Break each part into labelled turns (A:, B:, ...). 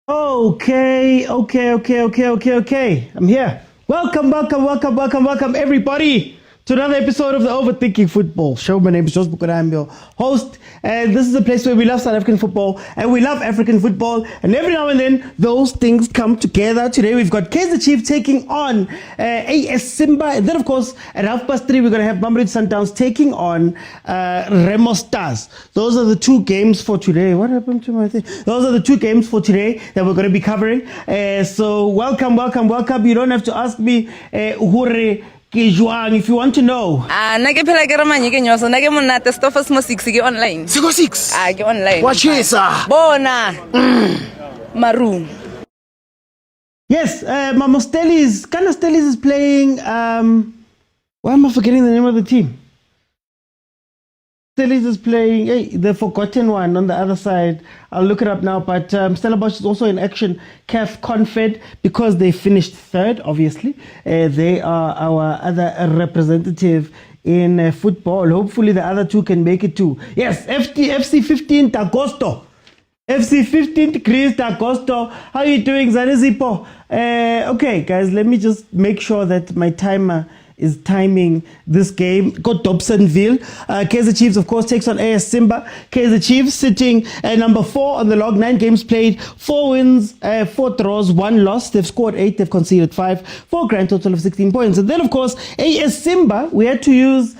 A: Okay. I'm here. Welcome, everybody, to another episode of the Overthinking Football Show. My name is Joseph Bukoda. I'm your host, and this is a place where we love South African football and we love African football. And every now and then, those things come together. Today, we've got Kaizer Chiefs taking on AS Simba, and then, of course, at 3:30, we're going to have Mamelodi Sundowns taking on Remo Stars. Those are the two games for today. What happened to my thing? Those are the two games for today that we're going to be covering. So, welcome. You don't have to ask me, if you want to know.
B: Nake phela ke ramanye ke nyoso nake monate stuff mo 6 ke online.
C: Siko 6.
B: Ke online.
C: Wachisa.
B: Bona. Maroon.
A: Yes, Mama Stellis is playing why am I forgetting the name of the team? Stellis is playing the forgotten one on the other side. I'll look it up now, but Stellenbosch is also in action. CAF Confed, because they finished third, obviously. They are our other representative in football. Hopefully the other two can make it too. Yes, FC 15th Agosto. FC 15 degrees Agosto. How are you doing, Zanizipo? Okay, guys, let me just make sure that my timer is timing this game. Got Dobsonville. Kaizer Chiefs, of course, takes on AS Simba. Kaizer Chiefs sitting at number 4 on the log. 9 games played, 4 wins, 4 draws, 1 loss. They've scored 8, they've conceded 5, for a grand total of 16 points. And then, of course, AS Simba, we had to use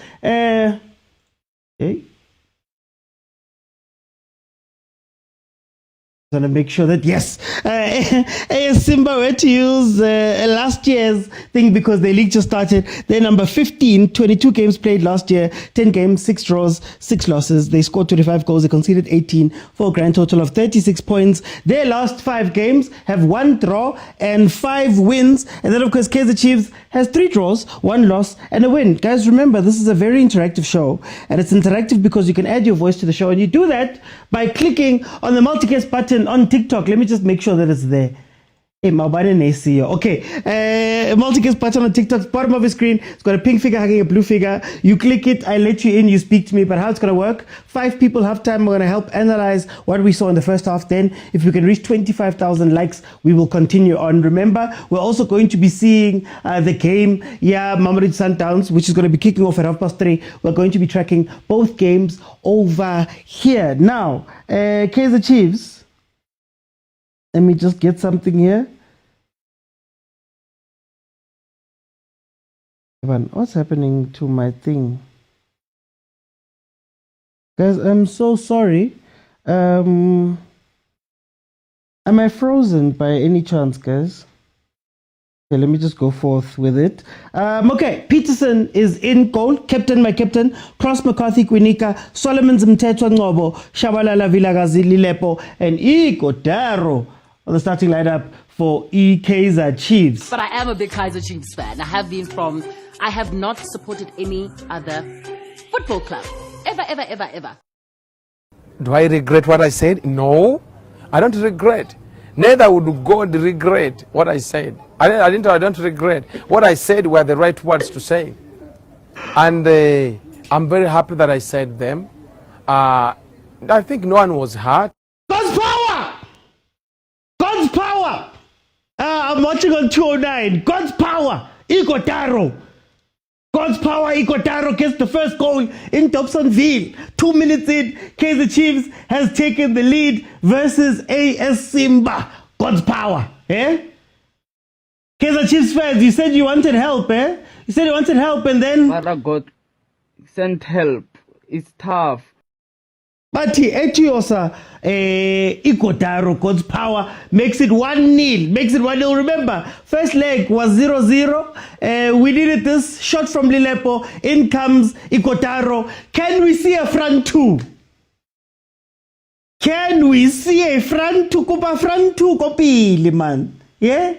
A: going to make sure that, yes, AS Simba had to use last year's thing because the league just started. They're number 15, 22 games played last year, 10 games, 6 draws, 6 losses. They scored 25 goals, they conceded 18 for a grand total of 36 points. Their last 5 games have 1 draw and 5 wins. And then, of course, Kaizer Chiefs has 3 draws, 1 loss, and a win. Guys, remember, this is a very interactive show, and it's interactive because you can add your voice to the show, and you do that by clicking on the multicast button on TikTok. Let me just make sure that it's there. Okay, multicast button on TikTok, bottom of the screen. It's got a pink figure hugging a blue figure. You click it, I let you in, you speak to me. But how it's going to work, 5 people halftime. We're going to help analyze what we saw in the first half. Then, if we can reach 25,000 likes, we will continue on. Remember, we're also going to be seeing the game, Mamelodi Sundowns, which is going to be kicking off at 3:30. We're going to be tracking both games over here. Now, Kaizer Chiefs. Let me just get something here. What's happening to my thing? Guys, I'm so sorry. Am I frozen by any chance, guys? Okay, let me just go forth with it. Okay, Peterson is in goal. Captain, my captain. Cross McCarthy, Kwinika, Solomon Mtetwa Ngobo, Shabalala Vilakazi, Lilepo, and Igodaro on the starting lineup for Kaizer Chiefs.
D: But I am a big Kaizer Chiefs fan. I have not supported any other football club. Ever.
C: Do I regret what I said? No, I don't regret. Neither would God regret what I said. I don't regret. What I said were the right words to say. And I'm very happy that I said them. I think no one was hurt.
A: God's power! I'm watching on 209. God's power! Igodaro! God's power! Igodaro gets the first goal in Dobsonville. 2 minutes in, Kaizer Chiefs has taken the lead versus AS Simba. God's power! Kaizer Chiefs fans, you said you wanted help, You said you wanted help, and then...
E: But God sent help. It's tough.
A: But Etiosa, Igodaro, God's power, makes it 1-0. Makes it 1-0. Remember, first leg was 0-0. We needed this shot from Lilepo. In comes Igodaro. Can we see a front two? Can we see a front two? Kupa front two kopili, man. Yeah?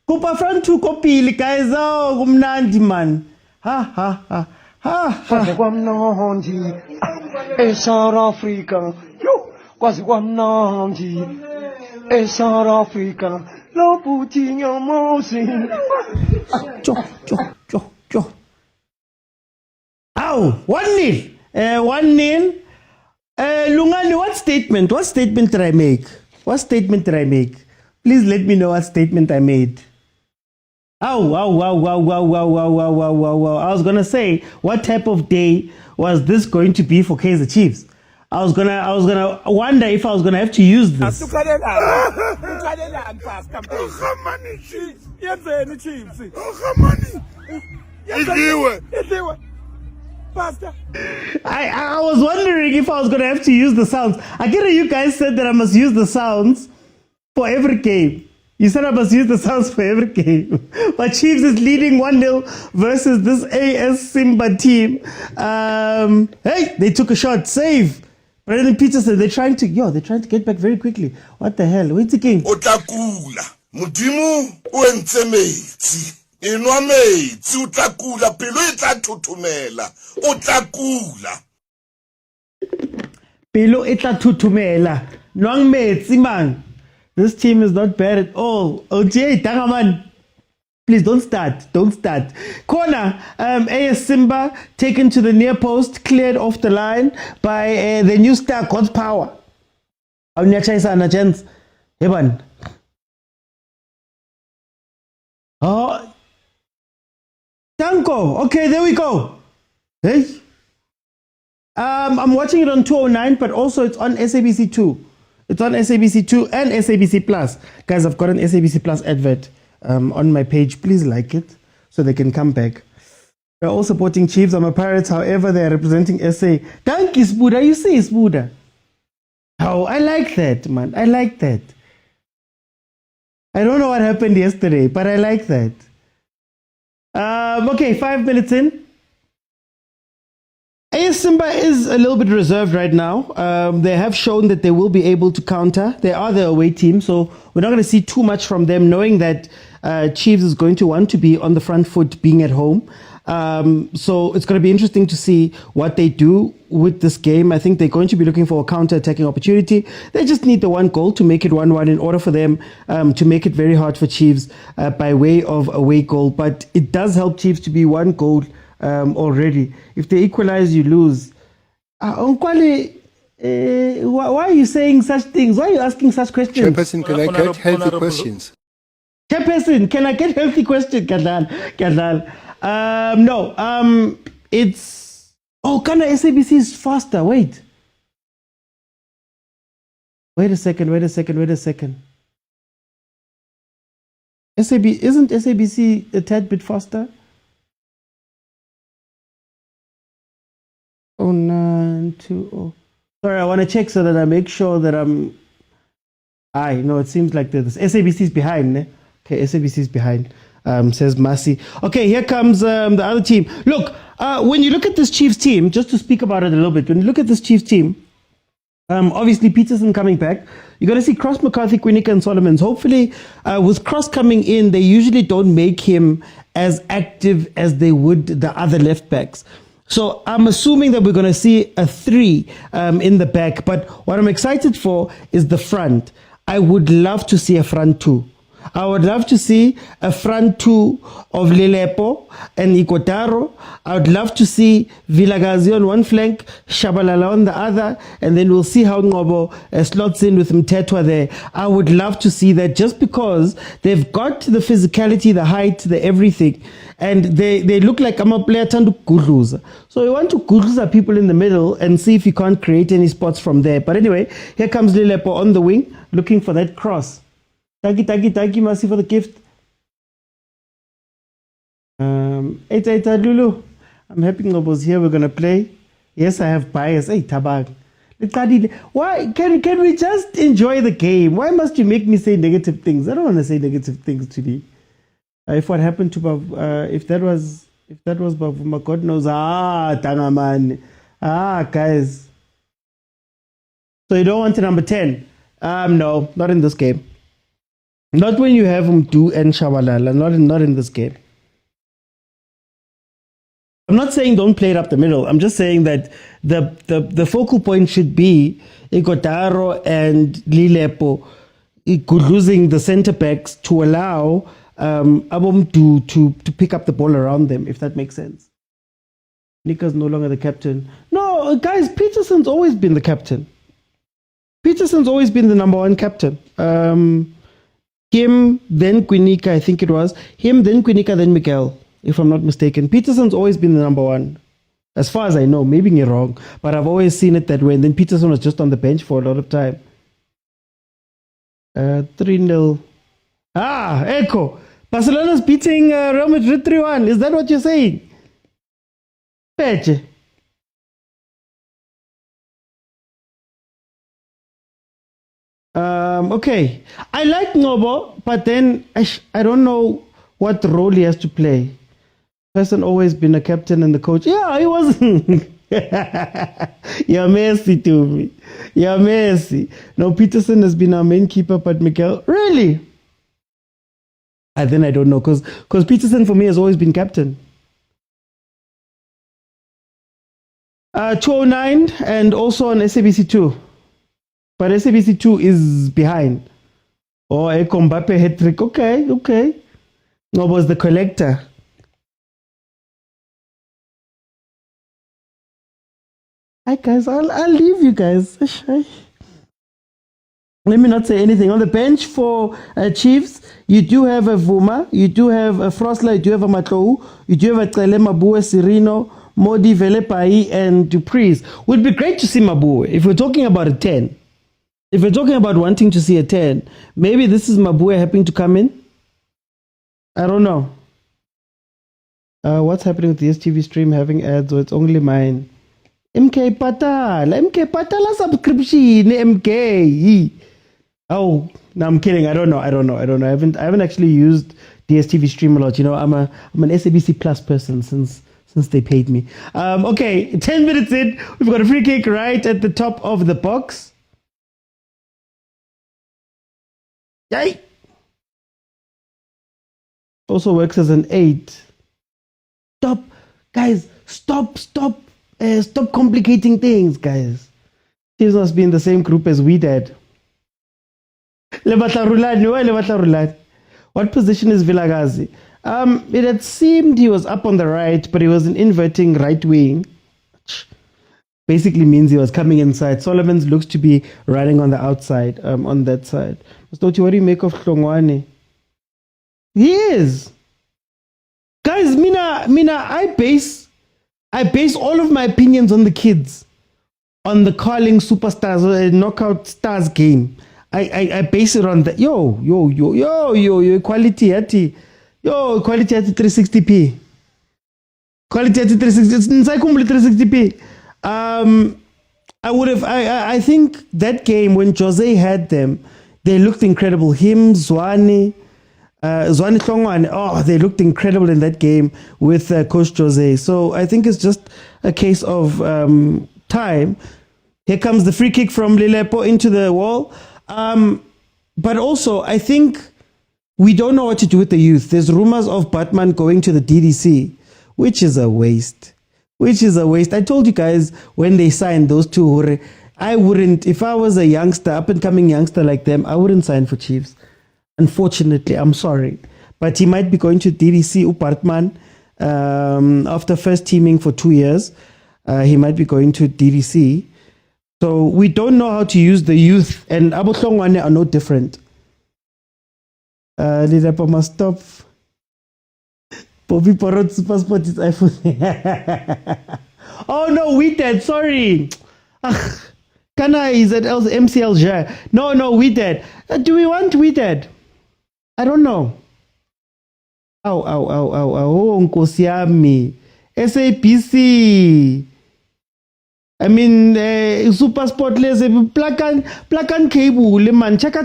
A: Kupa front two kopili, guys. Oh, kumnandi, man. Ha.
F: Quasi kwamnandi South Africa yo quasi kwamnandi South Africa lo putinya mosi
A: cho ow 1-0 1-0 Lungani, what statement did I make? Please let me know what statement I made. Oh, wow, wow, wow, wow, wow, wow, wow, wow, wow, wow. I was going to say, what type of day was this going to be for Kaizer Chiefs? I was gonna wonder if I was gonna have to use this. I was wondering if I was gonna have to use the sounds. I get it, you guys said that I must use the sounds for every game. You said I must use the sounds for every game. But Chiefs is leading 1-0 versus this AS Simba team. Hey, they took a shot. Save. Brendan Peterson, they're trying to get back very quickly. What the hell? Wait a king.
G: Otakula. Mudimu uentse metsi. Inwa metsi utakula pelo itatutumela. Otakula.
A: Pelo itatutumela. Nwang metsi man. This team is not bad at all. OJ, Tangaman. Please don't start. Don't start. Corner. AS Simba taken to the near post, cleared off the line by the new star, God's Power. Oh, Tanko. Okay, there we go. Hey. I'm watching it on 209, but also it's on SABC2. It's on SABC2 and SABC Plus. Guys, I've got an SABC Plus advert on my page. Please like it so they can come back. They're all supporting Chiefs. I'm a Pirates. However, they're representing SA. Thank you, Spuda. You say Spuda. Oh, I like that, man. I like that. I don't know what happened yesterday, but I like that. Okay, 5 minutes in. AS Simba is a little bit reserved right now. They have shown that they will be able to counter. They are the away team, so we're not going to see too much from them, knowing that Chiefs is going to want to be on the front foot being at home. So it's going to be interesting to see what they do with this game. I think they're going to be looking for a counter-attacking opportunity. They just need the one goal to make it 1-1 in order for them to make it very hard for Chiefs by way of away goal. But it does help Chiefs to be one goal already. If they equalize, you lose. Why are you saying such things? Why are you asking such questions?
H: Chairperson, can I get healthy questions?
A: Chairperson, can I get healthy questions, Kadal? No. It's... Oh, Kana SABC is faster. Wait a second. Isn't SABC a tad bit faster? 0920. Sorry, I want to check so that I make sure that I'm... No, it seems like this. SABC is behind. Ne? Okay, SABC is behind, says Masi. Okay, here comes the other team. Look, when you look at this Chiefs team, just to speak about it a little bit, when you look at this Chiefs team, obviously Peterson coming back, you're going to see Cross, McCarthy, Quinnica, and Solomons. Hopefully, with Cross coming in, they usually don't make him as active as they would the other left backs. So I'm assuming that we're going to see a 3 in the back. But what I'm excited for is the front. I would love to see a front 2. I would love to see a front 2 of Lelepo and Ikotaro. I would love to see Vilakazi on one flank, Shabalala on the other, and then we'll see how Ngobo slots in with Mtetwa there. I would love to see that, just because they've got the physicality, the height, the everything, and they look like I'm a player trying to gudluza. So we want to gudluza people in the middle and see if you can't create any spots from there. But anyway, here comes Lelepo on the wing, looking for that cross. Thank you, Masi, for the gift. Lulu. I'm happy Ngobo's here. We're going to play. Yes, I have bias. Hey, Tabag. Why can we just enjoy the game? Why must you make me say negative things? I don't want to say negative things today. If what happened to if that was Bavuma, God knows. Tangaman. Guys. So you don't want a number 10? No, not in this game. Not when you have Mdu and Shabalala. Not in this game. I'm not saying don't play it up the middle. I'm just saying that the focal point should be Ikotaro and Lilepo losing the centre backs to allow Abom to pick up the ball around them, if that makes sense. Nika's no longer the captain. No, guys, Peterson's always been the captain. Peterson's always been the number 1 captain. Him, then Quinica, I think it was. Him, then Quinica, then Miguel, if I'm not mistaken. Peterson's always been the number one. As far as I know, maybe you're wrong, but I've always seen it that way. And then Peterson was just on the bench for a lot of time. 3-0. Echo. Barcelona's beating Real Madrid 3-1. Is that what you're saying? Peche. Okay. I like Nobo, but then I don't know what role he has to play. Person always been a captain and the coach. Yeah, he wasn't. You're messy to me. You're messy. No, Peterson has been our main keeper, but Miguel, really? And then I don't know, because Peterson for me has always been captain. 209 and also on SABC 2. But SABC 2 is behind. Oh, Mbappe hat-trick. Okay. No, was the collector. Hi guys, I'll leave you guys. Let me not say anything. On the bench for Chiefs, you do have a Vuma, you do have a Frosler, you do have a Matlou, you do have a Tlele Mabue, Sirino, Modi, Velepai, and Dupreez. Would be great to see Mabue if we're talking about a 10. If we're talking about wanting to see a 10, maybe this is Mabue happening to come in. I don't know. What's happening with the STV stream having ads, or it's only mine? MK Patala subscription, MK. Oh, no, I'm kidding. I don't know. I haven't actually used DSTV stream a lot. You know, I'm an SABC Plus person since they paid me. Okay, 10 minutes in, we've got a free kick right at the top of the box. Yay! Also works as an 8. Stop, guys. Stop complicating things, guys. Chiefs must be in the same group as we did. What position is Vilakazi? It had seemed he was up on the right, but he was an inverting right wing. Basically means he was coming inside. Solomon's looks to be riding on the outside, on that side. What do you make of Hlongwane? He is. Guys, Mina, I base all of my opinions on the kids, on the Carling Superstars Knockout Stars game. I base it on that. Yo, quality at 360p. Quality at 360. It's inside 360p. I think that game when Jose had them, they looked incredible. Him, Zwane Hlongwane, they looked incredible in that game with Coach Jose. So I think it's just a case of time. Here comes the free kick from Lilepo into the wall. But also, I think we don't know what to do with the youth. There's rumors of Batman going to the DDC, which is a waste. I told you guys when they signed those two, I wouldn't, if I was a youngster, up and coming youngster like them, I wouldn't sign for Chiefs. Unfortunately, I'm sorry. But he might be going to DDC, Upartman, after first teaming for 2 years. He might be going to DDC. So we don't know how to use the youth, and Abu Hlongwane are no different. Lilepo must stop. Bobby Parrot Supersport is iPhone. Oh no, we did. Sorry. Kana is at MCL. No, we did. Do we want we did? I don't know. Oh, Nkosi yami. SABC. I mean, Supersport les plug and cable le man chaka.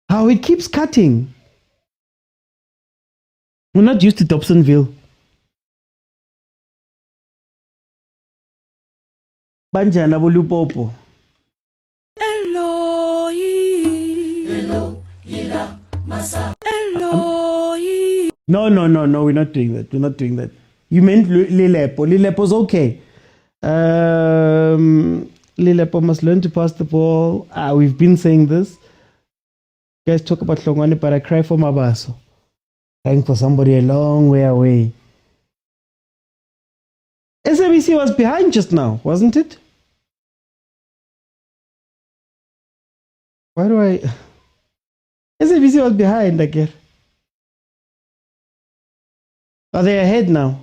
A: How it keeps cutting. We're not used to Dobsonville. Banjana Bolupopo. No, we're not doing that. You meant Lilepo. Lilepo's okay. Lilepo must learn to pass the ball. We've been saying this. You guys talk about Hlongwane, but I cry for Mabaso. Crying for somebody a long way away. SABC was behind just now, wasn't it? Why do I... SABC was behind again. Are they ahead now?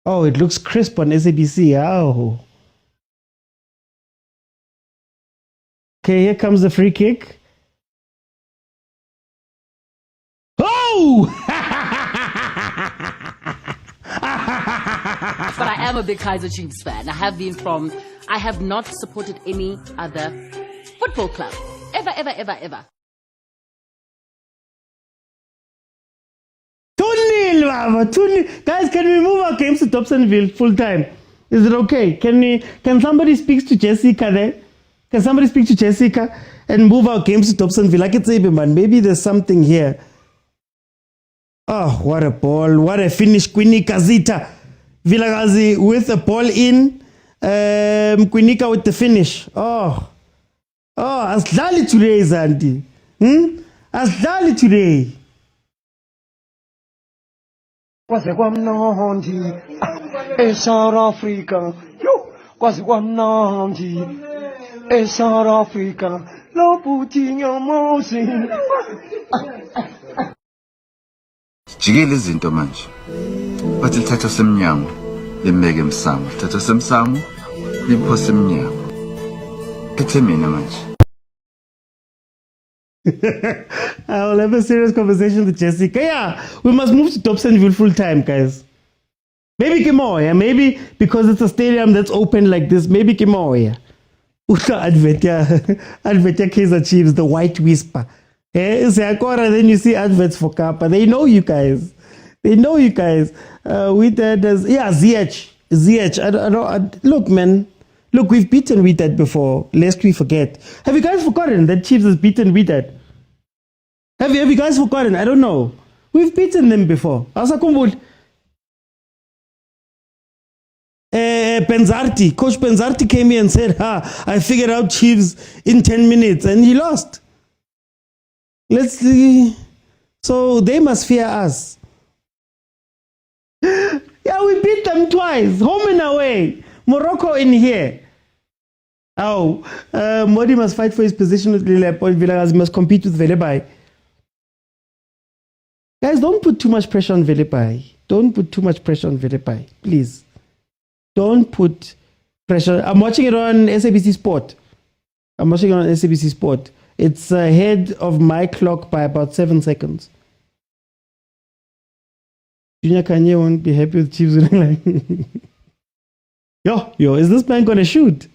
A: Oh, it looks crisp on SABC. Oh. Okay, here comes the free kick. Oh!
D: But I am a big Kaizer Chiefs fan. I have not supported any other football club. Ever.
A: 2-0, Baba, 2-0. Guys, can we move our games to Dobsonville full time? Is it okay? Can somebody speak to Jessica there? Can somebody speak to Jessica and move our games to Dobsonville? Like it's Abe, man. Maybe there's something here. Oh, what a ball. What a finish. Kazita. Vilakazi with the ball in. Quinika with the finish. Oh, asidlali today, Zandi. Asidlali today.
F: Kwaze kwamnandi eSouth Africa yo kwaze kwamnandi eSouth Africa lobuthinya mosi
I: jikile izinto manje bathi lithatha semnyango limeke emsamo lithatha semsamo liphose emnyango ethe mina manje.
A: I will have a serious conversation with Jessica. Yeah, we must move to Dobsonville full time, guys. Maybe Kimo, yeah. Maybe because it's a stadium that's open like this. Maybe Kimo, yeah. Advertia Kaizer Chiefs, the white whisper. Then you see adverts for Kappa. They know you guys. We did as ZH. Look, man. Look, we've beaten Wydad before, lest we forget. Have you guys forgotten that Chiefs has beaten Wydad? Have you guys forgotten? I don't know. We've beaten them before. Asakumbul. Penzarti, Coach Penzarti came here and said, I figured out Chiefs in 10 minutes, and he lost. Let's see. So they must fear us. Yeah, we beat them twice, home and away. Morocco in here. Modi must fight for his position with Vilakazi must compete with Velebai. Guys, don't put too much pressure on Velebai. Please. Don't put pressure. I'm watching it on SABC Sport. It's ahead of my clock by about 7 seconds. Junior Khanye won't be happy with Chiefs winning. Yo, is this man gonna shoot?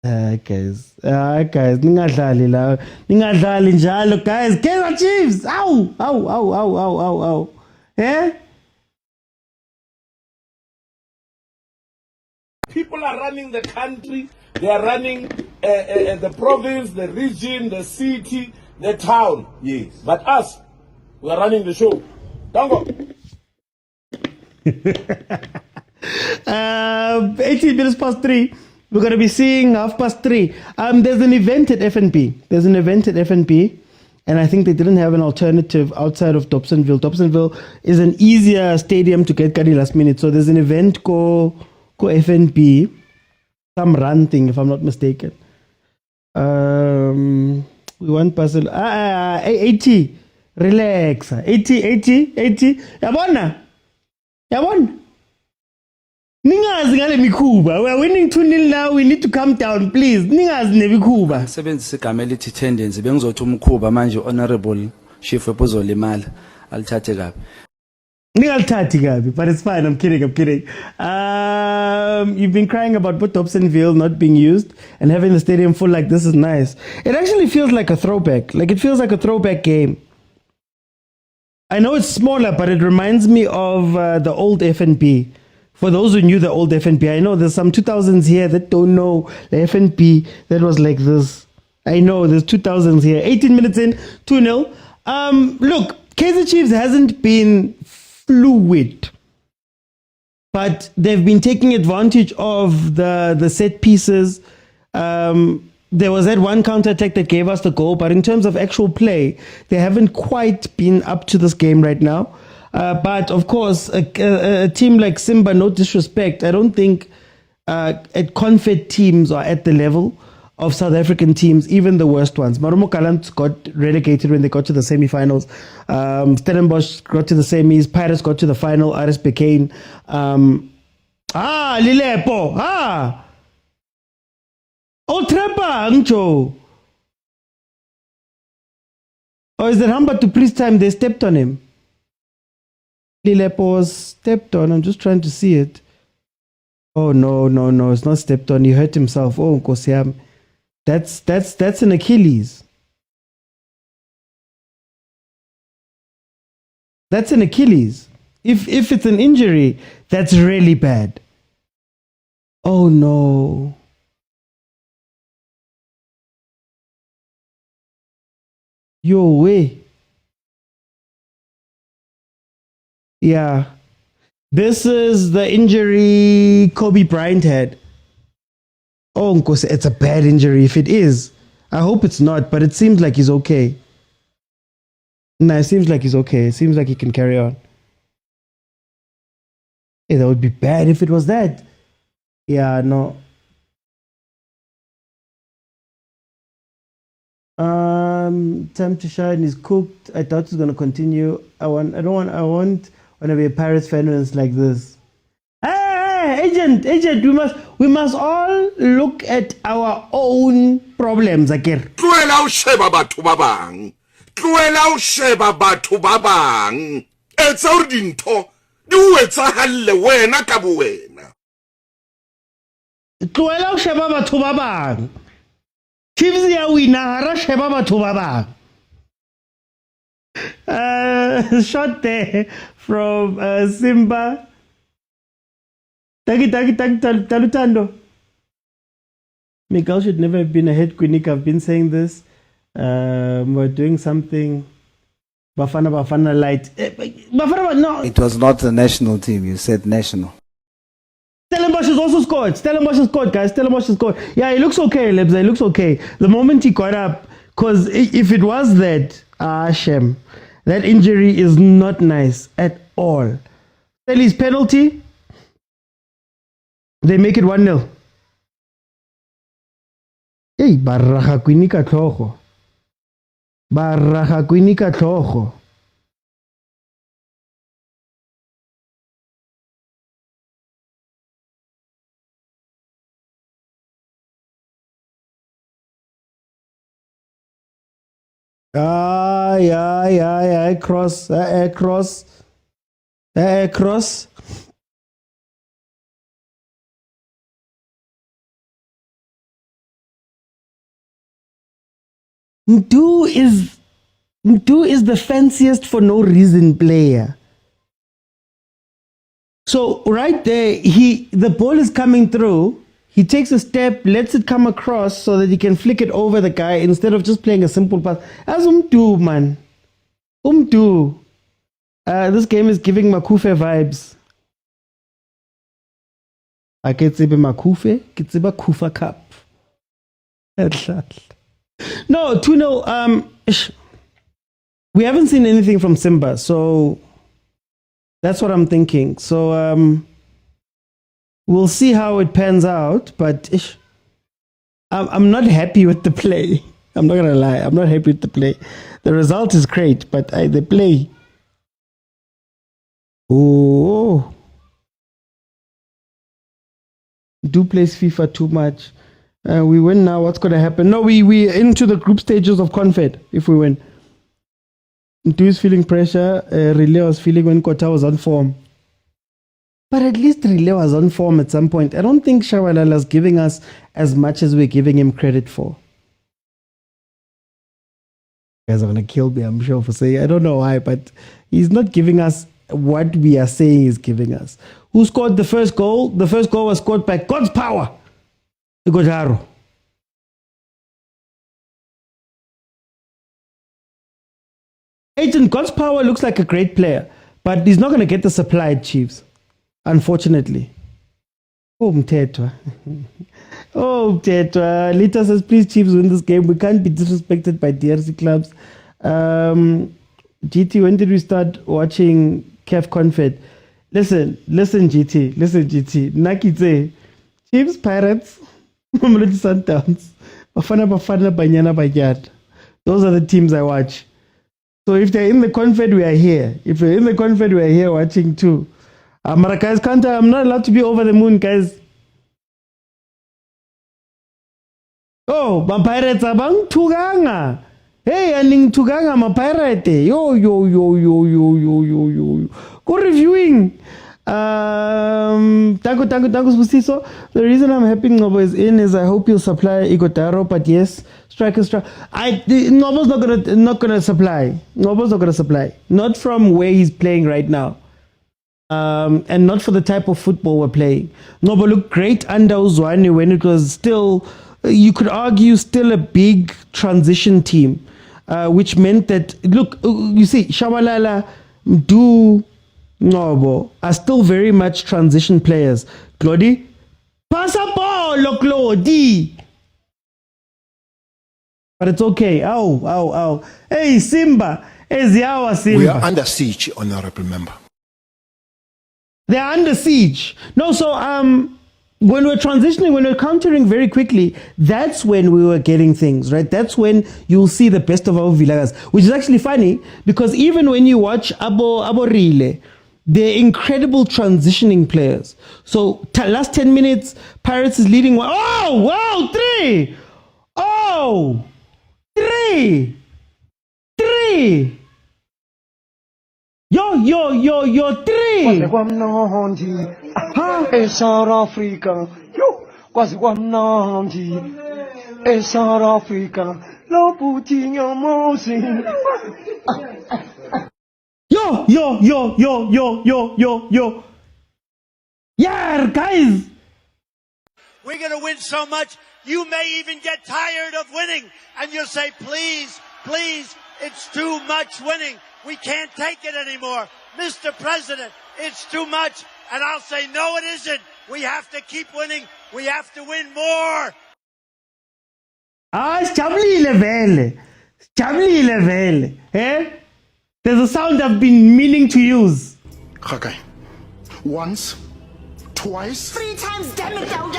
A: Guys, ningadlali njalo, guys. Kaizer Chiefs. Ow. Eh?
J: People are running the country. They are running the province, the region, the city, the town. Yes. But us, we are running the show. Don't go.
A: 18 minutes past 3. We're going to be seeing 3:30. There's an event at FNP. And I think they didn't have an alternative outside of Dobsonville. Dobsonville is an easier stadium to get Kari last minute. So there's an event called FNP. Some run thing, if I'm not mistaken. We want Barcelona. 80. Relax. 80. Yabona. Ningazi ngale mikhuba. We are winning 2-0 now. We need to calm down, please. Ningazi nemikhuba.
K: Sebenzisa igama elithi tendency bengizothi umkhuba manje honorable chief epozolimala alithathe kabi.
A: Ningalithathi kabi, but it's fine. I'm kidding. You've been crying about Dobsonville not being used and having the stadium full like this is nice. It actually feels like a throwback. Like it feels like a throwback game. I know it's smaller, but it reminds me of the old FNP. For those who knew the old FNP, I know there's some 2000s here that don't know the FNP that was like this. I know there's 2000s here. 18 minutes in, 2-0. Look, Kaizer Chiefs hasn't been fluid, but they've been taking advantage of the set pieces. There was that one counter-attack that gave us the goal, but in terms of actual play, they haven't quite been up to this game right now. But of course, a team like Simba, no disrespect, I don't think at Confed teams are at the level of South African teams, even the worst ones. Marumo Kalant got relegated when they got to the semi-finals. Stellenbosch got to the semis. Pirates got to the final. RS Bekane. Lilepo. Trepa, Ancho. Or is it Hamba to Priest time they stepped on him? Lilepo was stepped on. I'm just trying to see it. Oh, no. It's not stepped on. He hurt himself. Oh, Nkosiam. That's an Achilles. That's an Achilles. If it's an injury, that's really bad. Oh no. Yo way. Yeah. This is the injury Kobe Bryant had. Oh, Nkosi, it's a bad injury if it is. I hope it's not, but it seems like he's okay. It seems like he's okay. It seems like he can carry on. Hey, that would be bad if it was that. Yeah, no. Time to shine is cooked. I thought it's gonna continue. I want to be a Paris fan when it's like this. Agent, we must all look at our own problems again.
G: Tloela o sheba batho ba bang. Tloela o sheba batho ba bang. Etsa hore dintho di o etsahale wena ka bowena.
A: Tloela o sheba batho ba bang. Chiefs ya wina hara sheba batho ba bang. Shot there from Simba. Talutando. Miguel should never have been a head clinic. I've been saying this. We're doing something. Bafana light. Bafana, no.
K: It was not the national team. You said national.
A: Stellenbosch has also scored. Stellenbosch has scored, guys. Stellenbosch has scored. Yeah, it looks okay, Lebza. It looks okay. The moment he got up, because if it was that, Shem, that injury is not nice at all. Stelly's penalty. They make it 1-0. Hey, Barraja Quinica Tlojo. Barraja Quinica Tlojo. Cross. Mdu is the fanciest for no reason player. So right there, the ball is coming through. He takes a step, lets it come across so that he can flick it over the guy instead of just playing a simple pass. As man. This game is giving Makufe vibes. Aketsebe Makufe, Kitseba Kufa Cup. No, 2-0. We haven't seen anything from Simba, so that's what I'm thinking. So we'll see how it pans out, but I'm not happy with the play. I'm not gonna lie, I'm not happy with the play. The result is great, but the play. Oh, do plays FIFA too much. We win now. What's going to happen? No, we into the group stages of Confed if we win. Ntu is feeling pressure. Relay was feeling when Kota was on form. But at least Relay was on form at some point. I don't think Shabalala is giving us as much as we're giving him credit for. You guys are going to kill me, I'm sure, for saying, I don't know why, but he's not giving us what we are saying he's giving us. Who scored the first goal? The first goal was scored by God's power. Godaro. Agent God's power looks like a great player, but he's not going to get the supply at Chiefs, unfortunately. Oh, Mtetwa. Oh, Mtetwa. Lita says, please, Chiefs, win this game. We can't be disrespected by DRC clubs. GT, when did we start watching CAF Confed. Listen, GT. Nakite, Chiefs, Pirates, Mamelodi Sundowns, Bafana, Banyana. Those are the teams I watch. So if they're in the Confed, we are here. If you're in the Confed, we are here watching too. Guys, I'm not allowed to be over the moon, guys. Oh, my Pirates abang tuganga. Hey, aning tuganga ma pirate. Yo. Go reviewing. Tango Spusiso. The reason I'm happy Ngobo is in is I hope you'll supply Igotaro, but yes, striker. Ngobo's not gonna supply. Ngobo's not gonna supply. Not from where he's playing right now. And not for the type of football we're playing. Ngobo looked great under Uzwani when it was still, you could argue, still a big transition team. Which meant that, look, you see, Shabalala, Mdu, Ngobo are still very much transition players. Glody, passa ball, Glody. But it's okay. Ow. Hey, Simba. Simba.
H: We are under siege, honorable member.
A: They are under siege. No, so when we're transitioning, when we're countering very quickly, that's when we were getting things, right? That's when you'll see the best of our Vilakazi, which is actually funny because even when you watch Abo Rile, they're incredible transitioning players. So last 10 minutes, Pirates is leading. Oh, wow, 3. Oh, 3. Yo, 3.
F: South Africa, yo, quasi guamnanti, South Africa, lo putinho mosin.
A: Yo. Yeah, guys.
L: We're going to win so much, you may even get tired of winning. And you'll say, please, it's too much winning. We can't take it anymore. Mr. President, it's too much. And I'll say, no, it isn't. We have to keep winning. We have to win more.
A: Stabili level. Eh? There's a sound I've been meaning to use.
H: Okay. Once, twice,
M: 3 times, damn it, down.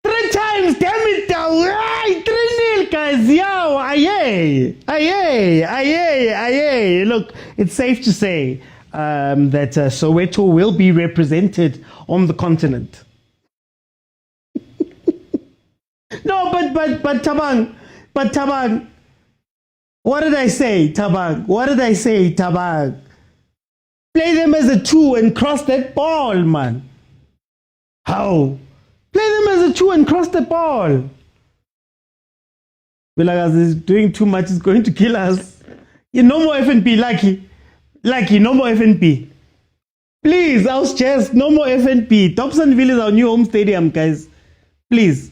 A: 3 times, damn it, down. 3-0, guys. Yo, aye. Look, it's safe to say that Soweto will be represented on the continent. No, but Tabang. What did I say, Tabang? Play them as a 2 and cross that ball, man. How? Play them as a 2 and cross the ball. Vilakazi is doing too much. It's going to kill us. No more FNP, Lucky, no more FNP. Please, House Chess, no more FNP. Dobsonville is our new home stadium, guys. Please.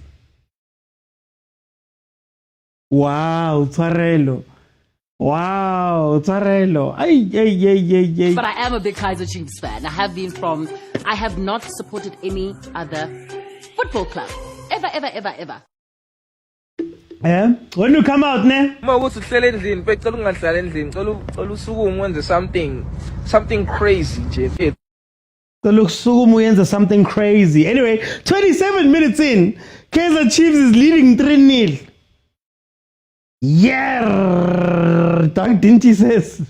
A: Wow, Tsarelo. Ay.
D: But I am a big Kaizer Chiefs fan. I have not supported any other football club. Ever.
A: Yeah? When you come out, ne?
C: Something crazy, Jeff.
A: Something crazy. Anyway, 27 minutes in, Kaizer Chiefs is leading 3-0. Yeah, Doug Dinty says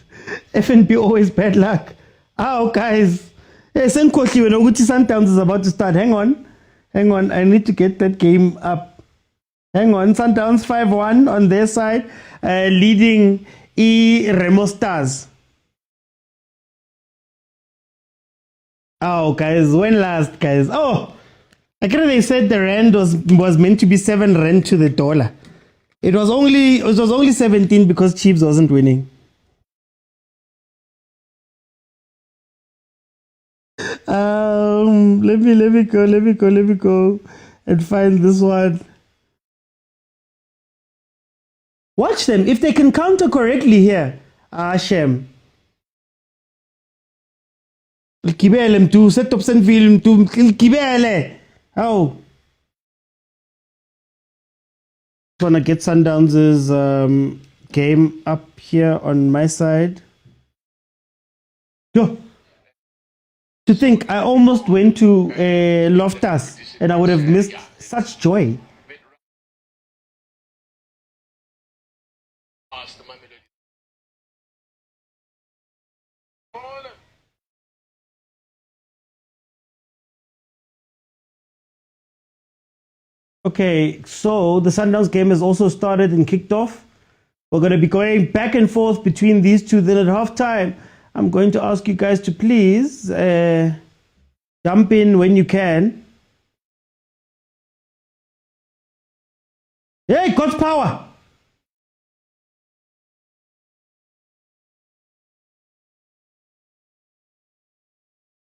A: FNP always bad luck. Guys. Senkotli when Oguchi Sundowns is about to start. Hang on. I need to get that game up. Hang on. Sundowns 5-1 on their side, leading Remo Stars. Guys, when last, guys? I think they said the rand was meant to be 7 rand to the dollar. It was only 17 because Chiefs wasn't winning. Let me go and find this one. Watch them. If they can counter correctly here. Shem. Kibele mtu, set up send film to Kibele. Want to get Sundowns' game up here on my side. Yo. To think, I almost went to Loftus and I would have missed such joy. Okay, so the Sundowns game has also started and kicked off. We're going to be going back and forth between these two. Then at halftime, I'm going to ask you guys to please jump in when you can. Hey, God's power!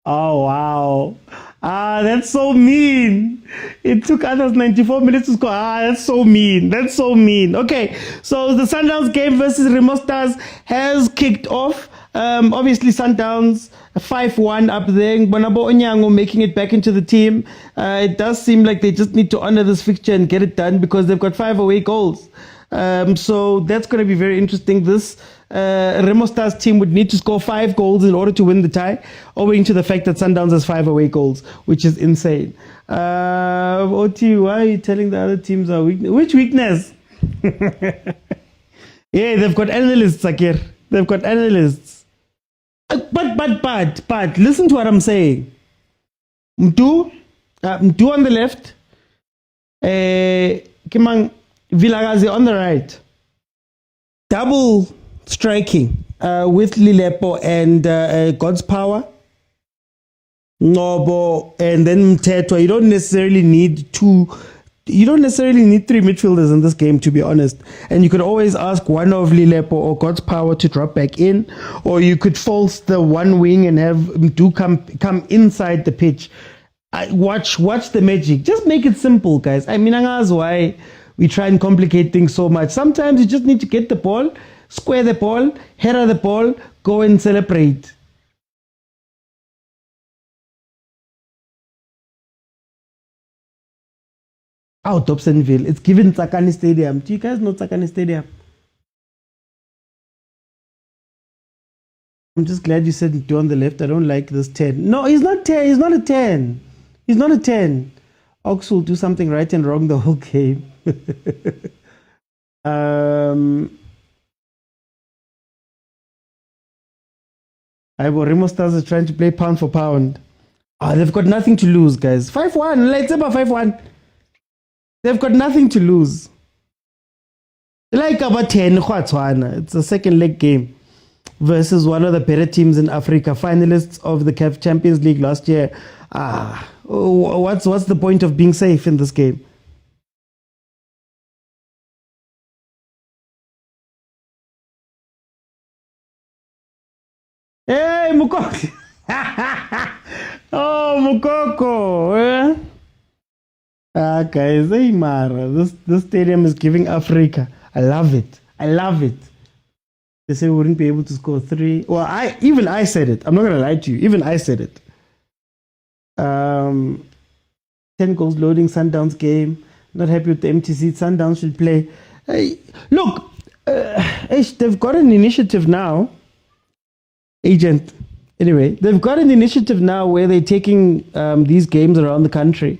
A: Oh, wow. That's so mean. It took others 94 minutes to score. That's so mean. That's so mean. Okay, so the Sundowns game versus Remo Stars has kicked off. Obviously, Sundowns 5-1 up there. Bonabo Onyango making it back into the team. It does seem like they just need to honor this fixture and get it done because they've got 5 away goals. So that's going to be very interesting. This Remo Stars team would need to score 5 goals in order to win the tie, owing to the fact that Sundowns has 5 away goals, which is insane. OT, why are you telling the other teams are weak? Which weakness? Yeah, they've got analysts, Akir. They've got analysts. But listen to what I'm saying. Mtu on the left, Kimang Vilakazi on the right. Double striking with Lilepo and God's power. Nobo and then Mtetwa. You don't necessarily need 3 midfielders in this game, to be honest. And you could always ask one of Lilepo or God's power to drop back in, or you could false the one wing and have Mtu come inside the pitch. Watch the magic. Just make it simple, guys. I mean, that's why we try and complicate things so much. Sometimes you just need to get the ball, square the ball, header the ball, go and celebrate. Oh, Dobsonville. It's given Tsakani Stadium. Do you guys know Tsakani Stadium? I'm just glad you said 2 on the left. I don't like this 10. No, he's not 10. He's not a 10. He's not a 10. Ox will do something right and wrong the whole game. Remo Stars is trying to play pound for pound. They've got nothing to lose, guys. 5-1. Let's say 5-1. They've got nothing to lose. Like about 10, it's a second leg game versus one of the better teams in Africa, finalists of the CAF Champions League last year. What's the point of being safe in this game? Hey, Mukoko! Oh, Mukoko! Guys, hey, Mara, this stadium is giving Africa. I love it. I love it. They say we wouldn't be able to score 3. Well, I said it. I'm not gonna lie to you. Even I said it. 10 goals loading Sundowns game. Not happy with the empty seat. Sundowns should play. Hey, look, they've got an initiative now. Agent. Anyway, they've got an initiative now where they're taking these games around the country.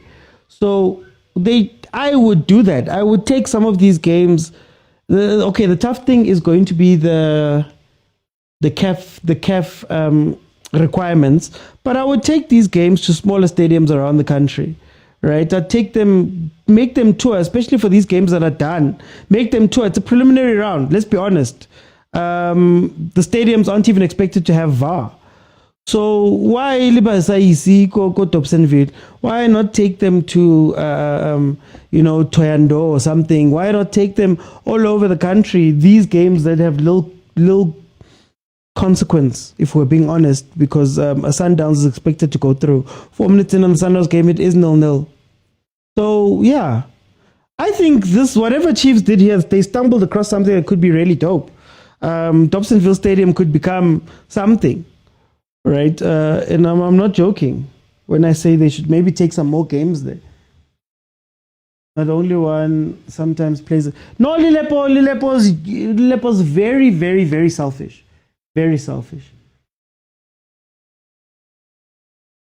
A: So I would do that. I would take some of these games. The tough thing is going to be the CAF requirements, but I would take these games to smaller stadiums around the country, right? I'd take them, make them tour, especially for these games that are done. Make them tour. It's a preliminary round. Let's be honest. The stadiums aren't even expected to have VAR. So why Dobsonville? Why not take them to Toyando or something? Why not take them all over the country? These games that have little consequence, if we're being honest, because a Sundowns is expected to go through. 4 minutes in on the Sundowns game, it is 0-0. So yeah, I think whatever Chiefs did here, they stumbled across something that could be really dope. Dobsonville Stadium could become something. Right, and I'm not joking when I say they should maybe take some more games there. Not only one sometimes plays. No, Lilepo's very, very, very selfish. Very selfish.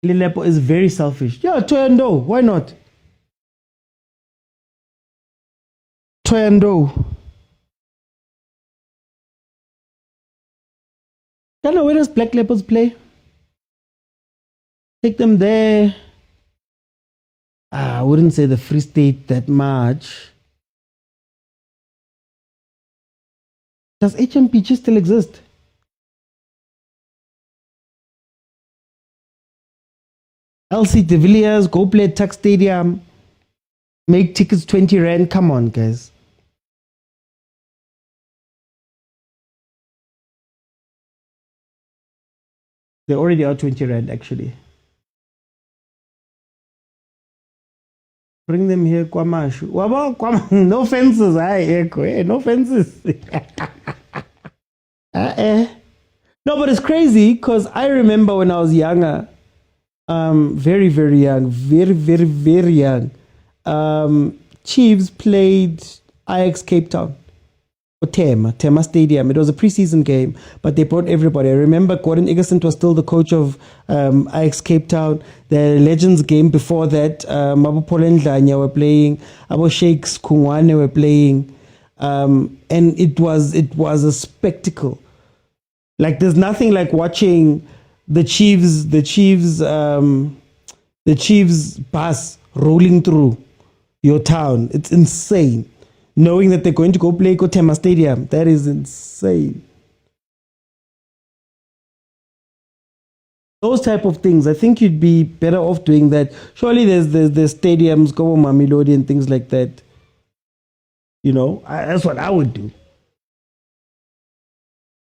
A: Lilepo is very selfish. Yeah, Toyando, why not? Toyando. Ghana, where does Black Leopards play? Take them there. I wouldn't say the Free State that much. Does HMPG still exist? LC De Villiers, go play at Tuck Stadium. Make tickets 20 Rand. Come on, guys. They already are 20 Rand, actually. Bring them here, Kwamashu. No fences, no fences. No, but it's crazy because I remember when I was younger, very, very young, very young. Chiefs played Ajax Cape Town. Tema Stadium. It was a preseason game, but they brought everybody. I remember Gordon Iggesund was still the coach of Ajax Cape Town. The Legends game before that, Mabo Polendlanya were playing, Abo Sheikhs Kungwane were playing, and it was a spectacle. Like there's nothing like watching the Chiefs bus rolling through your town. It's insane. Knowing that they're going to go play Kotema Stadium, that is insane. Those type of things, I think you'd be better off doing that. Surely there's stadiums, go mamelodi and things like that. You know, that's what I would do.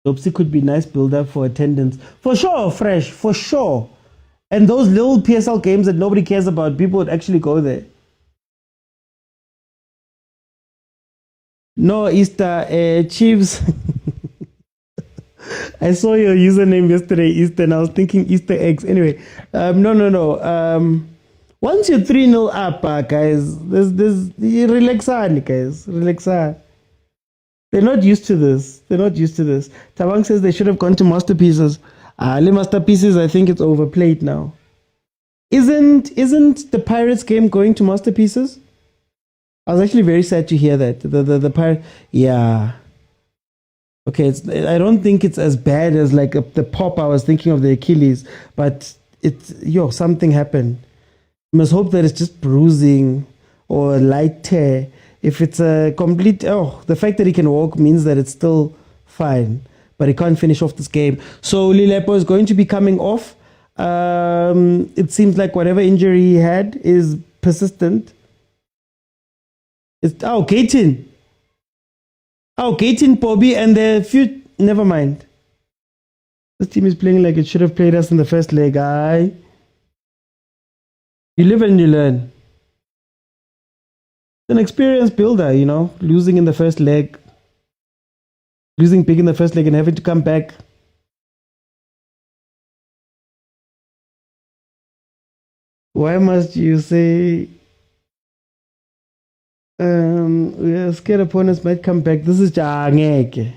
A: Dopsy could be nice build-up for attendance. For sure, Fresh, for sure. And those little PSL games that nobody cares about, people would actually go there. No, Easter, Chiefs. I saw your username yesterday, Easter, and I was thinking Easter eggs. Anyway, no. Once you're 3-0 up, guys, relax on, guys. Relax on. They're not used to this. Tabang says they should have gone to masterpieces. Masterpieces, I think it's overplayed now. Isn't the Pirates game going to masterpieces? I was actually very sad to hear that. The Pirate, yeah. Okay, I don't think it's as bad as like the pop I was thinking of the Achilles, but something happened. You must hope that it's just bruising or a light tear. If it's a complete, the fact that he can walk means that it's still fine, but he can't finish off this game. So Lilepo is going to be coming off. It seems like whatever injury he had is persistent. Gayton, Bobby, and the few. Never mind. This team is playing like it should have played us in the first leg. You live and you learn. It's an experienced builder, you know, losing in the first leg, losing big in the first leg, and having to come back. Why must you say? We are scared opponents might come back. This is Jangeke.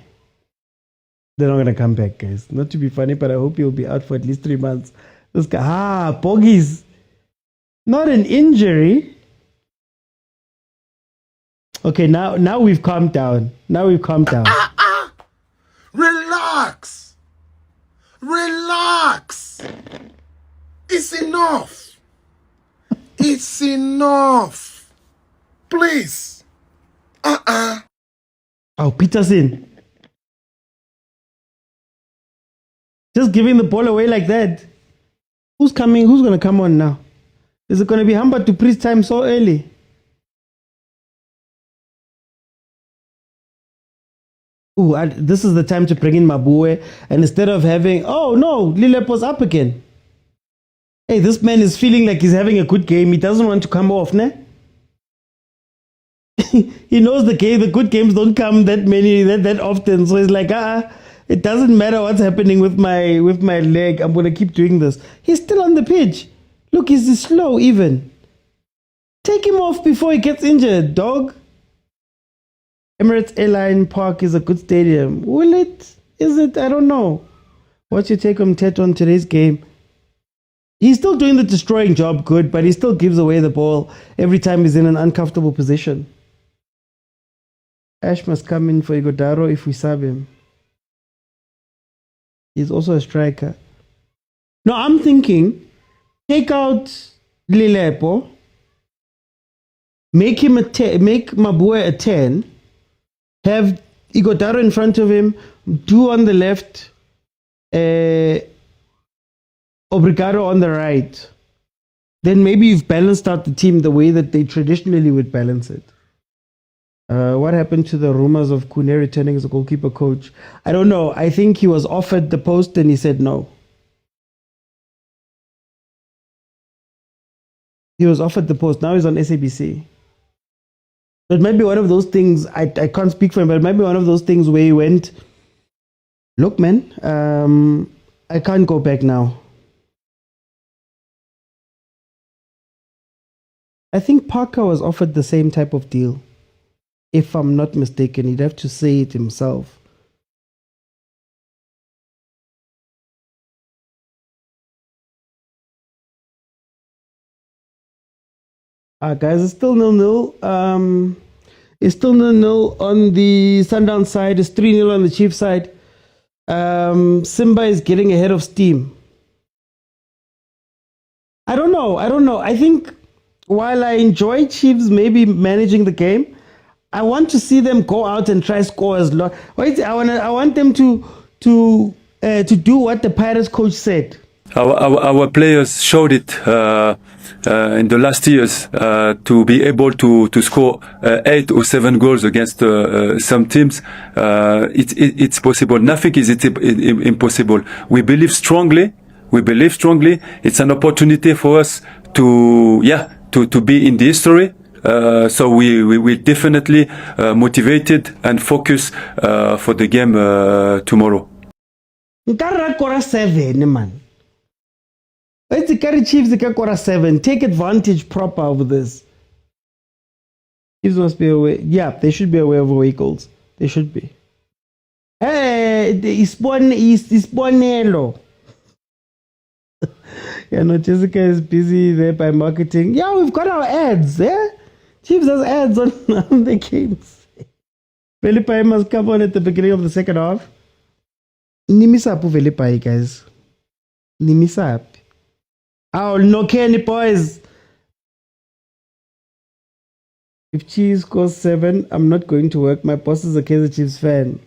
A: They're not gonna come back, guys. Not to be funny, but I hope you'll be out for at least 3 months. This guy, Boggies. Not an injury. Okay, now we've calmed down.
G: Relax. It's enough. It's enough. Please.
A: Peterson. Just giving the ball away like that. Who's coming? Who's going to come on now? Is it going to be Hamba to Priest time so early? This is the time to bring in Mabue. And instead of having, Lilepo's up again. Hey, this man is feeling like he's having a good game. He doesn't want to come off, ne? He knows the good games don't come that often. So he's like, it doesn't matter what's happening with my leg. I'm gonna keep doing this. He's still on the pitch. Look, he's slow even. Take him off before he gets injured, dog. Emirates Airline Park is a good stadium. Will it? Is it? I don't know. What's your take on Tet on today's game? He's still doing the destroying job good, but he still gives away the ball every time he's in an uncomfortable position. Ash must come in for Igodaro if we sub him. He's also a striker. No, I'm thinking, take out Lilepo, make Mabue a 10, have Igodaro in front of him, do on the left, Obrigado on the right. Then maybe you've balanced out the team the way that they traditionally would balance it. What happened to the rumors of Kune returning as a goalkeeper coach? I don't know. I think he was offered the post and he said no. He was offered the post. Now he's on SABC. It might be one of those things, I can't speak for him, but it might be one of those things where he went, look, man, I can't go back now. I think Parker was offered the same type of deal. If I'm not mistaken, he'd have to say it himself. Guys, it's still 0-0. It's still 0-0 on the Sundowns side. It's 3-0 on the Chiefs side. Simba is getting ahead of steam. I don't know. I think while I enjoy Chiefs maybe managing the game, I want to see them go out and try score as long. I want them to do what the Pirates coach said.
M: Our players showed it in the last years to be able to score 8 or 7 goals against some teams. It's possible. Nothing is impossible. We believe strongly. It's an opportunity for us to be in the history. So we will definitely motivated and focus for the game tomorrow.
A: Nkarra 7, man. It's the Kaizer Chiefs, the 7. Take advantage proper of this. Chiefs must be aware. Yeah, they should be aware of away goals. They should be. Hey, Isponelo. Yeah, no, Jessica is busy there by marketing. Yeah, we've got our ads, yeah? Chiefs has ads on the games. Velipai must come on at the beginning of the second half. Nimisapu Velipai, guys. Nimisap. Oh, no Kenny boys. If Chiefs scores 7, I'm not going to work. My boss is a Kaizer Chiefs fan.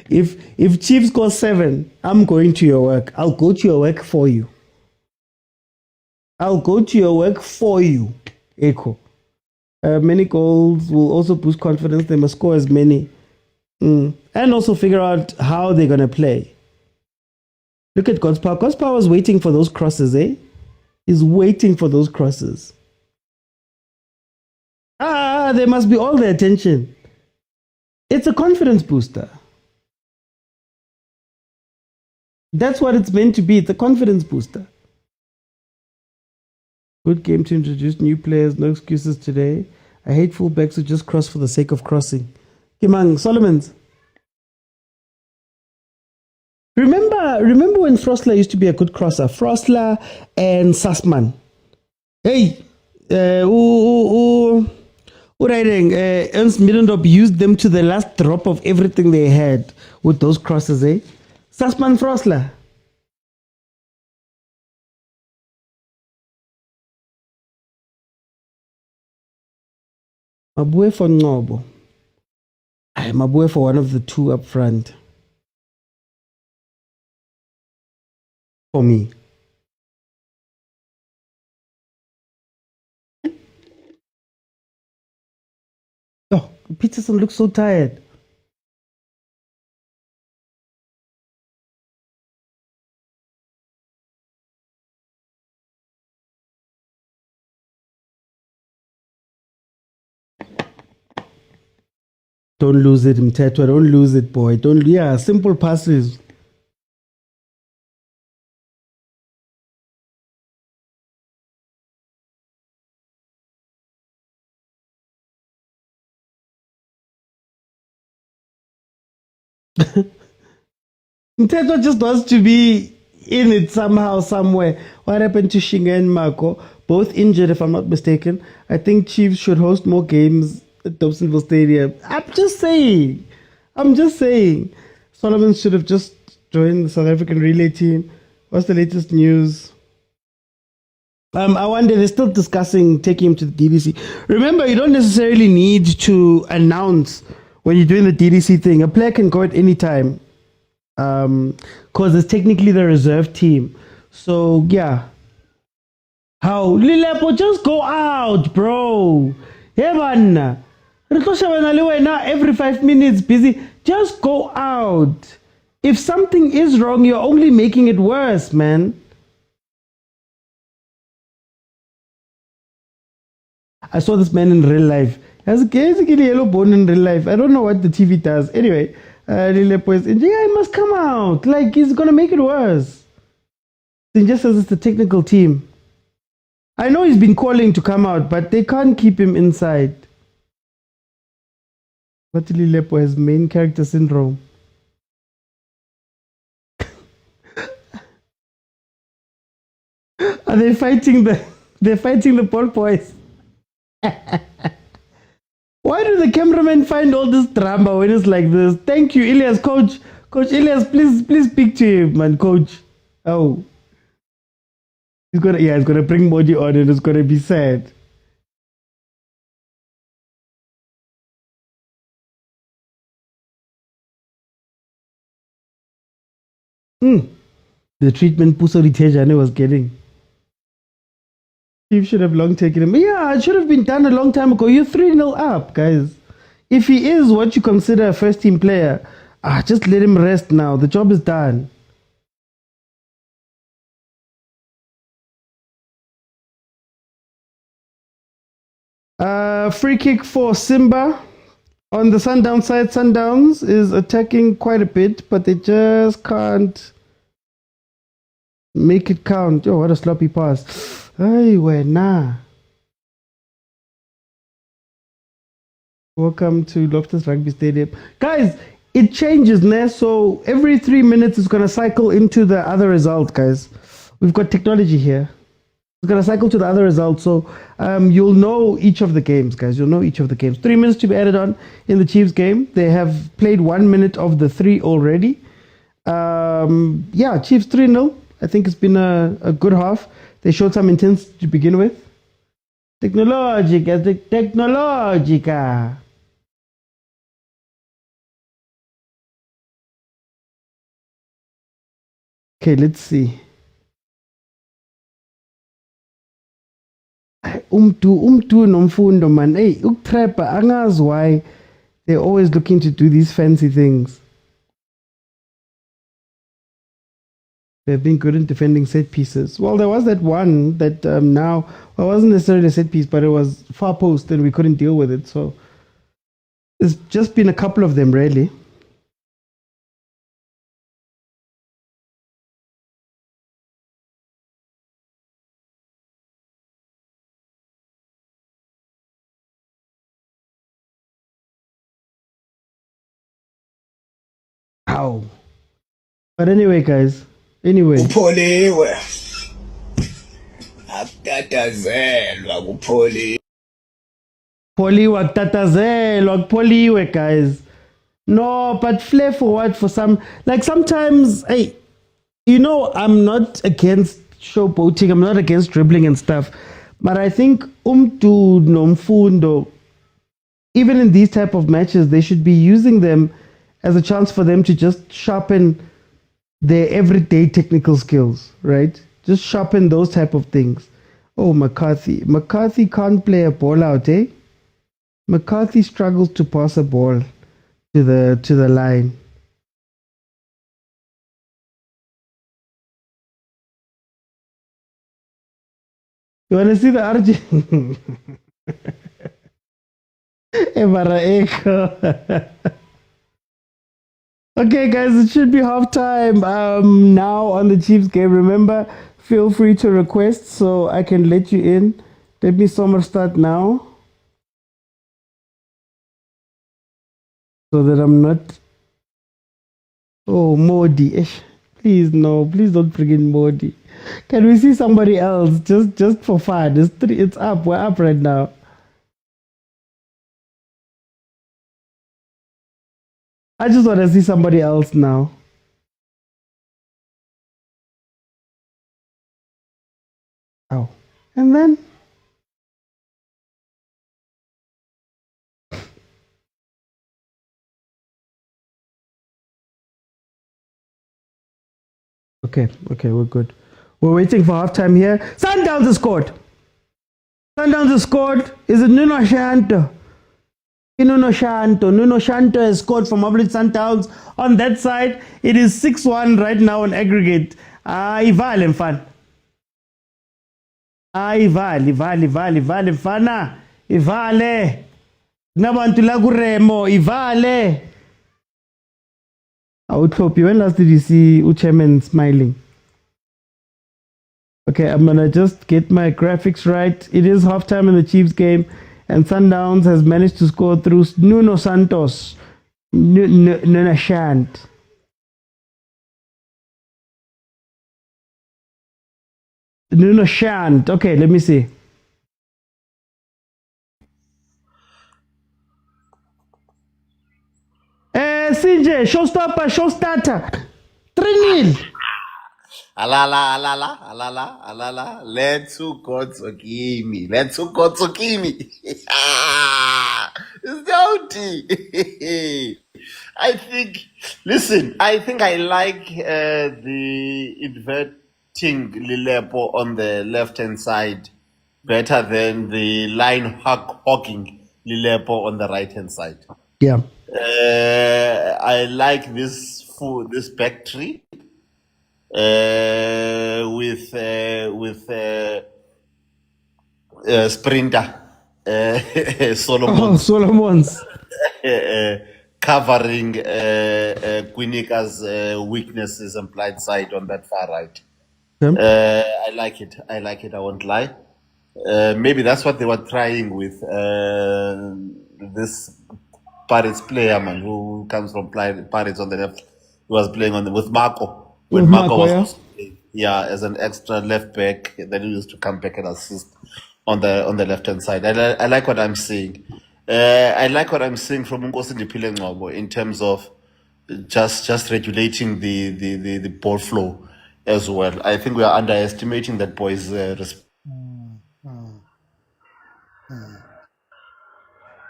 A: If Chiefs scores 7, I'm going to your work. I'll go to your work for you. Echo. Many goals will also boost confidence. They must score as many. And also figure out how they're going to play. Look at God's Power. God's Power is waiting for those crosses, eh? He's waiting for those crosses. They must be all the attention. It's a confidence booster. That's what it's meant to be. It's a confidence booster. Good game to introduce new players. No excuses today. I hate fullbacks who just cross for the sake of crossing. Kimang, Solomons. Remember when Frosler used to be a good crosser? Frosler and Sassman. Hey, Ernst Middendorp used them to the last drop of everything they had with those crosses, eh? Sassman, Frosler. Mabue for Ngobo. Mabue for one of the two up front. For me. Oh, Peterson looks so tired. Don't lose it, Mtetwa. Don't lose it, boy. Simple passes. Mtetwa just wants to be in it somehow, somewhere. What happened to Shinga and Marco? Both injured, if I'm not mistaken. I think Chiefs should host more games at Dobsonville Stadium. I'm just saying. Solomon should have just joined the South African relay team. What's the latest news? I wonder, they're still discussing taking him to the DDC. Remember, you don't necessarily need to announce when you're doing the DDC thing. A player can go at any time. Because it's technically the reserve team. So, yeah. How? Lilepo, just go out, bro. Yeah, man. Every 5 minutes, busy. Just go out. If something is wrong, you're only making it worse, man. I saw this man in real life. He has a yellow bone in real life. I don't know what the TV does. Anyway, Lilepo is injured. Yeah, he must come out. Like, he's going to make it worse. He just says it's the technical team. I know he's been calling to come out, but they can't keep him inside. But Lilepo has main character syndrome. Are they fighting the ball boys? Why do the cameramen find all this drama when it's like this? Thank you, Elias. Coach Elias, please speak to him, man, coach. Oh. He's gonna bring Modi on and it's gonna be sad. The treatment Puso Ritejane was getting. Chief should have long taken him. Yeah, it should have been done a long time ago. You're 3-0 up, guys. If he is what you consider a first team player, just let him rest now. The job is done. Free kick for Simba. On the Sundowns side, Sundowns is attacking quite a bit, but they just can't make it count. Oh, what a sloppy pass. Hey, nah. Welcome to Loftus Rugby Stadium. Guys, it changes, nah? So every 3 minutes it's going to cycle into the other result, guys. We've got technology here. It's going to cycle to the other result. So you'll know each of the games, guys. You'll know each of the games. 3 minutes to be added on in the Chiefs game. They have played 1 minute of the 3 already. Yeah, Chiefs 3-0. I think it's been a good half. They showed some intensity to begin with. Technologica. Okay, let's see. Umtu nomfundo man. Hey, uktrapa angas why they're always looking to do these fancy things. They've been good in defending set pieces. Well, there was that one that now, well, it wasn't necessarily a set piece, but it was far post and we couldn't deal with it. So there's just been a couple of them, really. Ow. But anyway, guys. Anyway.
N: Kupholiwe. Akutatazelwa kupholiwe.
A: Poliwe, akutatazelwa kupholiwe, guys. No, but flair for what? For some, like sometimes, hey, you know, I'm not against showboating. I'm not against dribbling and stuff. But I think umtu nomfundo, even in these type of matches, they should be using them as a chance for them to just sharpen their everyday technical skills, right? Just sharpen those type of things. Oh, McCarthy. McCarthy can't play a ball out, eh? McCarthy struggles to pass a ball to the line. You want to see the RG? Okay, guys, it should be halftime now on the Chiefs game. Remember, feel free to request so I can let you in. Let me start now so that I'm not. Oh, Modi. Please, no. Please don't bring in Modi. Can we see somebody else? Just for fun. It's up. We're up right now. I just want to see somebody else now. Oh. And then? Okay, we're good. We're waiting for halftime here. Sundowns has scored. Sundowns has scored. Is it Nuno Shanto? Nuno Shanto has scored for Mamelodi Sundowns. On that side, it is 6-1 right now on aggregate. Ivale mfana. Ivale mfana. Ivale. Nabantu la ku Remo, Ivale. I would hope you. When last did you see Uchairman smiling? Okay, I'm gonna just get my graphics right. It is halftime in the Chiefs game, and Sundowns has managed to score through Nuno Santos. Nuno Shant. Nuno Shant. Okay, let me see. CJ, showstopper, show starter. 3-0.
N: Alala. Let's go Tsokimi. I think I like the inverting Lilepo on the left-hand side better than the line hogging Lilepo on the right-hand side.
A: Yeah.
N: I like this back three with sprinter
A: Solomon's
N: covering Quinika's weaknesses and blind side on that far right. I like it. I won't lie. Maybe that's what they were trying with this Pirates player, man, who comes from Pirates on the left. He was playing with Marco. When Marco was as an extra left back, then he used to come back and assist on the left hand side. I like what I'm seeing. I like what I'm seeing from Nkosi Ndipile Ngcobo in terms of just regulating the ball flow as well. I think we are underestimating that boy's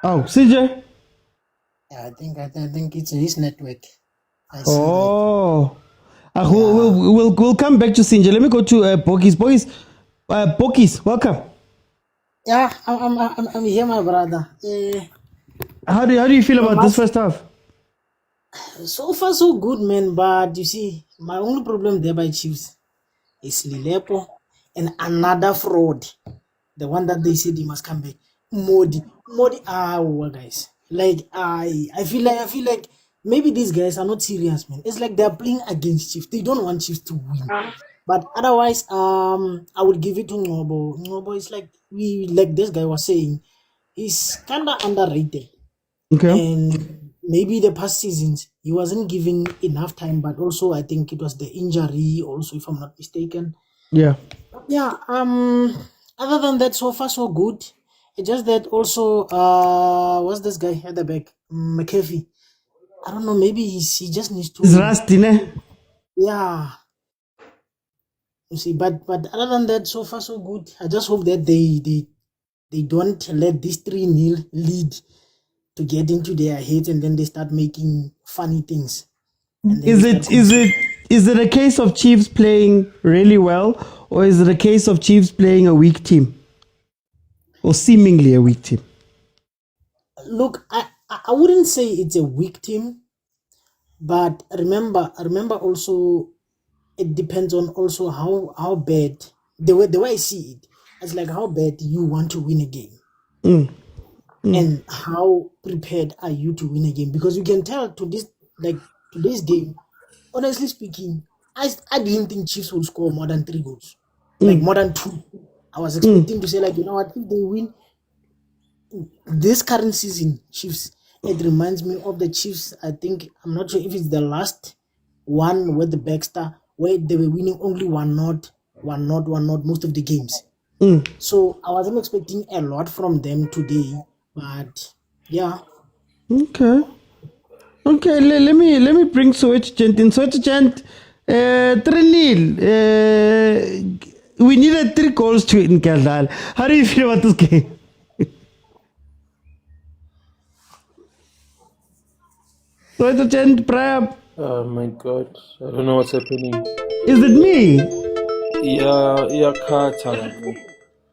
A: Oh, CJ.
O: Yeah, I think it's his network.
A: We'll come back to Sinja. Let me go to Bokis. Bokis, welcome.
O: Yeah, I'm here, my brother.
A: How do you feel about this first half?
O: So far, so good, man. But you see, my only problem there by Chiefs is Lilepo and another fraud. The one that they said he must come back. Modi. Guys. Like I feel like maybe these guys are not serious, man. It's like they're playing against Chiefs. They don't want Chiefs to win. But otherwise, I would give it to Ngobo. Ngobo is like this guy was saying, he's kinda underrated.
A: Okay.
O: And maybe the past seasons he wasn't given enough time, but also I think it was the injury also, if I'm not mistaken.
A: Yeah.
O: Yeah, other than that, so far so good. It's just that also, what's this guy at the back? McAfee. I don't know, maybe he just needs to...
A: He's rusty, ne?
O: Yeah. You see, but other than that, so far so good. I just hope that they don't let this 3-0 lead to get into their heads and then they start making funny things.
A: Is it a case of Chiefs playing really well, or is it a case of Chiefs playing a weak team? Or seemingly a weak team?
O: Look, I wouldn't say it's a weak team, but remember also it depends on also how bad the way I see it. It's like how bad you want to win a game, and how prepared are you to win a game? Because you can tell today's game. Honestly speaking, I didn't think Chiefs would score more than 3 goals, like more than 2. I was expecting to say, like, you know what, if they win this current season, Chiefs, it reminds me of the Chiefs. I think, I'm not sure if it's the last one with the Baxter where they were winning only 1-0 most of the games. So I wasn't expecting a lot from them today, but yeah.
A: Okay. Okay, let me bring Soweto Gent in. Soweto Gent, 3-0. We needed 3 goals to in Kazal. How do you feel about this game? Soweto Gent, Prab.
P: Oh my God, I don't know what's happening.
A: Is it me?
P: Yeah, Carter.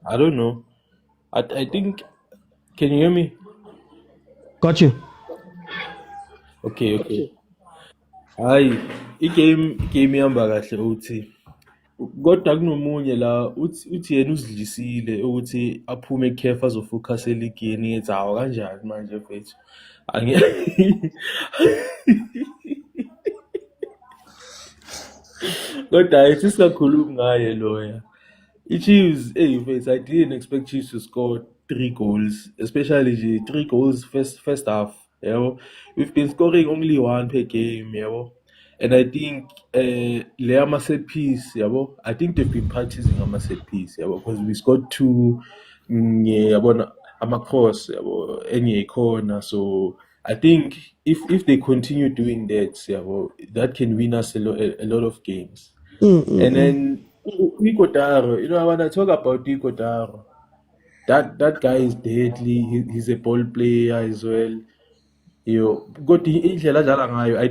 P: I don't know. I think. Can you hear me?
A: Got you.
P: Okay. Hayi, igame ihamba kahle uthi. Kodwa kunomunye la uthi yena uzidlisile ukuthi aphume eCAF azofocus eligini ethi hawo kanjani manje mfethu. Kodwa ayithi singakhulumi ngaye loya. Chiefs, mfethu, I didn't expect Chiefs to score 3 goals, especially 3 goals first half. We've been scoring only 1 per game, and I think le set piece, I think they've been practicing a set piece, because we scored 2 cross, any corner. So I think if they continue doing that, that can win us a lot of games. And then Ikotaro, when I talk about Ikotaro, that guy is deadly. He's a ball player as well. I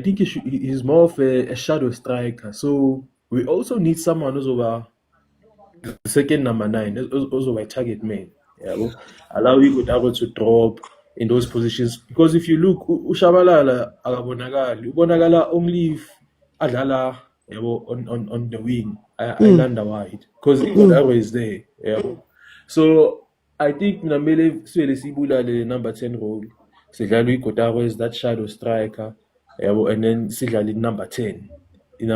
P: think he's more of a shadow striker. So we also need someone who's over the second number 9, also by target man. Allow Ikotaro to drop in those positions. Because if you look, Ushabalala Agabonagala only if Adala on the wing, I land wide because Ikotaro is there. So I think Namele Swele Sibula the number 10 role. Sidlali Ikotaro is that shadow striker, and then Sidlali number 10. In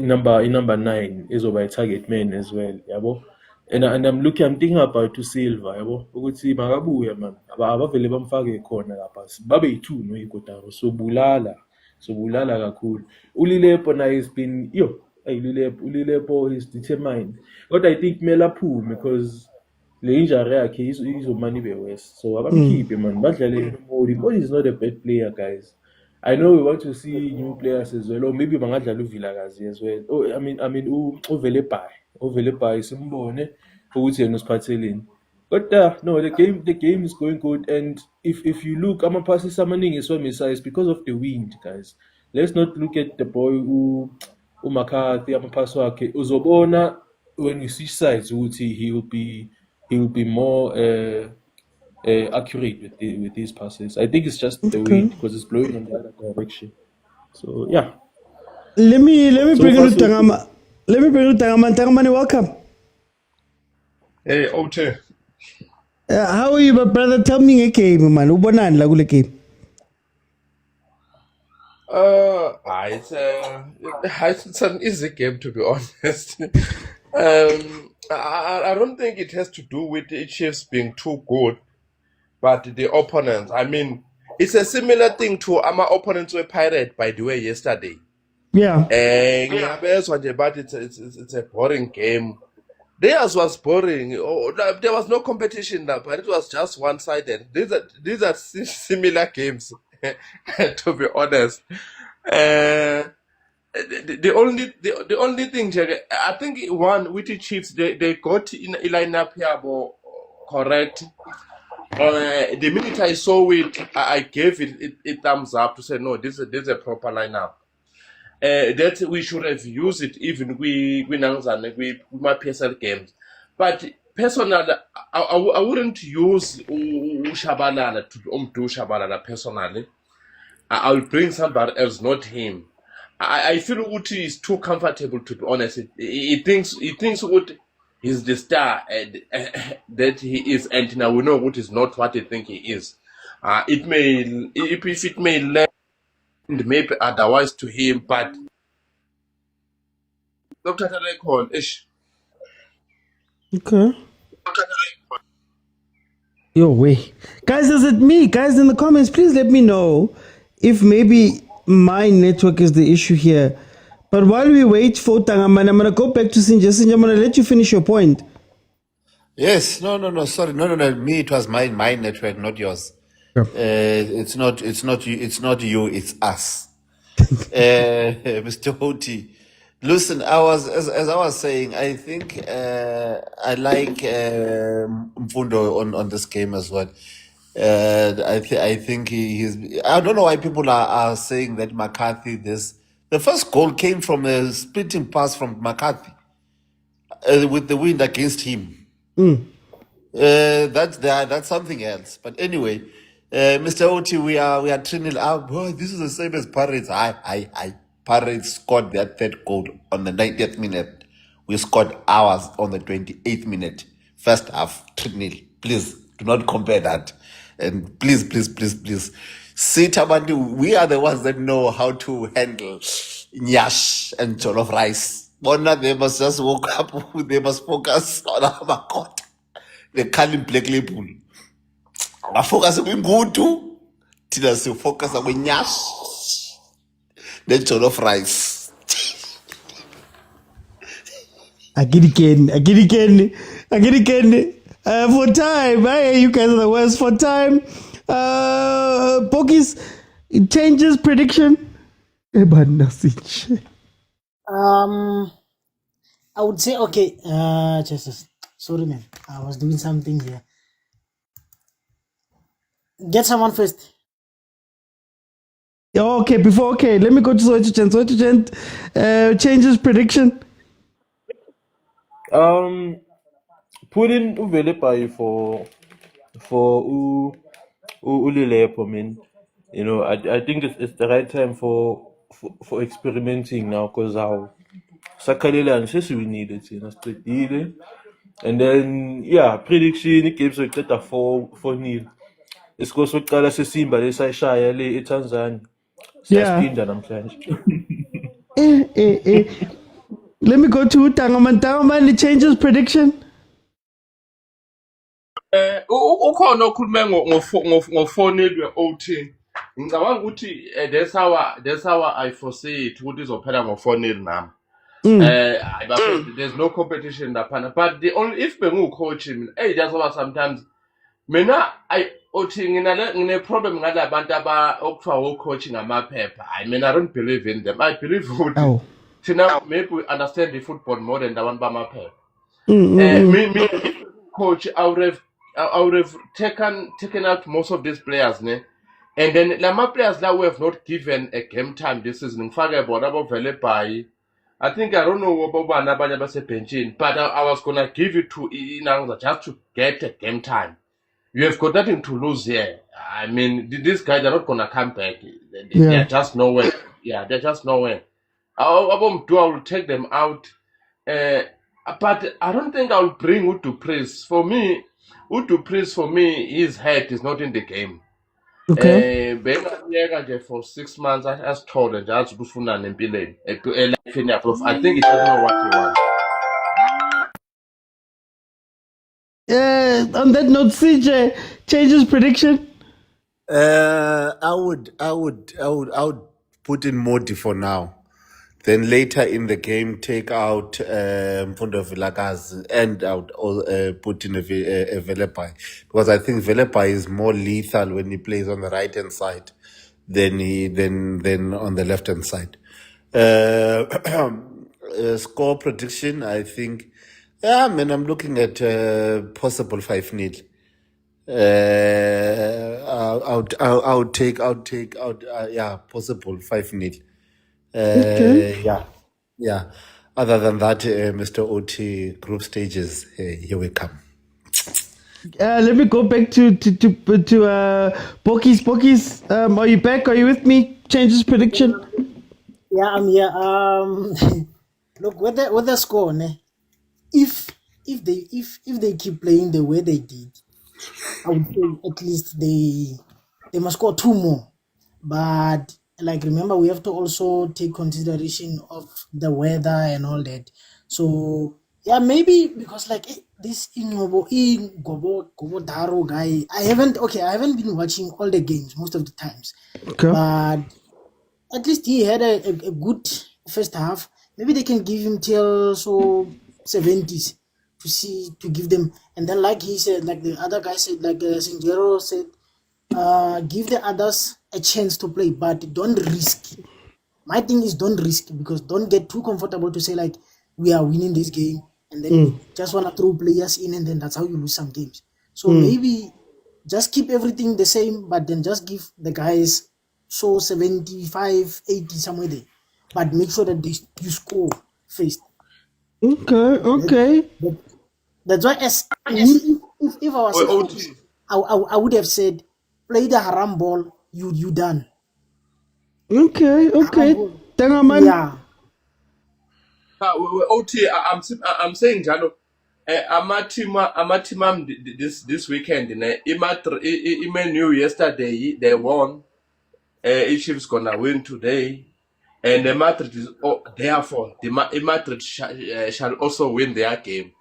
P: number 9 is over target man as well. And I'm thinking about to Silva, ukuthi makabuya man. Abavele bamfake khona lapha. Babe yi2 no Ikotaro. So bulala kakhulu. Ulilepo na has been Ulilepo is determined. But I think Melapu because the injury yakhe izomani be west. So abamkhiphe man. Badlale Modi. Modi is not a bad player, guys. I know we want to see new players as well, or maybe bangadlala uvilakazi as well. Oh, I mean, Ovelepai simbone ukuthi yena usiphatheleni. But no, the game is going good, and if you look, amapasses amaningi eswamisa is because of the wind, guys. Let's not look at the boy uMcCarthy amapass wakhe. Uzobona when you see sides ukuthi he will be more accurate with these passes. I think it's just the wind because it's blowing in the other direction. So yeah.
A: Let me bring you Tangama. Let me bring you Tangama. Tangamani, welcome.
Q: Hey, Ote.
A: How are you, my brother? Tell me a game, man. Ubonan lagule game.
Q: It's an easy game, to be honest. I don't think it has to do with the Chiefs being too good, but the opponents. I mean, it's a similar thing to our opponents were Pirate, by the way, yesterday.
A: Yeah.
Q: But it's a boring game. Theirs was boring. There was no competition, but it was just one-sided. These are similar games, to be honest. The only thing, I think one with the Chiefs, they got in a lineup here, correct. The minute I saw it, I gave it a thumbs up to say no, this is a proper lineup. That we should have used it even with my PSL games. But personally, I wouldn't use Shabalala to do Shabalala personally. I will bring somebody else, not him. I feel Uti is too comfortable, to be honest. He thinks Uti is the star that he is, and now we know Uti is not what he think he is. It may lend maybe otherwise to him, but Dr. Tarekon, ish.
A: Okay. Yo, wait. Guys, is it me? Guys, in the comments, please let me know if maybe my network is the issue here. But while we wait for Tangaman, I'm gonna go back to Sinja. Sinja, I'm gonna let you finish your point.
N: Yes, no, sorry, no, me, it was my network, not yours. It's not you, it's us. Mr. Hoti, listen, as I was saying, I think I like Mfundo on this game as well. I think he's. I don't know why people are saying that McCarthy. The first goal came from a splitting pass from McCarthy with the wind against him. That's something else. But anyway, Mr. Oti, we are 3-0 up. Boy, this is the same as Pirates. Pirates scored their third goal on the 90th minute. We scored ours on the 28th minute. First half, 3-0. Please do not compare that. And please. See, Tabandu, we are the ones that know how to handle nyash and jollof rice. Bona, they must just woke up. They must focus on our court. The Kalim Black Label. I focus on Ngutu. Tina se focus on nyash. The jollof rice.
A: I get again. For time, you guys are the worst. For time, Pokis changes prediction.
O: I would say okay. Jesus, sorry man, I was doing something here. Get someone first.
A: Okay, let me go to Soichent. Changes prediction.
P: Put in Uvelepai for Ulilepo, man. You know, I think it's the right time for experimenting now, because how Sakalele and Shesu we need it, you know, straight deal. And then prediction it gives like a 4-0. It's because what Kala Simba they say Shaya le Tanzania. Spinda namhlanje.
A: Let me go to Tangaman. It changes prediction.
Q: Ukhona okhulume ngo-4-0 we-OT. Ngicabanga ukuthi that's how I foresee it ukuthi izophela ngo-4-0 nami. There's no competition laphana, but the only if bengu-coach just about sometimes mina uthi ngine problem ngala bantu okuthiwa wo-coach ngamaphepha. I don't believe in them. I believe ukuthi thina maybe we understand the football more than the one bamaphepha. Me coach, I would have taken out most of these players, ne? And then Lama players that we have not given a game time this season. I think I don't know about benching, but I was gonna give it to Inanga just to get a game time. You have got nothing to lose here. I mean, these guys are not gonna come back. They're just nowhere. Yeah, they're just nowhere. I will take them out. But I don't think I'll bring Udupreez. For me, his head is not in the game.
A: Okay.
Q: For 6 months, I was told that I think he doesn't know what he wants.
A: On that note, CJ changes prediction.
N: I would put in Modi for now. Then later in the game, take out Mfundo Vilakazi and put in a Velepai. Because I think Velepai is more lethal when he plays on the right hand side than on the left hand side. Score prediction, I think, I'm looking at possible 5-0. I'll take possible 5-0.
A: Okay.
N: Yeah. Other than that, Mr. OT group stages, here we come.
A: Let me go back to Pokis. Pokis, are you back? Are you with me? Changes prediction.
O: Yeah, I'm here. Look, with the score, ne? If they keep playing the way they did, I would say at least they must score 2 more. But like, remember, we have to also take consideration of the weather and all that. So yeah, maybe because like this Gobo Daro guy, I haven't been watching all the games most of the times.
A: Okay.
O: But at least he had a good first half. Maybe they can give him till 70s to give them. And then like he said, like the other guy said, like Singero said, give the others a chance to play, but don't risk. My thing is don't risk, because don't get too comfortable to say like we are winning this game and then just want to throw players in, and then that's how you lose some games. So maybe just keep everything the same, but then just give the guys 75, 80 somewhere there, but make sure that you score first.
A: Okay.
O: That's why if I was a coach, I would have said play the haram ball. You done.
A: Okay. Tangaman.
O: Yeah.
Q: OT, I'm saying Jano, amatima this weekend knew yesterday they won. Chiefs gonna win today, and the Madrid is therefore the Madrid shall also win their game.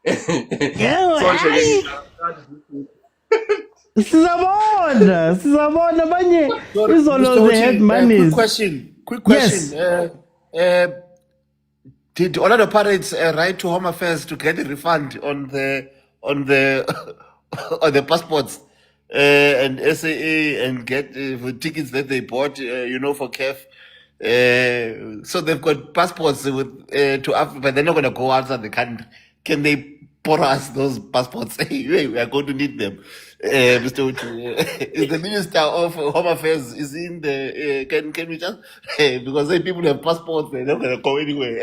A: Sizabona manje
N: Sorry,
A: izolo
N: Mr.
A: they had
N: Oti,
A: money.
N: quick question.
A: Yes.
N: Did Orlando Pirates write to Home Affairs to get a refund on the on the passports and SAA and get for tickets that they bought, for CAF? So they've got passports with to Africa, but they're not going to go outside the country. Can they borrow us those passports? We are going to need them. Mr. Uchi, is the Minister of Home Affairs is in the? Can we just because people have passports, they're not going to go anywhere.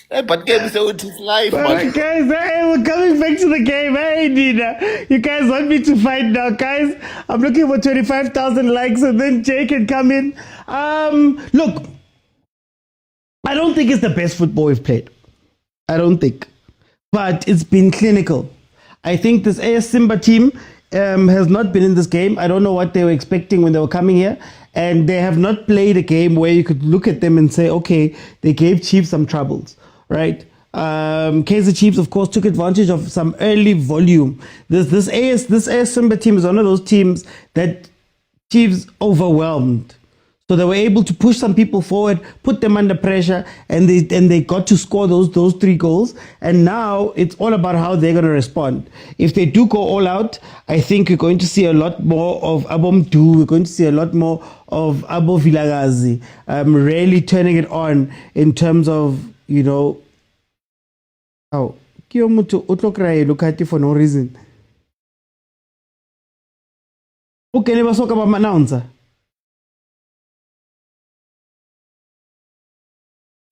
N: But Mr. Uchi, it's life, man.
A: Guys, we're coming back to the game. Hey, Nina, you guys want me to fight now, guys? I'm looking for 25,000 likes, and then Jay can come in. Look, I don't think it's the best football we've played. I don't think, but it's been clinical. I think this AS Simba team has not been in this game. I don't know what they were expecting when they were coming here, and they have not played a game where you could look at them and say, okay, they gave Chiefs some troubles, right? Kaizer Chiefs, of course, took advantage of some early volume. This AS Simba team is one of those teams that Chiefs overwhelmed. So they were able to push some people forward, put them under pressure, and they got to score those 3 goals. And now it's all about how they're going to respond. If they do go all out, I think we're going to see a lot more of Abomdu. We're going to see a lot more of Abo Vilakazi really turning it on in terms of, oh, Kiyomutu Utlokraye Lukati for no reason. Okay, never talk about announcer.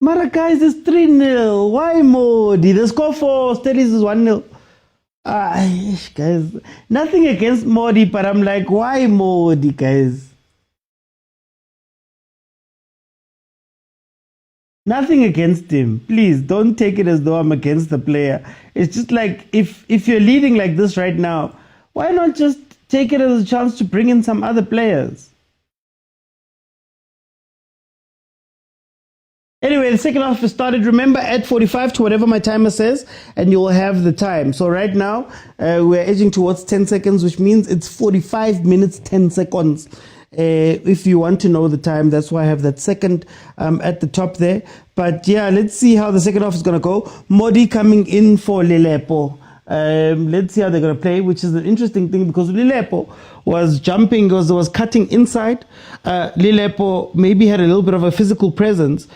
A: Mara guys, it's 3-0. Why Modi? The score for Steadies is 1-0. Guys, nothing against Modi, but I'm like, why Modi, guys? Nothing against him. Please don't take it as though I'm against the player. It's just like if you're leading like this right now, why not just take it as a chance to bring in some other players? Anyway, the second half has started. Remember, add 45 to whatever my timer says, and you'll have the time. So right now, we're edging towards 10 seconds, which means it's 45 minutes, 10 seconds. If you want to know the time, that's why I have that second at the top there. But yeah, let's see how the second half is going to go. Modi coming in for Lilepo. Let's see how they're going to play, which is an interesting thing because Lilepo was jumping, was cutting inside. Lilepo maybe had a little bit of a physical presence.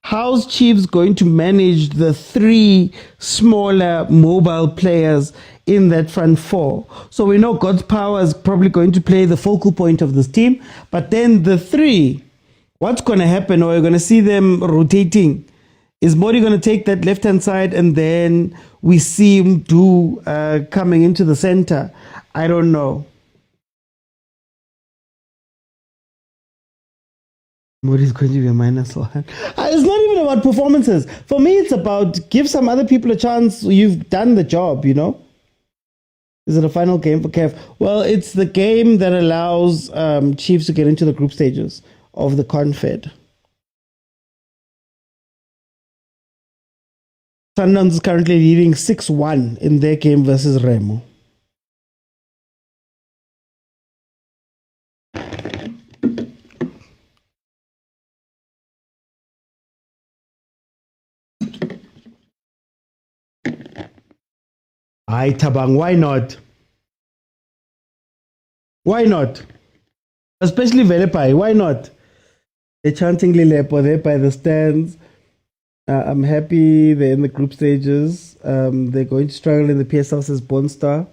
A: How's Chiefs going to manage the 3 smaller mobile players in that front 4? So we know God's power is probably going to play the focal point of this team. But then the 3, what's going to happen? Or you're going to see them rotating. Is Modi going to take that left-hand side and then we see him coming into the center? I don't know. Modi's going to be a -1. It's not even about performances. For me, it's about give some other people a chance. You've done the job, Is it a final game for CAF? Well, it's the game that allows Chiefs to get into the group stages of the Confed. Sundowns is currently leading 6-1 in their game versus Remo. Hi, Tabang, why not? Why not? Especially Velepai, why not? They're chanting Lilepo there by the stands. I'm happy they're in the group stages. They're going to struggle in the PSL says Bond Star.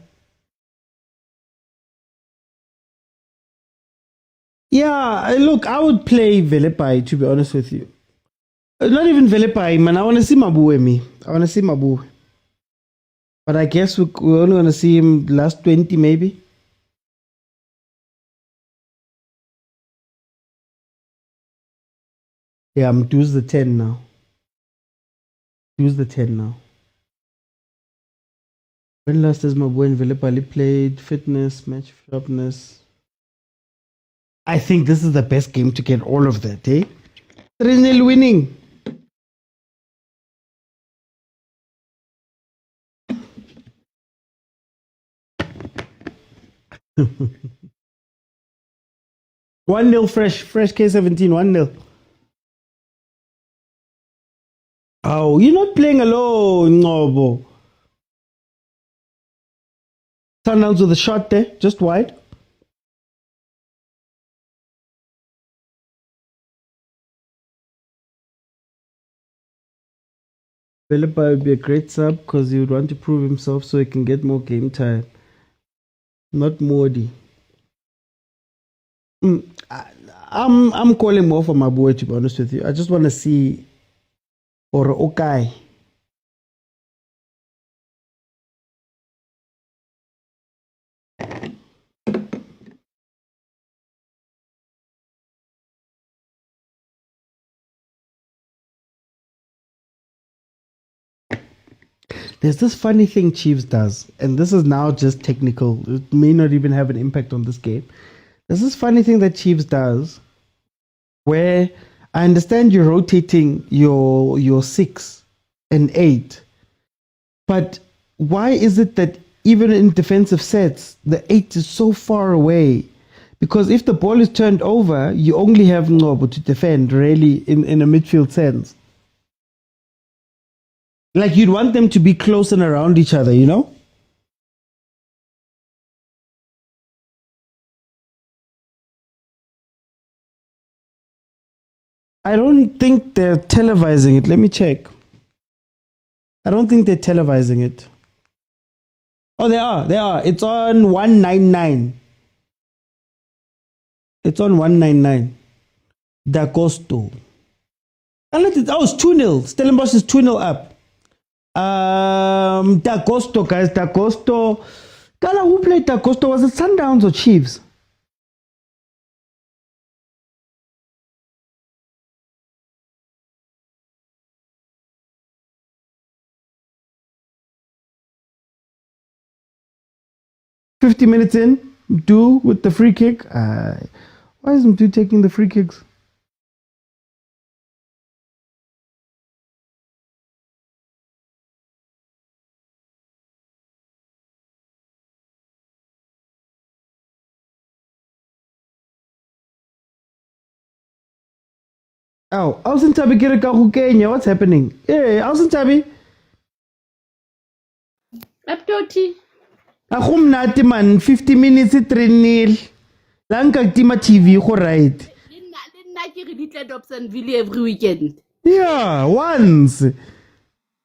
A: Yeah, look, I would play Velepai, to be honest with you. Not even Velepai, man. I want to see Mabu me. I want to see Mabu. But I guess we're only going to see him last 20 maybe. Yeah, I'm do's the 10 now. Do's the 10 now. When last has Mabu and Velepai played? Fitness, match sharpness. I think this is the best game to get all of that, eh? 3-0 winning. One nil fresh K17, 1-0. Oh, you're not playing alone, no. Sundowns with a shot there, just wide. Philippa would be a great sub because he would want to prove himself so he can get more game time. Not Modi. I'm calling more for my boy, to be honest with you. I just want to see or okay. There's this funny thing Chiefs does, and this is now just technical. It may not even have an impact on this game. There's this funny thing that Chiefs does where I understand you're rotating your 6 and 8, but why is it that even in defensive sets, the 8 is so far away? Because if the ball is turned over, you only have Ngobo to defend, really, in a midfield sense. Like you'd want them to be close and around each other, you know? I don't think they're televising it. Let me check. I don't think they're televising it. Oh, they are. They are. It's on 199. It's on 199. D'Agosto. Oh, it's 2-0. Stellenbosch is 2-0 up. D'Agosto, guys. D'Agosto. Gala, who played D'Agosto? Was it Sundowns or Chiefs? $50 minutes in, Do with the free kick. Why isn't Do taking the free kicks? Oh, Ausintabi Kirika Kenya, what's happening? Hey, Ausintabi.
D: Aptoti.
A: Ahum nati man, 50 minutes 3-0. Lanka Tima TV, go right.
D: Every weekend.
A: Yeah, once.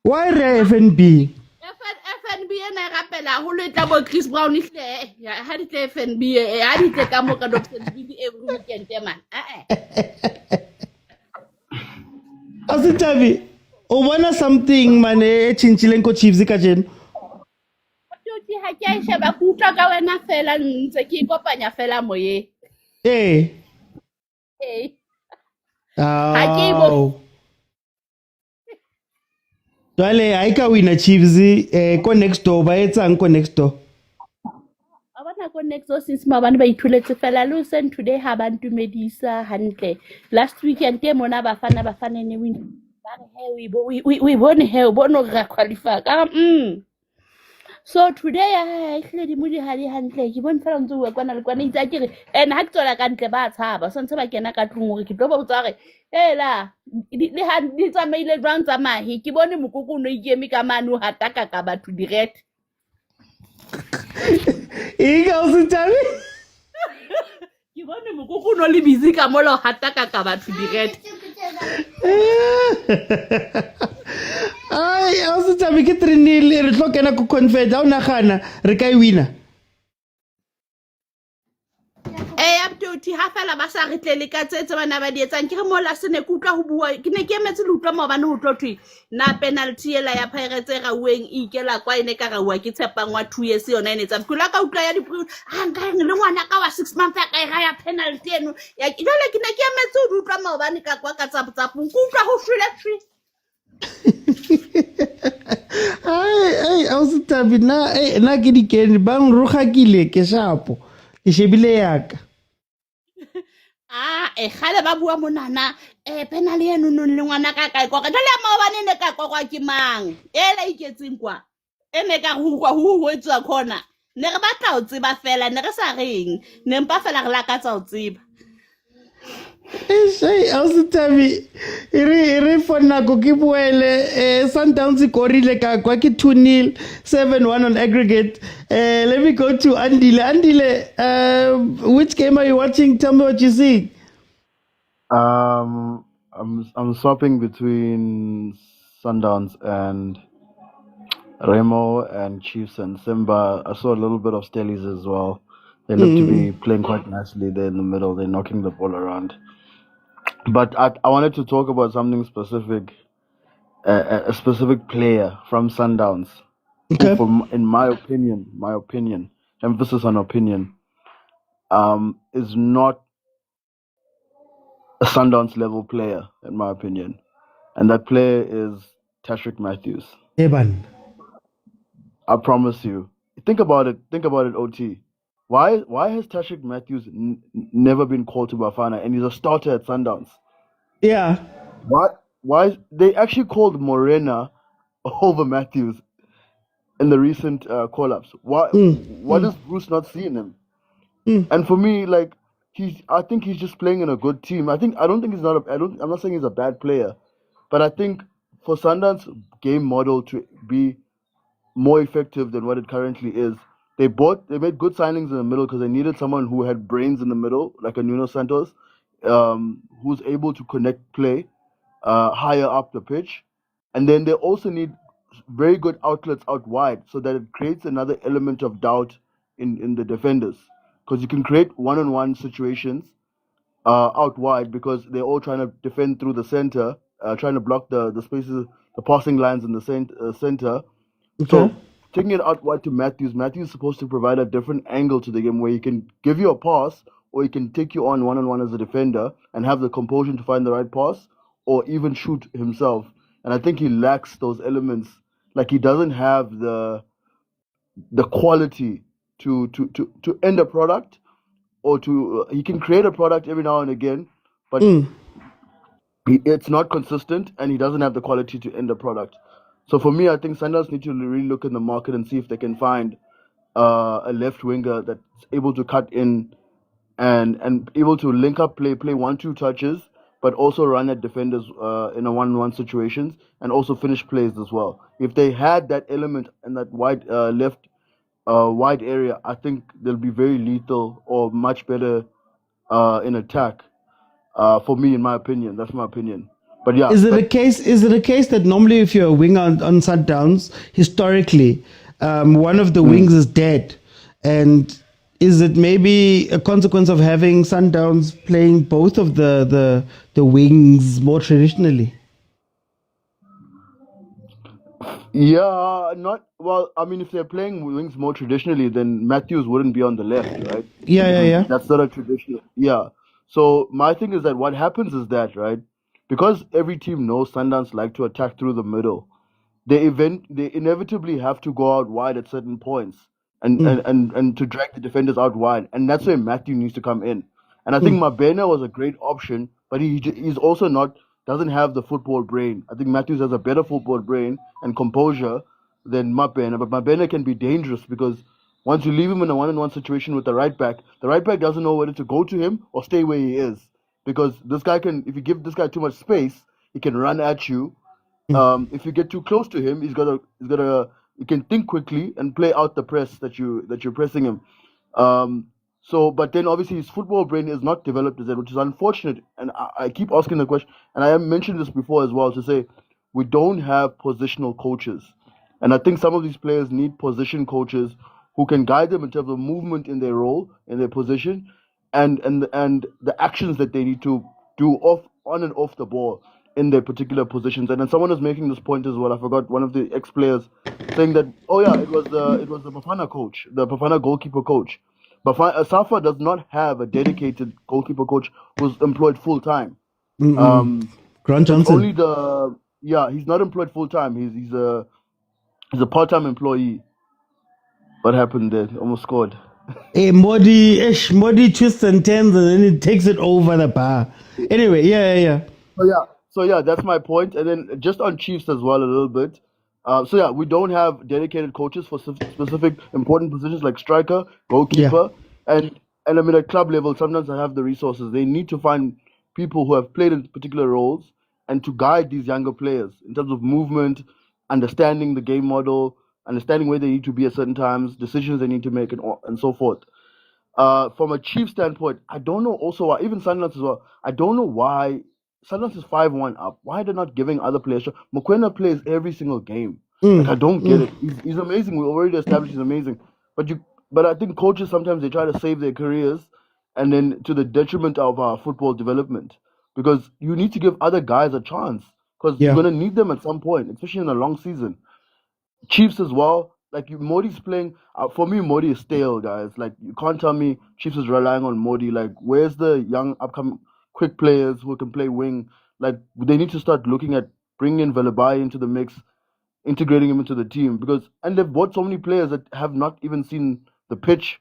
A: Why FNB?
D: FNB and I rappela who let about Chris Brown is there. I had it FNB, I had it take a mock adoption every weekend, man.
A: Ausintabi, Owana something man, Chinchilenko Chiefs ikajen. Hey.
D: Hey.
A: Oh. Dwale aika wina Chiefs ko next door ba etsang ko next door.
D: Abana go next door since mabana ba ithuletse fela listen today ha bantu medisa hantle. Last weekend ke mona bafana ne win. We won here, bono ga qualify. So today I actually mudi hali hantle. Ke bon fela ntse wa kwana le kwana itsa kere and ha tsola ka ntle ba tshaba so ntse ba kena ka tlung gore ke tlo ba botsare ela le ha di tsamaile jwang tsa mahi ke bone mokoko no ikemi ka manu hataka ka batho direct.
A: Ausitabi.
D: Ke bone mokoko no le busy ka mo lo hataka ka batho direct.
A: Ai, Ausitabi ke 3-0 re tlo kena ku confed ha o nagana re ka wina.
D: Abduti ha fela ba sa re tlele ka tse bana ba di etsang ke re mola se ne ku utlwa ho bua ke ne ke emetse le utlwa maobane ho tlo thwe na penalty ela ya Pirates e rauweng ikela kwa ene ka raua ke tshepang wa 2 years yona ene tsa kula ka utlwa ya di nka le ngwana ka wa 6 months ka e ya penalty eno ya jole ke ne ke emetse ho utlwa maobane ka kwa ka tsapo ku utlwa ho hlile free.
A: Ai, Ausitabi na ke dikene bang rugakile ke shapo ke shebile yaka.
D: Gale ba bua monana penalty eno no le ngwana ka ka kwa jole maobane ne ka kwa ke mang ela iketseng kwa ene ka ho etswa khona ne re batla ho tseba fela ne re sa reng ne mpa fela re la ka tsa ho tseba.
A: Ausitabi re for nako ke boele Sundowns korile ka kwa ke 2-0 7-1 on aggregate. Let me go to Andile. Which game are you watching? Tell me what you see.
R: I'm swapping between Sundowns and Remo and Chiefs and Simba. I saw a little bit of Stellies as well. They look to be playing quite nicely there in the middle. They're knocking the ball around. But I wanted to talk about something specific, a specific player from Sundowns.
A: Okay.
R: Who, in my opinion, emphasis on opinion, is not a Sundowns level player, in my opinion. And that player is Tashrik Matthews.
A: Eban.
R: I promise you. Think about it, OT. Why has Tashrik Matthews never been called to Bafana and he's a starter at Sundowns?
A: Yeah.
R: Why they actually called Morena over Matthews in the recent call-ups? Why does Bruce not see in him? And for me, like I think he's just playing in a good team. I'm not saying he's a bad player, but I think for Sundowns' game model to be more effective than what it currently is, they made good signings in the middle because they needed someone who had brains in the middle, like a Nuno Santos, who's able to connect play higher up the pitch. And then they also need very good outlets out wide so that it creates another element of doubt in the defenders. Because you can create one-on-one situations out wide because they're all trying to defend through the center, trying to block the spaces, the passing lines in the center.
A: Okay.
R: So taking it out wide to Matthews is supposed to provide a different angle to the game where he can give you a pass or he can take you on one-on-one as a defender and have the composure to find the right pass or even shoot himself. And I think he lacks those elements. Like he doesn't have the quality to end a product or he can create a product every now and again, but it's not consistent and he doesn't have the quality to end a product. So for me, I think Sundowns need to really look in the market and see if they can find a left winger that's able to cut in and able to link up play 1-2 touches, but also run at defenders in a 1-1 situations and also finish plays as well. If they had that element in that wide left wide area, I think they'll be very lethal or much better in attack. For me, in my opinion, that's my opinion. But yeah,
A: Is it a case that normally if you're a winger on Sundowns, historically, one of the wings is dead, and is it maybe a consequence of having Sundowns playing both of the wings more traditionally?
R: Yeah, not well. I mean, if they're playing wings more traditionally, then Matthews wouldn't be on the left, right?
A: Yeah.
R: That's not a traditional. Yeah. So my thing is that what happens is that, right, because every team knows Sundowns like to attack through the middle, they inevitably have to go out wide at certain points and to drag the defenders out wide, and that's where Matthew needs to come in. And I think Mabena was a great option, but he's also doesn't have the football brain. I think Matthews has a better football brain and composure than Mabena, but Mabena can be dangerous because once you leave him in a one-on-one situation with the right back doesn't know whether to go to him or stay where he is, because this guy if you give this guy too much space, he can run at you. If you get too close to him, he's got a He can think quickly and play out the press that you're pressing him. But then obviously his football brain is not developed as that, which is unfortunate. And I keep asking the question, and I have mentioned this before as well, to say we don't have positional coaches. And I think some of these players need position coaches who can guide them in terms of movement in their role, in their position, and the actions that they need to do on and off the ball in their particular positions. And then someone was making this point as well. I forgot, one of the ex-players saying that, oh yeah, it was the Bafana coach, the Bafana goalkeeper coach. Safa does not have a dedicated goalkeeper coach who's employed full time.
A: Grant Johnson.
R: Only he's not employed full time. He's a part-time employee. What happened there? Almost scored.
A: Hey, Modi twists and turns and then it takes it over the bar. Anyway, yeah.
R: So yeah, that's my point. And then just on Chiefs as well a little bit. We don't have dedicated coaches for specific important positions like striker, goalkeeper, and I mean at club level sometimes I have the resources. They need to find people who have played in particular roles and to guide these younger players in terms of movement, understanding the game model, understanding where they need to be at certain times, decisions they need to make, and so forth. From a Chief standpoint, I don't know also why, even Sundowns as well, I don't know why Sundowns is 5-1 up. Why they're not giving other players? Mokwena plays every single game. Like, I don't get it. He's amazing. We already established he's amazing. But I think coaches sometimes they try to save their careers and then to the detriment of our football development. Because you need to give other guys a chance. Because you're going to need them at some point, especially in a long season. Chiefs as well. Like Modi's playing. For me, Modi is stale, guys. Like you can't tell me Chiefs is relying on Modi. Like where's the young upcoming quick players who can play wing? Like they need to start looking at bringing in Velabai into the mix, integrating him into the team and they've bought so many players that have not even seen the pitch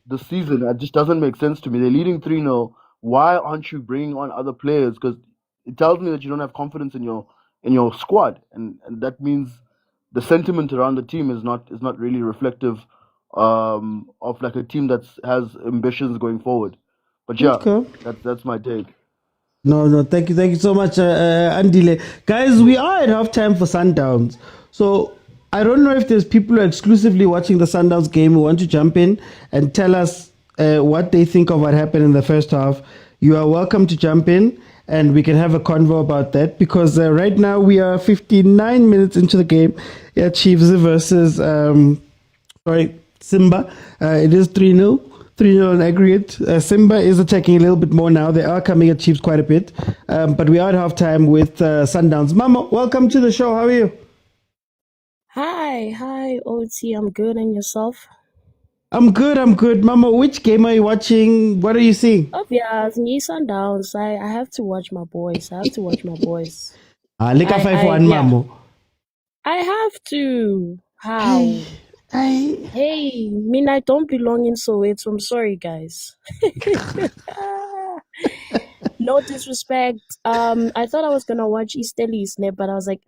R: this season. It just doesn't make sense to me. They're leading 3-0. Why aren't you bringing on other players? Because it tells me that you don't have confidence in your squad, and that means the sentiment around the team is not really reflective of like a team that has ambitions going forward. But that's my take.
A: No, thank you so much, Andile. Guys, we are at halftime for Sundowns. So I don't know if there's people who are exclusively watching the Sundowns game who want to jump in and tell us what they think of what happened in the first half. You are welcome to jump in and we can have a convo about that because right now we are 59 minutes into the game. Yeah, Chiefs versus Simba. It is 3-0. 3-0 in aggregate. Simba is attacking a little bit more now. They are coming at Chiefs quite a bit. But we are at halftime with Sundowns. Mama, welcome to the show. How are you?
S: Hi, OT. I'm good. And yourself?
A: I'm good. Mama, which game are you watching? What are you seeing?
S: Obviously, Sundowns. I have to watch my boys.
A: Lika 5-1, Mamo.
S: I have to. How? Hey, I don't belong in Soweto. I'm sorry, guys. No disrespect. I thought I was gonna watch Easterly's but I was like,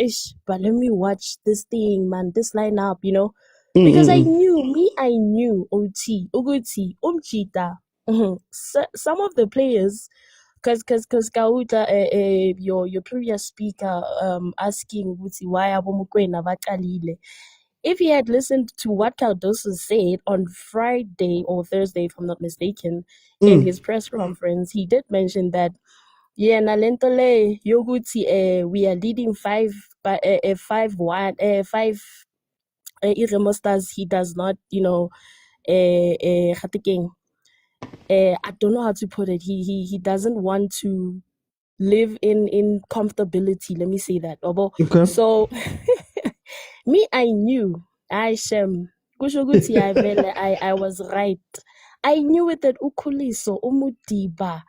S: but let me watch this thing, man. This lineup, because I knew OT, Uguti, Umchita. Some of the players, because Kauta, your previous speaker, asking Uguti why Mokwena vakalile. If he had listened to what Cardoso said on Friday or Thursday, if I'm not mistaken, in his press conference, he did mention that, Nalentole Yoguti, we are leading 5-1, 5. Remo stars, he does not, I don't know how to put it. He doesn't want to live in comfortability. Let me say that.
A: Okay.
S: So I knew. I was right. I knew it that Ukuliso, Umudiba,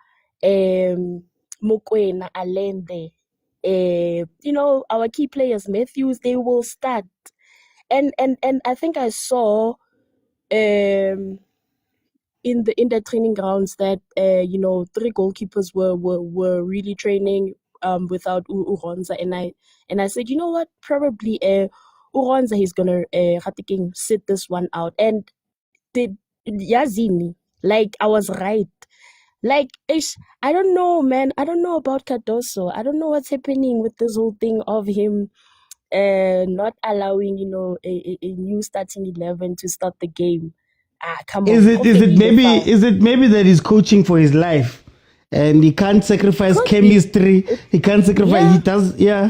S: Mokwena, Alende, our key players, Matthews, they will start. And I think I saw in the training grounds that 3 goalkeepers were really training without Uronza, and I said, you know what, probably Uronza he's gonna sit this one out, and did Yazini, like I was right. Like I don't know, man. I don't know about Cardoso. I don't know what's happening with this whole thing of him not allowing, a new starting 11 to start the game. Come on.
A: Is it maybe that he's coaching for his life, and he can't sacrifice chemistry? He can't sacrifice. He does. Yeah.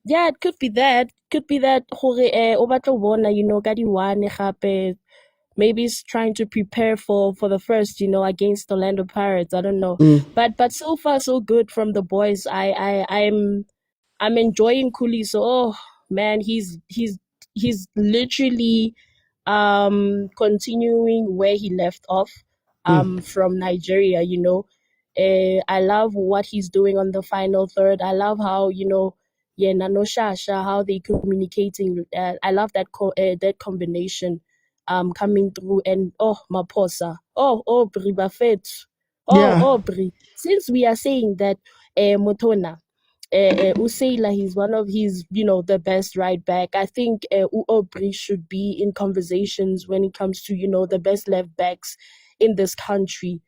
S: Yeah, it could be that. Could be that. O batla ho bona, ka di-one gape. Maybe he's trying to prepare for the first, against Orlando Pirates. I don't know. But so far so good from the boys. I'm enjoying Kuli. So man, he's literally continuing where he left off from Nigeria. I love what he's doing on the final third. I love how Nano Shasha, how they communicating. I love that that combination coming through. And Maposa, Bri Bafet, Bri. Since we are saying that Motona, Usaila, he's one of his, the best right back. I think Bri should be in conversations when it comes to, the best left backs in this country.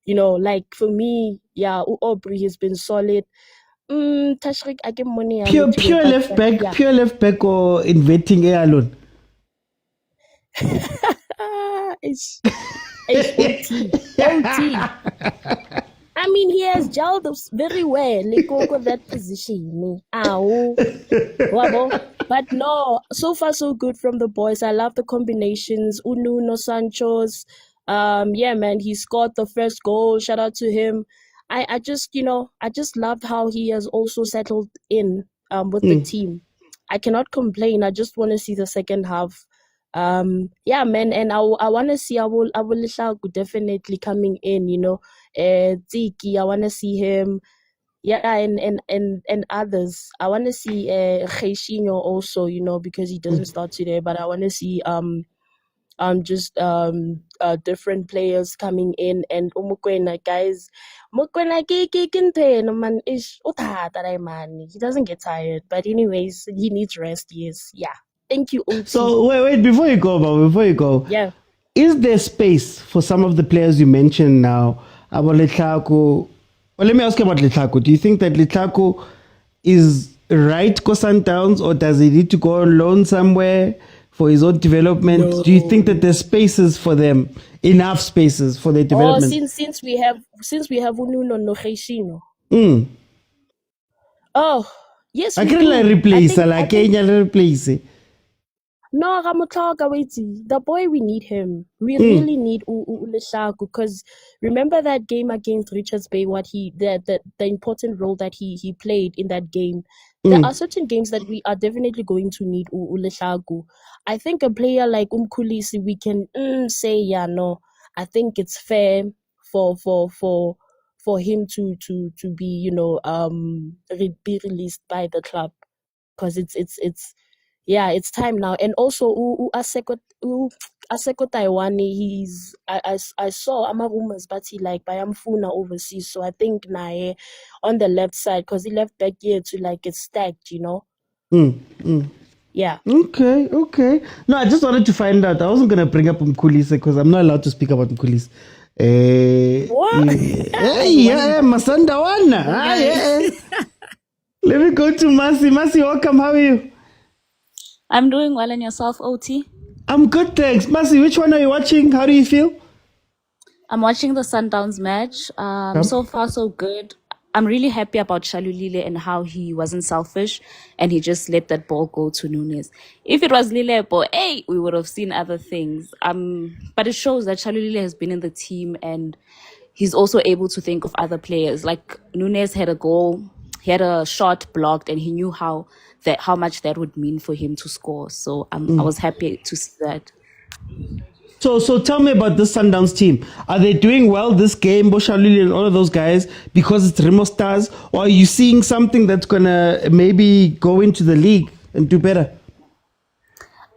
S: Like for me, Bri has been solid. Tashrik, I get money.
A: Pure left back, pure left back, or inventing alone.
S: It's OT. I mean, he has gelled very well. Like that position. But no, so far so good from the boys. I love the combinations. No Sancho's. Yeah, man, he scored the first goal. Shout out to him. I just loved how he has also settled in with the team. I cannot complain. I just want to see the second half. Yeah, man, and I want to see I will definitely coming in. Tiki, I want to see him. Yeah, and others. I want to see Kheshinyo also. Because he doesn't start today, but I want to see different players coming in. And mokwena, guys, mokwena man is man. He doesn't get tired, but anyways, he needs rest. Yes, yeah. Thank you, OT.
A: So wait, before you go,
S: yeah,
A: is there space for some of the players you mentioned now? About Letlaku. Well, let me ask you about Letlaku. Do you think that Letlaku is right for Sundowns, or does he need to go on loan somewhere for his own development? No. Do you think that there's spaces for them, enough spaces for their development?
S: Since we have Ununo no Kheshino. Yes,
A: I can replace replace.
S: No, the boy, we need him. We really need Uleshaku, because remember that game against Richards Bay, the important role that he played in that game. There are certain games that we are definitely going to need Uleshaku. I think a player like Kulisi, we can say I think it's fair for him to be be released by the club, because it's time now. And also Aseko Taiwane, I saw rumors, but he like Bayamfuna overseas. So I think nae on the left side, because he left back here to get stacked, Yeah.
A: Okay. No, I just wanted to find out. I wasn't gonna bring up Mkulise because I'm not allowed to speak about Mkulise.
S: What?
A: Yeah, Masanda Wana. Yeah. Let me go to Masi. Masi, welcome. How are you?
T: I'm doing well, and yourself, OT?
A: I'm good, thanks. Masi, which one are you watching? How do you feel?
T: I'm watching the Sundowns match. So far, so good. I'm really happy about Shalulile and how he wasn't selfish and he just let that ball go to Nunes. If it was Lilepo, we would have seen other things. But it shows that Shalulile has been in the team and he's also able to think of other players. Like Nunes had a goal, he had a shot blocked, and he knew how much that would mean for him to score. So I was happy to see that.
A: So tell me about this Sundowns team. Are they doing well this game, Boshalili and all of those guys, because it's Remo Stars? Or are you seeing something that's going to maybe go into the league and do better?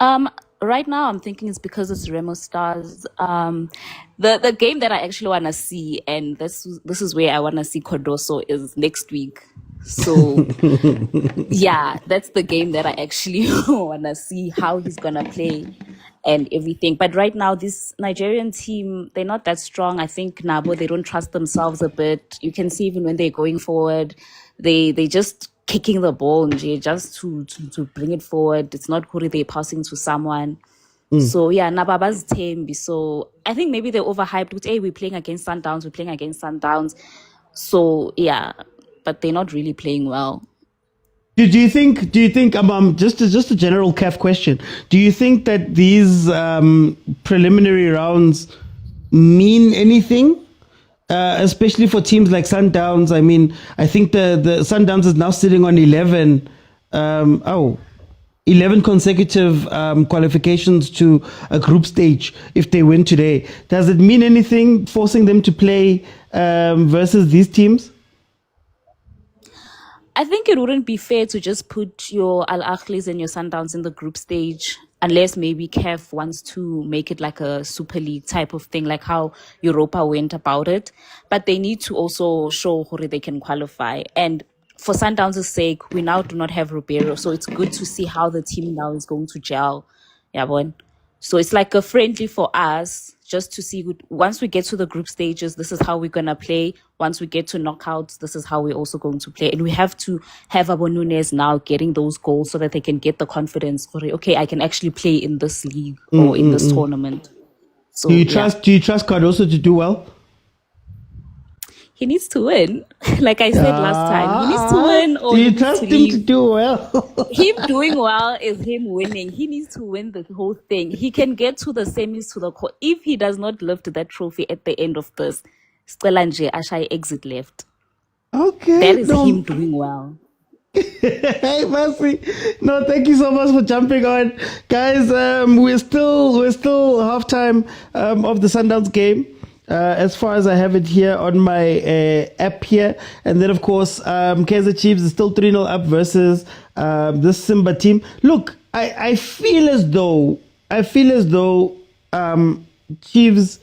T: Right now, I'm thinking it's because it's Remo Stars. The game that I actually want to see, and this is where I want to see Kodoso, is next week. So, yeah, that's the game that I actually want to see how he's going to play and everything. But right now, this Nigerian team, they're not that strong. I think Nabo, they don't trust themselves a bit. You can see even when they're going forward, they just kicking the ball just to bring it forward. It's not Kuri they passing to someone. So yeah, Nababa's Tembi. So I think maybe they're overhyped with, hey, we're playing against Sundowns. So yeah, but they're not really playing well.
A: Do you think just a general CAF question, do you think that these preliminary rounds mean anything? Especially for teams like Sundowns. I mean, I think the Sundowns is now sitting on 11 consecutive qualifications to a group stage if they win today. Does it mean anything forcing them to play versus these teams?
T: I think it wouldn't be fair to just put your Al Ahlis and your Sundowns in the group stage unless maybe CAF wants to make it like a Super League type of thing, like how Europa went about it. But they need to also show who they can qualify. And for Sundowns' sake, we now do not have Ribeiro, so it's good to see how the team now is going to gel. Yeah, boy. So it's like a friendly for us, just to see once we get to the group stages, this is how we're going to play. Once we get to knockouts, this is how we're also going to play. And we have to have Abo Nunes now getting those goals so that they can get the confidence for, okay, I can actually play in this league or in this tournament. So,
A: do you trust Cardoso to do well?
T: He needs to win. Like I said last time, he needs to win. Or
A: Do you trust him to do well?
T: Him doing well is him winning. He needs to win the whole thing. He can get to the semis, to the court. If he does not lift that trophy at the end of this, Stellenbosch Ashai exit left.
A: Okay.
T: That is him doing well.
A: Hey, Mercy. No, thank you so much for jumping on. Guys, we're still halftime of the Sundowns game. As far as I have it here on my app here. And then, of course, Kaizer Chiefs is still 3-0 up versus this Simba team. Look, I feel as though Chiefs,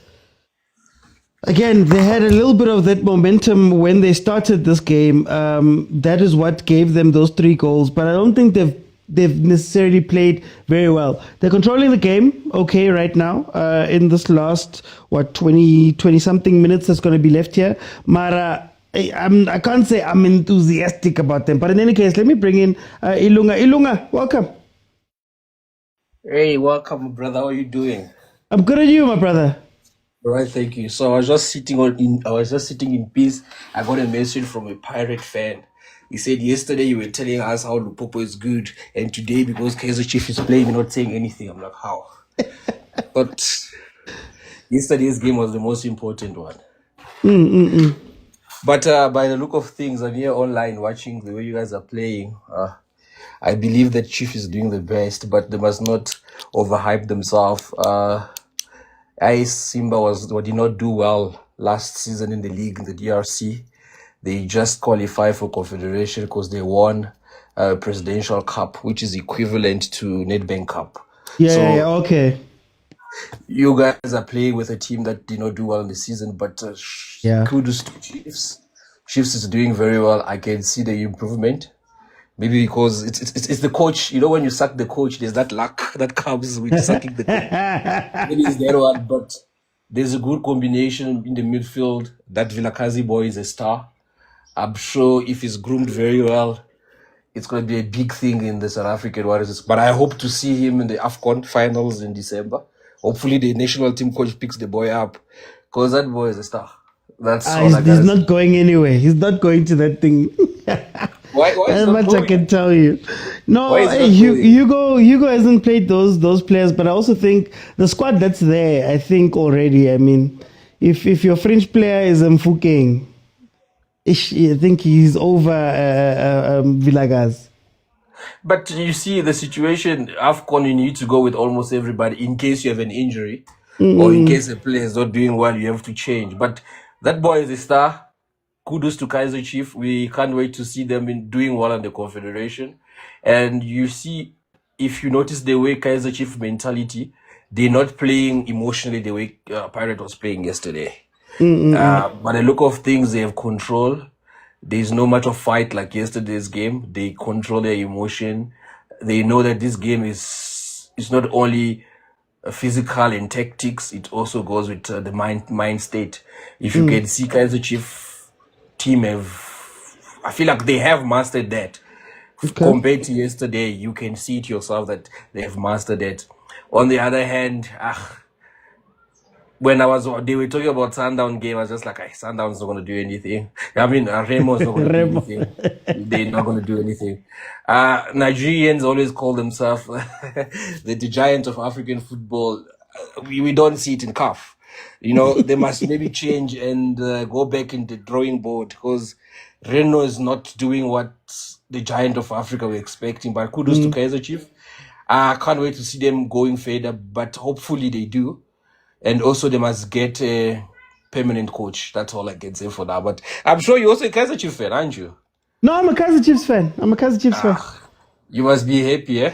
A: again, they had a little bit of that momentum when they started this game. That is what gave them those 3 goals. But I don't think they've necessarily played very well. They're controlling the game okay right now in this last 20 something minutes that's going to be left here. Mara, I can't say I'm enthusiastic about them, but in any case, let me bring in Ilunga, welcome.
U: Hey, welcome, brother. How are you doing?
A: I'm good, at you, my brother?
U: All right, thank you. So I was just sitting in peace. I got a message from a Pirate fan. He said yesterday you were telling us how Lupopo is good, and today because Kaizer Chiefs is playing, you're not saying anything. I'm like, how? But yesterday's game was the most important one. But by the look of things, I'm here online watching the way you guys are playing. I believe that Chief is doing the best, but they must not overhype themselves. Simba did not do well last season in the league in the DRC. They just qualified for Confederation because they won Presidential Cup, which is equivalent to Nedbank Cup.
A: Yeah, okay.
U: You guys are playing with a team that did not do well in the season, but kudos to Chiefs. Chiefs is doing very well. I can see the improvement. Maybe because it's the coach. You know, when you suck the coach, there's that luck that comes with sucking the coach. Maybe it's the other one, but there's a good combination in the midfield. That Vilakazi boy is a star. I'm sure if he's groomed very well, it's going to be a big thing in the South African Warriors. But I hope to see him in the AFCON finals in December. Hopefully the national team coach picks the boy up because that boy is a star. That's all I got.
A: He's not going anywhere. He's not going to that thing.
U: Why
A: as much
U: going?
A: I can tell you. No, Hugo hasn't played those players, but I also think the squad that's there, I think already, I mean, if your French player is Mfukeng, I think he's over Vilakazi.
U: But you see the situation, AFCON, you need to go with almost everybody in case you have an injury or in case a player is not doing well, you have to change. But that boy is a star. Kudos to Kaizer Chiefs. We can't wait to see them doing well in the Confederation. And you see, if you notice the way Kaizer Chiefs mentality, they're not playing emotionally the way Pirate was playing yesterday. By the look of things, they have control. There's no much of fight like yesterday's game. They control their emotion. They know that this game is not only physical and tactics, it also goes with the mind state. If you can see Kaizer Chiefs team I feel like they have mastered that. Compared to yesterday, you can see it yourself that they have mastered it. On the other hand, when they were talking about Sundown game, I was just like, Sundown's not going to do anything. I mean, Remo's not going to do
A: Remo.
U: anything. They're not going to do anything. Nigerians always call themselves the giant of African football. We don't see it in CAF. You know, they must maybe change and go back in the drawing board, because Reno is not doing what the giant of Africa were expecting. But kudos to Kaizer Chiefs. I can't wait to see them going further, but hopefully they do. And also they must get a permanent coach. That's all I can say for now. But I'm sure you're also a Kaizer Chiefs fan, aren't you?
A: No, I'm a Kaizer Chiefs fan. fan.
U: You must be happy, eh?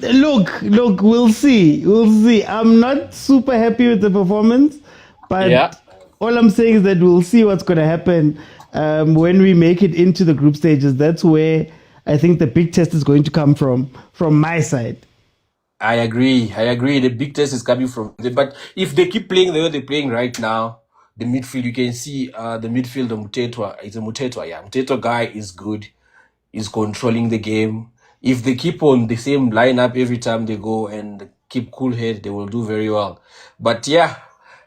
A: Look, we'll see. I'm not super happy with the performance, but all I'm saying is that we'll see what's going to happen when we make it into the group stages. That's where I think the big test is going to come from my side.
U: I agree. The big test is coming from them. But if they keep playing the way they're playing right now, the midfield, you can see the midfield of Mutetwa. It's a Mutetwa, yeah. Mutetwa guy is good. He's controlling the game. If they keep on the same lineup every time they go and keep cool head, they will do very well. But yeah,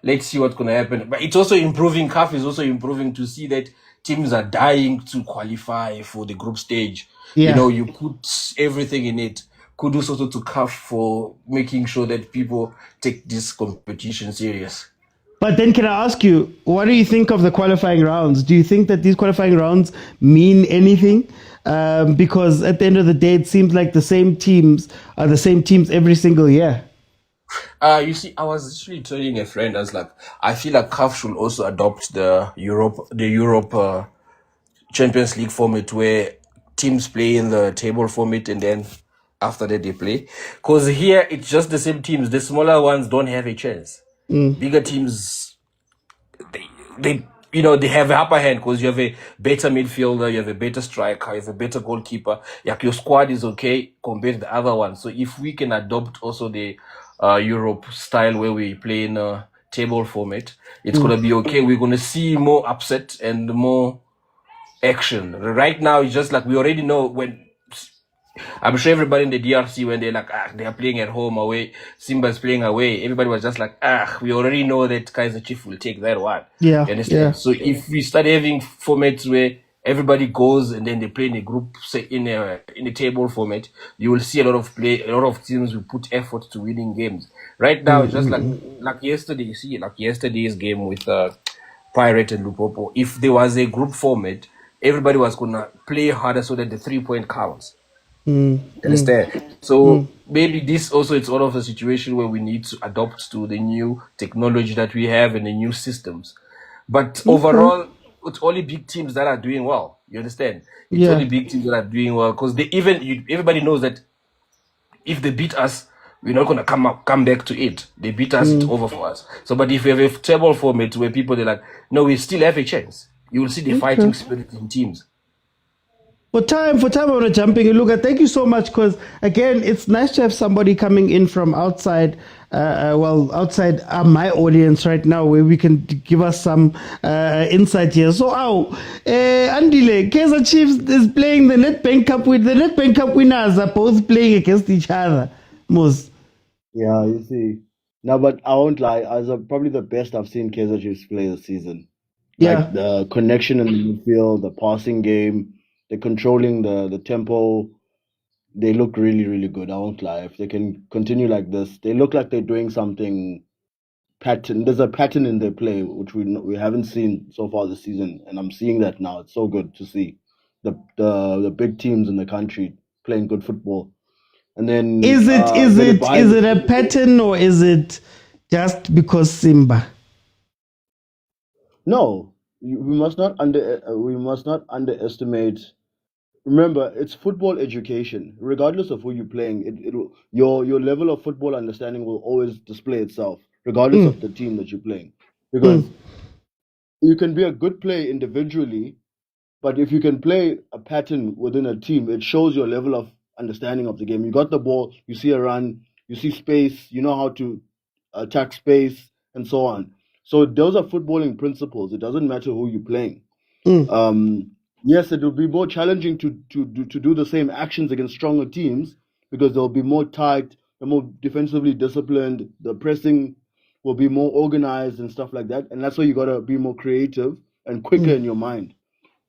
U: let's see what's going to happen. But it's also improving. CAF is also improving to see that teams are dying to qualify for the group stage.
A: Yeah.
U: You know, you put everything in it. Kudos also to CAF for making sure that people take this competition serious.
A: But then can I ask you, what do you think of the qualifying rounds? Do you think that these qualifying rounds mean anything? Because at the end of the day, it seems like the same teams are the same teams every single year.
U: You see, I was actually telling a friend, I was like, I feel like CAF should also adopt the Europe Champions League format, where teams play in the table format and then after that they play. Because here it's just the same teams. The smaller ones don't have a chance. Bigger teams, they have a upper hand because you have a better midfielder, you have a better striker, you have a better goalkeeper. Like your squad is okay compared to the other one. So if we can adopt also the Europe style where we play in a table format, it's gonna be okay. We're gonna see more upset and more action. Right now, it's just like we already know when. I'm sure everybody in the DRC, when they're like, they are playing at home away, Simba's playing away, everybody was just like, we already know that Kaizer Chiefs will take that one.
A: Yeah.
U: You understand?
A: Yeah.
U: So if we start having formats where everybody goes and then they play in a group, say in a table format, you will see a lot of teams will put effort to winning games. Right now, it's just like yesterday, you see, like yesterday's game with Pirate and Lupopo. If there was a group format, everybody was gonna play harder so that the 3-point counts. Understand? So maybe this also it's all of a situation where we need to adopt to the new technology that we have and the new systems. But overall, it's only big teams that are doing well. You understand? It's only big teams that are doing well because everybody knows that if they beat us, we're not gonna come back to it. They beat us, it's over for us. So, but if we have a table format where people they're like, no, we still have a chance. You will see the fighting spirit in teams.
A: For time, I want to jump in. Look, thank you so much because, again, it's nice to have somebody coming in from outside, outside my audience right now where we can give us some insight here. So, Andile, Kaizer Chiefs is playing the Nedbank Cup the Nedbank Cup winners are both playing against each other. Moz.
R: Yeah, you see. No, but I won't lie. As probably the best I've seen Kaizer Chiefs play this season.
A: Yeah.
R: Like the connection in the midfield, the passing game, they're controlling the tempo. They look really, really good. I won't lie. If they can continue like this, they look like they're doing something pattern. There's a pattern in their play which we haven't seen so far this season, and I'm seeing that now. It's so good to see the big teams in the country playing good football. And then
A: is it a pattern or is it just because Simba?
R: No, we must not underestimate. Remember, it's football education. Regardless of who you're playing, your level of football understanding will always display itself, regardless of the team that you're playing. Because you can be a good player individually, but if you can play a pattern within a team, it shows your level of understanding of the game. You got the ball, you see a run, you see space, you know how to attack space, and so on. So those are footballing principles. It doesn't matter who you're playing. Yes, it will be more challenging to do the same actions against stronger teams because they'll be more tight, they're more defensively disciplined, the pressing will be more organized and stuff like that. And that's why you gotta be more creative and quicker in your mind.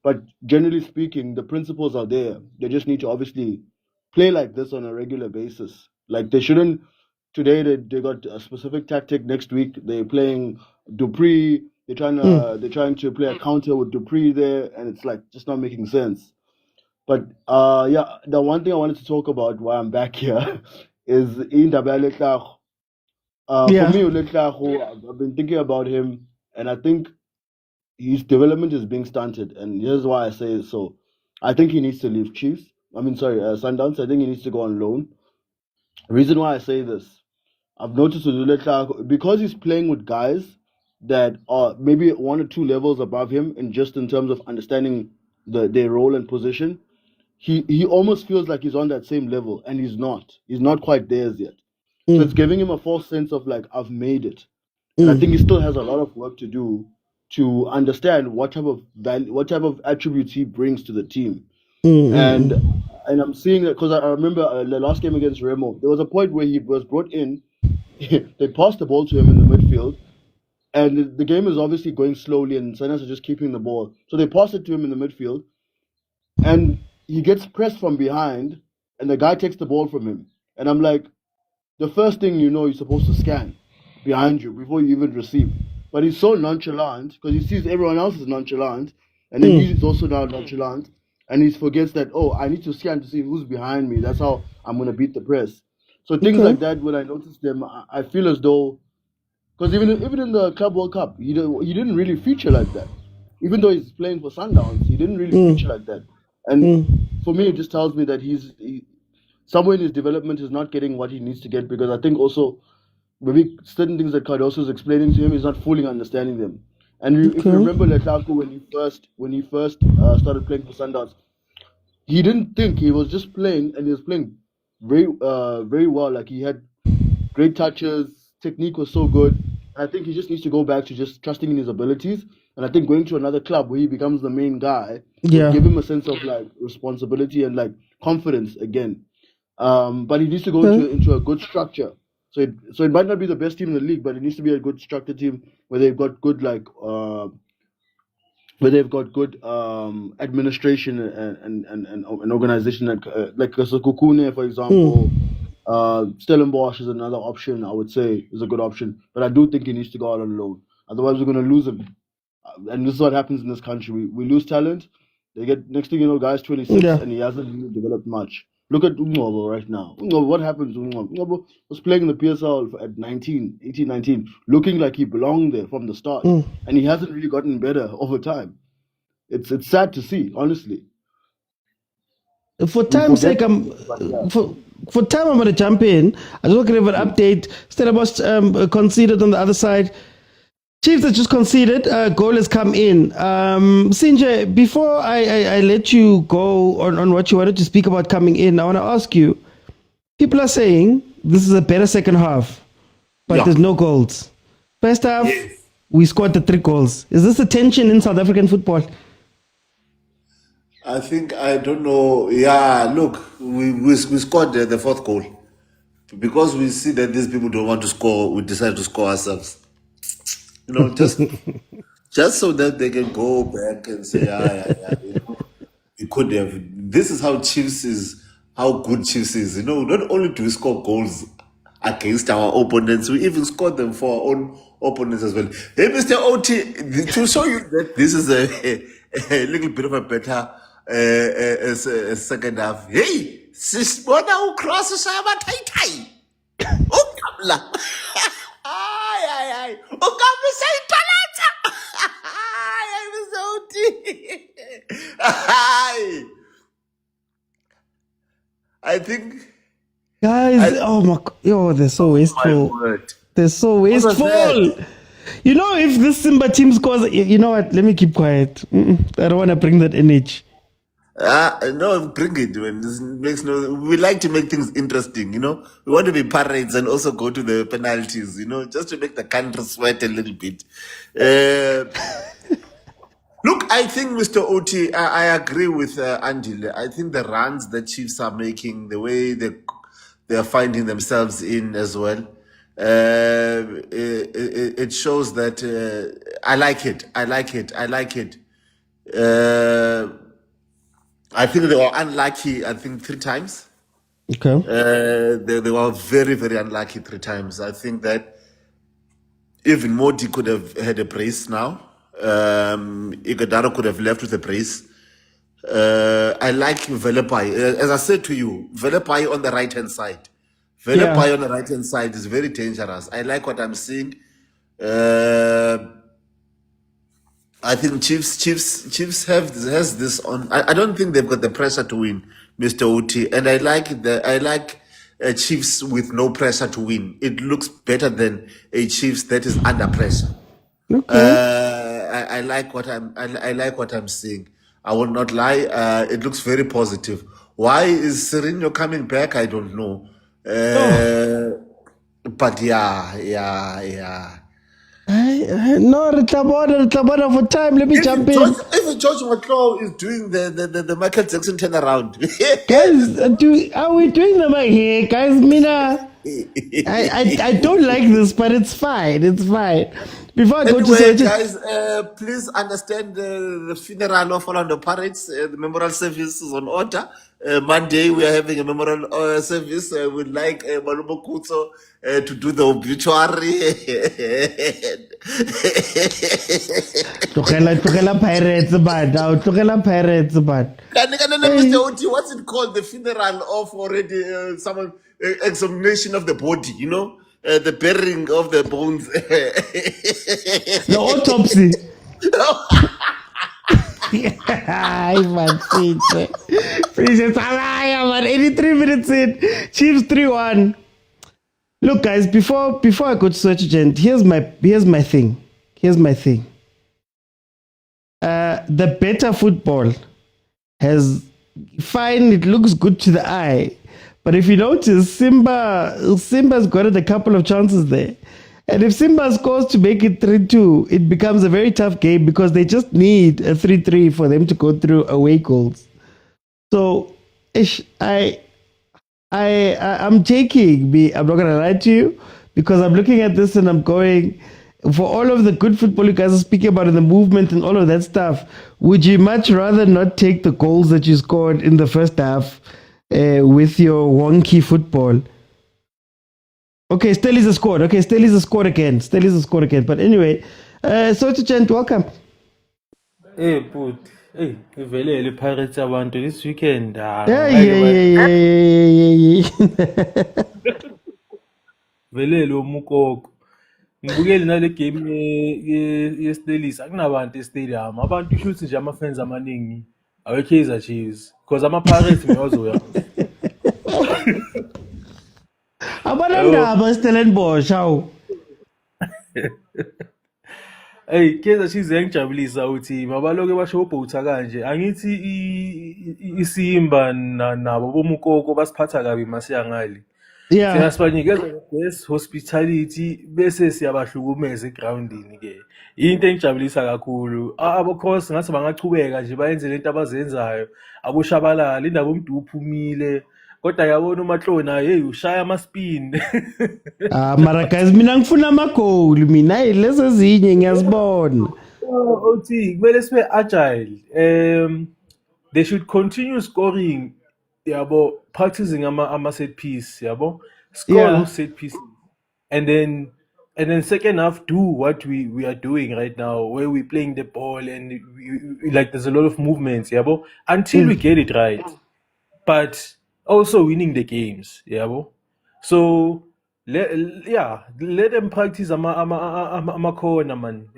R: But generally speaking, the principles are there. They just need to obviously play like this on a regular basis. Like they shouldn't. Today they got a specific tactic. Next week they're playing Dupree. They're trying to play a counter with Dupree there, and it's like just not making sense. But yeah, the one thing I wanted to talk about while I'm back here is Indaba Letlago.
A: Yeah.
R: For me, Letlago, I've been thinking about him, and I think his development is being stunted, and here's why I say it. So, I think he needs to leave Sundowns. I think he needs to go on loan. Reason why I say this, I've noticed with Uleta, because he's playing with guys that are maybe 1 or 2 levels above him, and just in terms of understanding their role and position, he almost feels like he's on that same level, and he's not. He's not quite there yet. So it's giving him a false sense of like, I've made it. And I think he still has a lot of work to do to understand what type of attributes he brings to the team. And I'm seeing that because I remember the last game against Remo, there was a point where he was brought in. They passed the ball to him in the midfield, and the game is obviously going slowly, and Sundowns are just keeping the ball. So they pass it to him in the midfield, and he gets pressed from behind, and the guy takes the ball from him. And I'm like, the first thing you know, you're supposed to scan behind you before you even receive. But he's so nonchalant because he sees everyone else is nonchalant, and then he's also now nonchalant, and he forgets that, oh, I need to scan to see who's behind me. That's how I'm going to beat the press. So things like that, when I notice them, I feel as though, because even in the Club World Cup, he didn't really feature like that. Even though he's playing for Sundowns, he didn't really feature like that. And for me, it just tells me that he's somewhere in his development is not getting what he needs to get, because I think also maybe certain things that Cardoso is explaining to him, he's not fully understanding them. And if you remember Letlago when he first started playing for Sundowns, he didn't think, he was just playing, and he was playing very well. Like he had great touches, technique was so good. And I think he just needs to go back to just trusting in his abilities. And I think going to another club where he becomes the main guy will give him a sense of like responsibility and like confidence again. But he needs to go into a good structure. So it might not be the best team in the league, but it needs to be a good structured team where they've got good administration and organization, like Kukune, for example. Stellenbosch is another option. I would say is a good option, but I do think he needs to go out on loan. Otherwise, we're going to lose him. And this is what happens in this country. We lose talent. They get, next thing you know, guy's 26 and he hasn't really developed much. Look at Ungobo right now. Ungobo, what happens to Ungobo? Ungobo was playing in the PSL at 19, looking like he belonged there from the start. And he hasn't really gotten better over time. It's sad to see, honestly.
A: For time's sake, for time, I'm going to jump in. I just want to give an update. Stellenbosch conceded on the other side. Chiefs have just conceded. Goal has come in. Sinje, before I let you go on what you wanted to speak about coming in, I want to ask you, people are saying this is a better second half, but there's no goals. First half, we scored the 3 goals. Is this a tension in South African football?
N: I think, I don't know. Yeah, look, we scored the 4th goal. Because we see that these people don't want to score, we decide to score ourselves. You know, just so that they can go back and say, you know, we could have. This is how Chiefs is, how good Chiefs is. You know, not only do we score goals against our opponents, we even score them for our own opponents as well. Hey, Mr. OT, to show you that this is a little bit of a better second half. Hey, sisibona uCross usayabathayi. Ukamla. Ay. Ukamla sayithalatha. Ay, Mr. OT. I think,
A: guys, oh my God, they're so wasteful. They're so wasteful. You know, if this Simba team scores, you know what? Let me keep quiet. I don't want to bring that image.
N: No, bring it. Man. This makes no. We like to make things interesting, you know. We want to be parades and also go to the penalties, you know, just to make the country sweat a little bit. Look, I think, Mr. Oti, I agree with Angela. I think the runs that Chiefs are making, the way they are finding themselves in as well, it shows that I like it. I like it. I like it. I think they were unlucky, I think, 3 times.
A: Okay.
N: They were very, very unlucky 3 times. I think that even Modi could have had a brace now. Iguodaro could have left with a brace. I like Velepai. As I said to you, Velepai on the right-hand side. Velepai on the right-hand side is very dangerous. I like what I'm seeing. I think Chiefs has this on. I don't think they've got the pressure to win, Mr. Oti. And I like Chiefs with no pressure to win. It looks better than a Chiefs that is under pressure. I like what I'm seeing. I will not lie. It looks very positive. Why is Sereno coming back? I don't know. But yeah.
A: No, Ritabona for time. Let me jump in.
N: If George Motaung is doing the Michael Jackson turnaround.
A: Guys, are we doing the mic here? Guys, Mina, I don't like this, but it's fine. It's fine. Before I go
N: Anyway,
A: to
N: guys, please understand the funeral of Orlando Pirates. The memorial service is on order. Monday, we are having a memorial service. We'd like Malumo Kutso to do the obituary.
A: Tugela Pirates, but.
N: Mr. Oti, what's it called? The funeral of already someone examination of the body, you know? The burying of the bones.
A: The autopsy. Man, man, 83 minutes in. Chiefs 3-1. Look, guys, before I go to search agent, here's my thing. The better football has fine. It looks good to the eye. But if you notice, Simba's got a couple of chances there. And if Simba scores to make it 3-2, it becomes a very tough game because they just need a 3-3 for them to go through away goals. So, I'm taking me. I'm not going to lie to you because I'm looking at this and I'm going, for all of the good football you guys are speaking about and the movement and all of that stuff, would you much rather not take the goals that you scored in the first half with your wonky football? Okay, Stellies scored. Okay, Stellies scored again. But anyway, Sotichent, welcome.
P: Hey, put. Hey, Velele Pirates abantu this weekend.
A: Yeah.
P: Velele omukoko. Ngibukele nale game yeStellis akunabantu estadium. Abantu shoot nje ama-fans amaningi awe Kaizer Chiefs because ama-Pirates meyozoya.
A: Abanandaba Stellenbosch how?
P: Hey, Kaizer Chiefs yangijabulisa uthi mabaloke basho ubhutha kanje. Angithi iSimba nabo bomukoko basiphatha kabi masiyangali.
A: Yeah.
P: Siyasibanikeza best hospitality bese siyabahlukumeza egroundini ke. Into engijabulisa kakhulu. Abokhosi ngathi bangachubeka nje bayenze lento abazenzayo. Aboshabalala indaba umuntu uphumile. Kodwa yabona uMahlona hey ushaya ama-spin.
A: Mara guys mina ngifuna ama-goal mina lezo ezinye ngiyazibona.
P: Uthi kumele sibe agile. They should continue scoring yabo, practicing ama set piece yabo. Score set pieces. And then second half do what we are doing right now where we're playing the ball and we, like there's a lot of movements yabo until we get it right. But also winning the games, so let them practice ama corner man,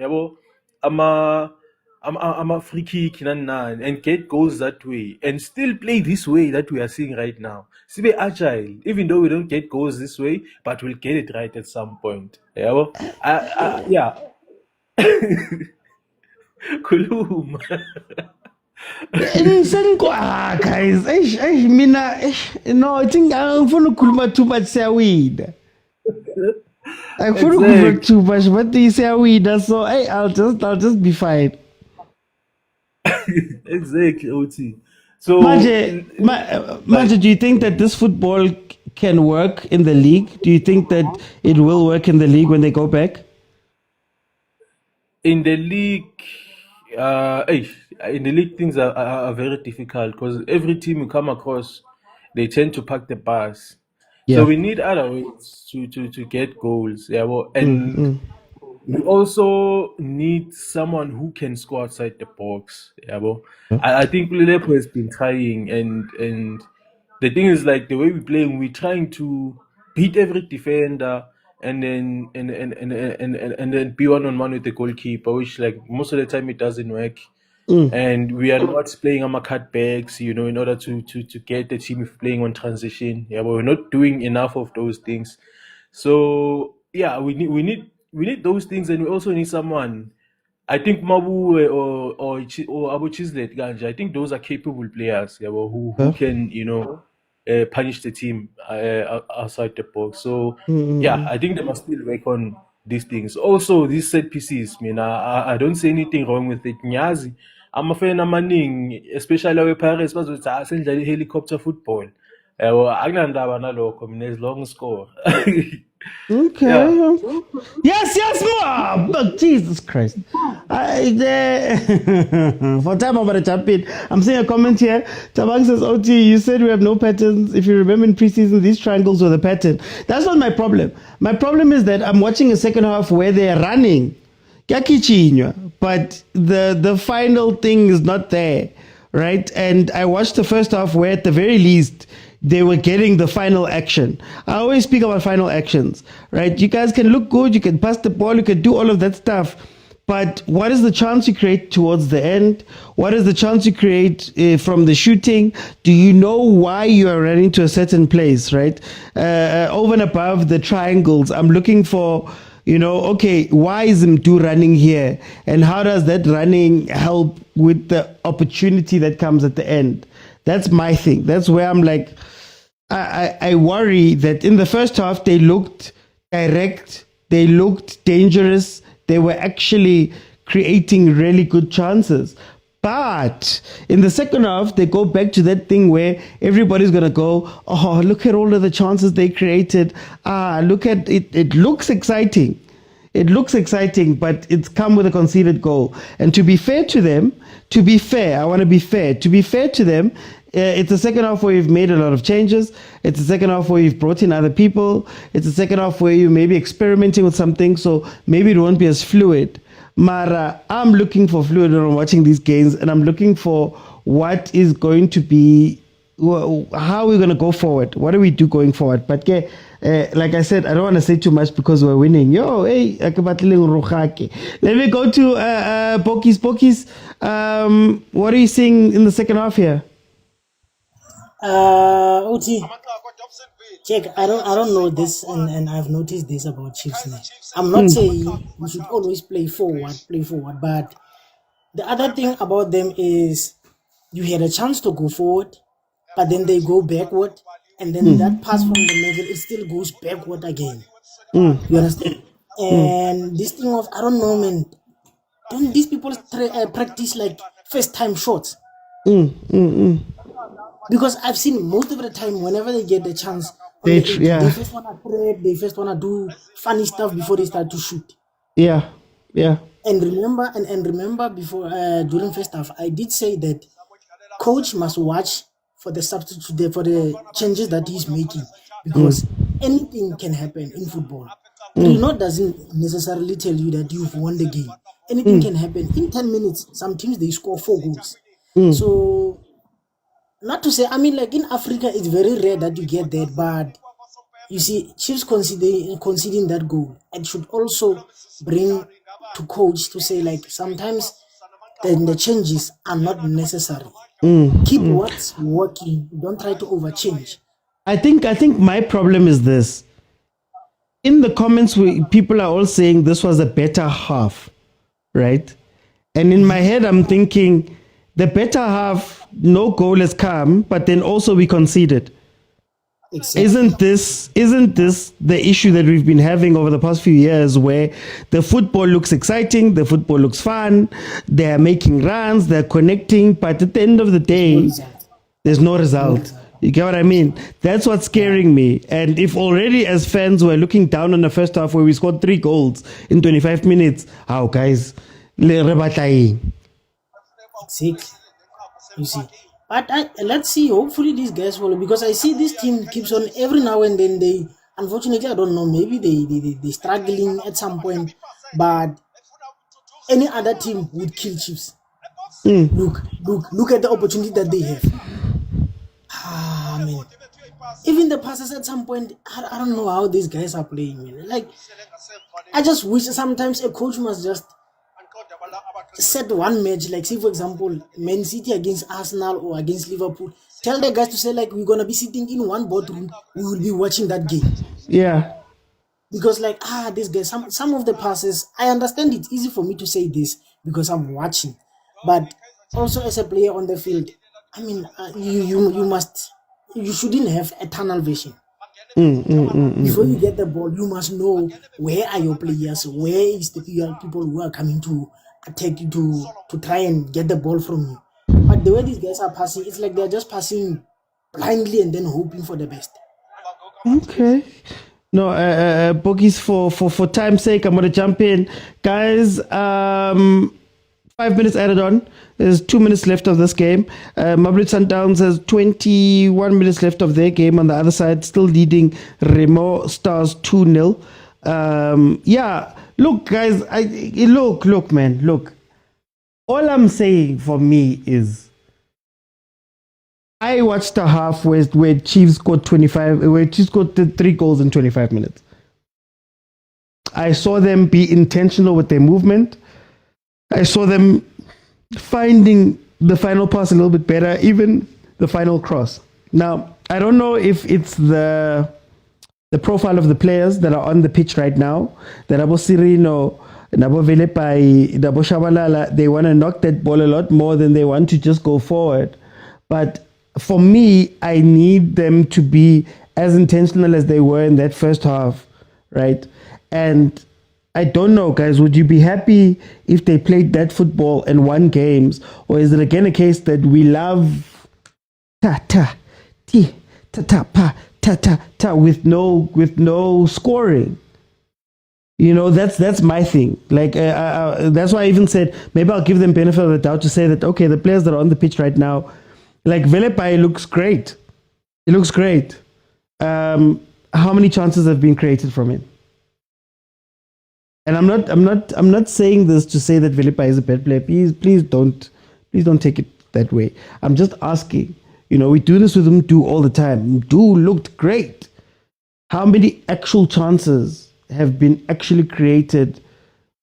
P: ama free kick and get goals that way and still play this way that we are seeing right now. So be agile, even though we don't get goals this way, but we'll get it right at some point. Yeah. Kulum.
A: Guys, mina no, I think I'm gonna kulma too much seaweed. I'm gonna kulma too much, but you seaweed, so I'll just be fine.
P: Exactly, OT. So,
A: Manje, do you think that this football can work in the league? Do you think that it will work in the league when they go back?
P: in the league, in the league things are very difficult because every team you come across, they tend to pack the bus. So
A: Yeah.
P: we need other ways to get goals. Yeah, well, and we also need someone who can score outside the box. Yeah, well, I think Liverpool has been trying, and the thing is like the way we play, we're trying to beat every defender and then be one-on-one with the goalkeeper, which like most of the time it doesn't work. And we are not playing on cutbacks, in order to get the team playing on transition. Yeah, but we're not doing enough of those things. So yeah, we need those things, and we also need someone. I think Mabu or Abu Chislet Ganja. I think those are capable players. Yeah, well, who can punish the team outside the box. So yeah, I think they must still work on these things. Also, these set pieces. I mean, I don't see anything wrong with it. Nyazi, I'm a fan of Manning, especially with Paris. But it's essentially helicopter football. Well, akunandaba nalokho mina as long score.
A: Okay.
P: Yeah.
A: Yes, more. But Jesus Christ. For time, I'm going to jump in. I'm seeing a comment here. Tabak says, OT, you said we have no patterns. If you remember in preseason, these triangles were the pattern. That's not my problem. My problem is that I'm watching a second half where they're running. But the final thing is not there, right? And I watched the first half where at the very least, they were getting the final action. I always speak about final actions, right? You guys can look good, you can pass the ball, you can do all of that stuff. But what is the chance you create towards the end? What is the chance you create from the shooting? Do you know why you are running to a certain place, right? Over and above the triangles, I'm looking for, okay, why is Mdu running here? And how does that running help with the opportunity that comes at the end? That's my thing. That's where I'm like, I worry that in the first half, they looked direct, they looked dangerous, they were actually creating really good chances. But in the second half, they go back to that thing where everybody's going to go, oh, look at all of the chances they created. Look at it. It looks exciting. It looks exciting, but it's come with a conceded goal. And to be fair to them, I want to be fair. To be fair to them, it's a second half where you've made a lot of changes. It's a second half where you've brought in other people. It's a second half where you may be experimenting with something, so maybe it won't be as fluid. Mara, I'm looking for fluid when I'm watching these games, and I'm looking for what is going to be, how we're going to go forward. What do we do going forward? But like I said, I don't want to say too much because we're winning. Let me go to Pokis. What are you seeing in the second half here?
O: OT, check. I don't know this, and I've noticed this about Chiefs now. I'm not saying we should always play forward, but the other thing about them is you had a chance to go forward, but then they go backward, and then that pass from the middle, it still goes backward again. You understand? And this thing of, I don't know, man, don't these people practice like first time shots? Because I've seen most of the time, whenever they get the chance, they first want to trade, they first want to do funny stuff before they start to shoot.
A: Yeah.
O: And remember before during first half, I did say that coach must watch for the substitute, for the changes that he's making, because anything can happen in football. 3-0 doesn't necessarily tell you that you've won the game. Anything can happen. In 10 minutes, some teams, they score 4 goals. So, not to say, I mean, like in Africa, it's very rare that you get that, but you see, Chiefs conceding that goal, and should also bring to coach to say, like, sometimes then the changes are not necessary. Keep what's working. Don't try to overchange.
A: I think my problem is this. In the comments, people are all saying this was a better half, right? And in my head, I'm thinking the better half, no goal has come, but then also we conceded.
O: Exactly.
A: Isn't this the issue that we've been having over the past few years, where the football looks exciting, the football looks fun, they're making runs, they're connecting, but at the end of the day, there's no result. You get what I mean? That's what's scaring me. And if already as fans we're looking down on the first half where we scored 3 goals in 25 minutes, how guys?
O: Exactly. You see. But let's see. Hopefully these guys will, because I see this team keeps on every now and then. They, unfortunately, I don't know. Maybe they struggling at some point. But any other team would kill Chiefs. Look at the opportunity that they have. I mean, even the passes at some point, I don't know how these guys are playing, man. Like, I just wish sometimes a coach must just set one match, like say for example, Man City against Arsenal or against Liverpool. Tell the guys to say like, we're gonna be sitting in one boardroom, we will be watching that game.
A: Yeah.
O: Because like this guy, some of the passes, I understand it's easy for me to say this because I'm watching, but also as a player on the field, I mean, you shouldn't have a tunnel vision. Before you get the ball, you must know where are your players, where is the people who are coming to attack you to try and get the ball from you. But the way these guys are passing, it's like they're just passing blindly and then hoping for the best.
A: Okay. No, Bogies, for time's sake, I'm going to jump in. Guys, 5 minutes added on. There's 2 minutes left of this game. Mamelodi Sundowns has 21 minutes left of their game on the other side, still leading Remo Stars 2-0. Yeah, look, guys, look, man, look. All I'm saying for me is I watched a half where Chiefs scored 3 goals in 25 minutes. I saw them be intentional with their movement. I saw them finding the final pass a little bit better, even the final cross. Now, I don't know if it's the profile of the players that are on the pitch right now, that Abo Sirino, Nabo Velepai, Nabo Shabalala, they want to knock that ball a lot more than they want to just go forward. But for me, I need them to be as intentional as they were in that first half, right? And I don't know, guys, would you be happy if they played that football and won games? Or is it again a case that we love with no scoring? You know, that's my thing. Like, that's why I even said, maybe I'll give them benefit of the doubt to say that, okay, the players that are on the pitch right now, like Velepai looks great. It looks great. How many chances have been created from him? And I'm not saying this to say that Velepai is a bad player. Please don't take it that way. I'm just asking. You know, we do this with Mdu all the time. Mdu looked great. How many actual chances have been actually created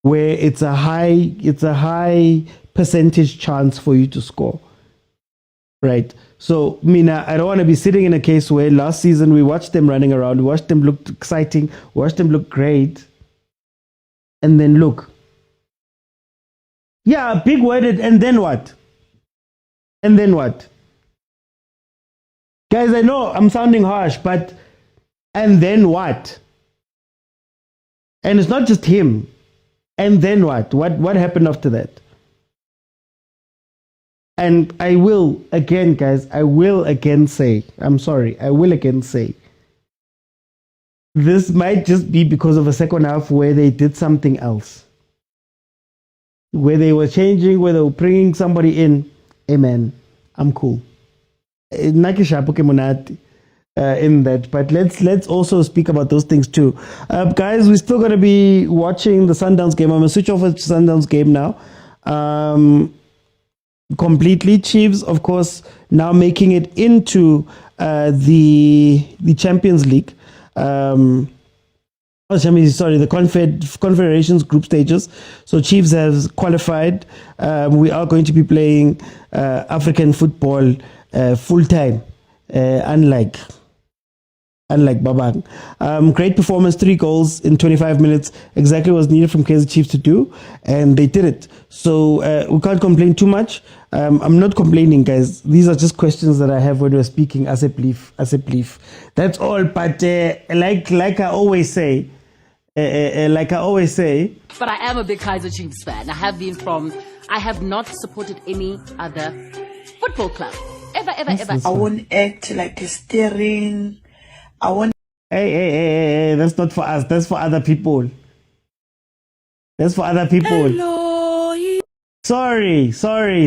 A: where it's a high percentage chance for you to score? Right. So, Mina, I don't want to be sitting in a case where last season we watched them running around, we watched them look exciting, watched them look great. And then look. Yeah, big worded, and then what? And then what? Guys, I know I'm sounding harsh, but and then what? And it's not just him. And then what? What happened after that? And I will again, guys, I will again say, this might just be because of a second half where they did something else. Where they were changing, where they were bringing somebody in. Amen. I'm cool. In that, but let's also speak about those things too. Guys, we're still going to be watching the Sundowns game. I'm going to switch off to Sundowns game now. Completely. Chiefs, of course, now making it into the Champions League. The Confederations group stages. So Chiefs have qualified. We are going to be playing African football full time, unlike unlike Babang. Great performance, 3 goals in 25 minutes, exactly what was needed from Kaizer Chiefs to do, and they did it. So we can't complain too much. I'm not complaining, guys. These are just questions that I have when we're speaking as a belief. That's all. But like I always say, but
B: I am a big Kaizer Chiefs fan. I have not supported any other football club. Ever.
V: I won't act like a steering. I won't.
A: Hey, that's not for us. That's for other people.
B: Hello.
A: Sorry. Kaizer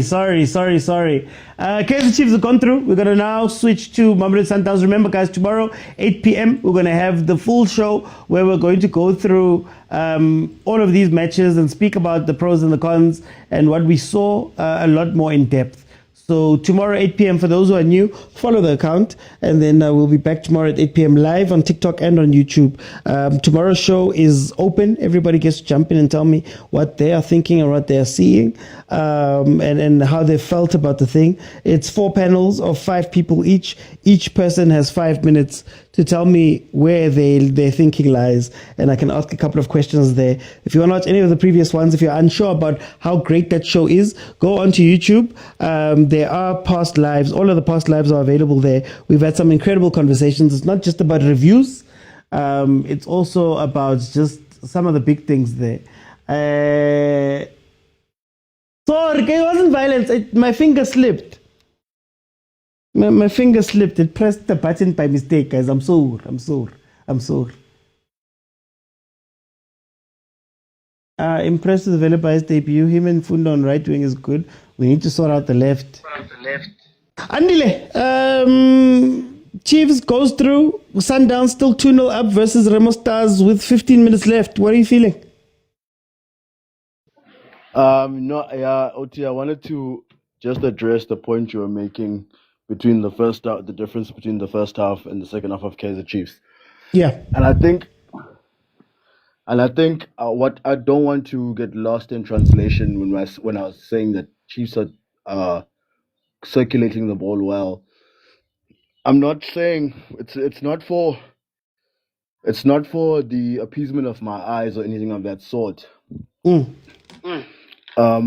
A: Chiefs have gone through. We're going to now switch to Mamelodi Sundowns. Remember, guys, tomorrow, 8 p.m., we're going to have the full show where we're going to go through all of these matches and speak about the pros and the cons and what we saw a lot more in depth. So tomorrow, 8 p.m., for those who are new, follow the account. And then we'll be back tomorrow at 8 p.m. live on TikTok and on YouTube. Tomorrow's show is open. Everybody gets to jump in and tell me what they are thinking or what they are seeing and how they felt about the thing. It's 4 panels of 5 people each. Each person has 5 minutes to tell me where their thinking lies. And I can ask a couple of questions there. If you want to watch any of the previous ones, if you're unsure about how great that show is, go onto YouTube. There are past lives. All of the past lives are available there. We've had some incredible conversations. It's not just about reviews. It's also about just some of the big things there. Sorry, it wasn't violence. My finger slipped. My finger slipped. It pressed the button by mistake, guys. I'm sorry. Impressed with Velapa's debut. Him and Funda on right wing is good. We need to sort out the left. Andile, Chiefs goes through. Sundowns still 2-0 up versus Remo Stars with 15 minutes left. What are you feeling?
R: Oti, I wanted to just address the point you were making between the difference between the first half and the second half of Kaizer Chiefs.
A: Yeah.
R: And I think what I don't want to get lost in translation when I was saying that Chiefs are circulating the ball well. I'm not saying it's not for the appeasement of my eyes or anything of that sort. I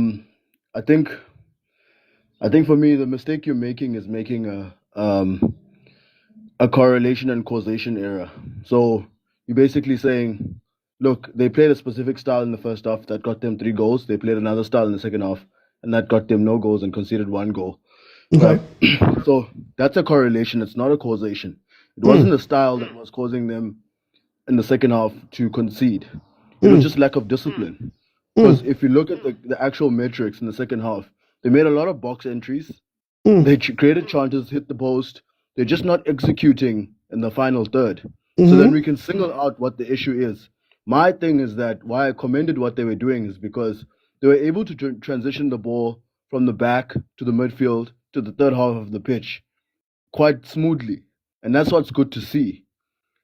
R: think for me the mistake you're making is making a correlation and causation error. So you're basically saying, look, they played a specific style in the first half that got them 3 goals. They played another style in the second half, and that got them no goals and conceded 1 goal.
A: Okay.
R: Right? So that's a correlation. It's not a causation. It wasn't the style that was causing them in the second half to concede. It was just lack of discipline. Because if you look at the actual metrics in the second half, they made a lot of box entries. They created chances, hit the post. They're just not executing in the final third. So then we can single out what the issue is. My thing is that why I commended what they were doing is because they were able to transition the ball from the back to the midfield to the third half of the pitch quite smoothly. And that's what's good to see.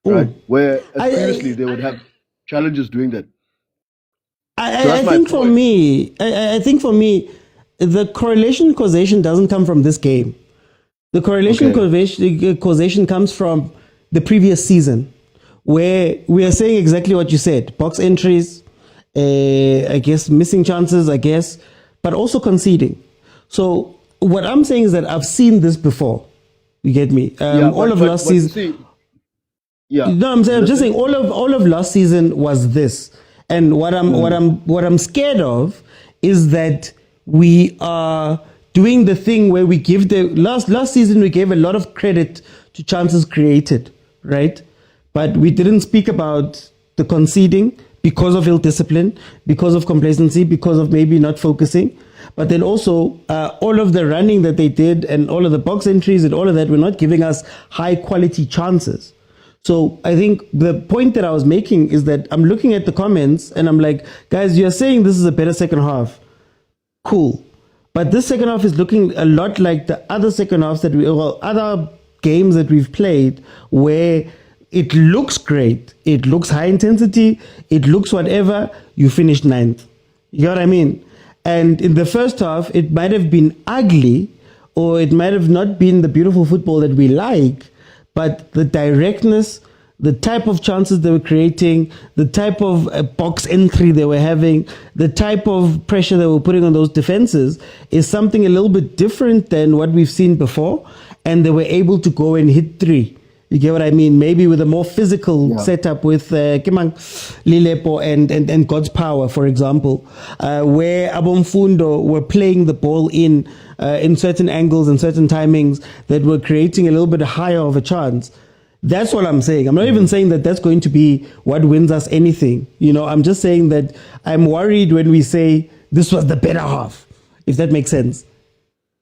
R: Right? Where previously they would have challenges doing that.
A: I think for me, the correlation causation doesn't come from this game. The correlation causation comes from the previous season, where we are saying exactly what you said: box entries, I guess missing chances, but also conceding. So what I'm saying is that I've seen this before. You get me? All of last season. I'm just saying all of last season was this. And what I'm scared of is that we are doing the thing where we give the last season we gave a lot of credit to chances created, right? But we didn't speak about the conceding because of ill discipline, because of complacency, because of maybe not focusing. But then also all of the running that they did and all of the box entries and all of that were not giving us high quality chances. So I think the point that I was making is that I'm looking at the comments and I'm like, guys, you're saying this is a better second half. Cool. But this second half is looking a lot like the other second halves other games that we've played where it looks great. It looks high intensity. It looks whatever. You finish 9th. You know what I mean? And in the first half, it might have been ugly or it might have not been the beautiful football that we like. but the directness, the type of chances they were creating, the type of box entry they were having, the type of pressure they were putting on those defenses is something a little bit different than what we've seen before. And they were able to go and hit 3. You get what I mean? Maybe with a more physical setup with Kimang Lilepo and God's Power, for example, where Abomfundo were playing the ball in certain angles and certain timings that were creating a little bit higher of a chance. That's what I'm saying. I'm not even saying that that's going to be what wins us anything. You know, I'm just saying that I'm worried when we say this was the better half, if that makes sense.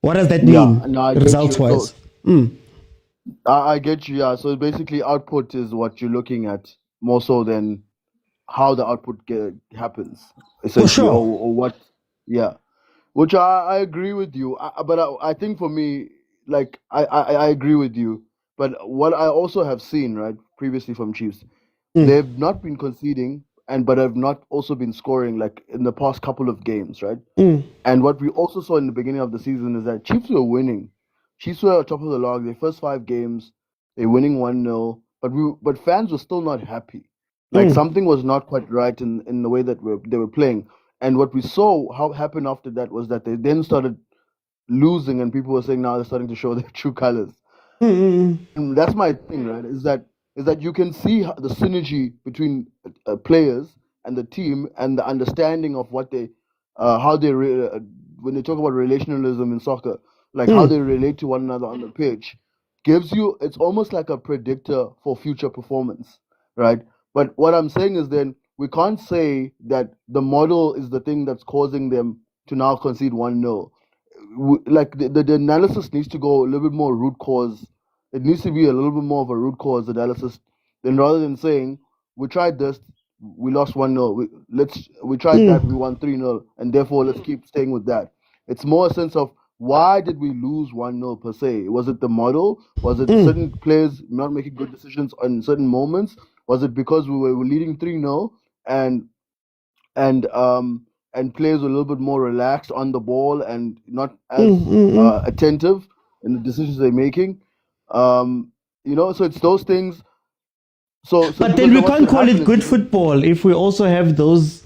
A: What does that mean, results-wise?
R: I get you, yeah. So basically, output is what you're looking at more so than how the output happens, essentially, or what, yeah. Which I agree with you, but I think for me, like I agree with you. But what I also have seen, right, previously from Chiefs, they've not been conceding, but have not also been scoring like in the past couple of games, right? And what we also saw in the beginning of the season is that Chiefs were winning. Chiefs were top of the log. Their first 5 games, they're winning 1-0, but fans were still not happy. Like something was not quite right in the way that they were playing. And what we saw how happened after that was that they then started losing, and people were saying now they're starting to show their true colors. And that's my thing, right? Is that you can see the synergy between players and the team and the understanding of what they, how they when they talk about relationalism in soccer, like how they relate to one another on the pitch, gives you, it's almost like a predictor for future performance, right? But what I'm saying is then we can't say that the model is the thing that's causing them to now concede 1-0. Like the analysis needs to go a little bit more root cause. It needs to be a little bit more of a root cause analysis than rather than saying we tried this, we lost 1-0. We tried that, we won 3-0, and therefore let's keep staying with that. It's more a sense of why did we lose 1-0 per se? Was it the model? Was it certain players not making good decisions on certain moments? Was it because we were leading 3-0 and players were a little bit more relaxed on the ball and not as attentive in the decisions they're making? You know, so it's those things.
A: But then we can't call it good football if we also have those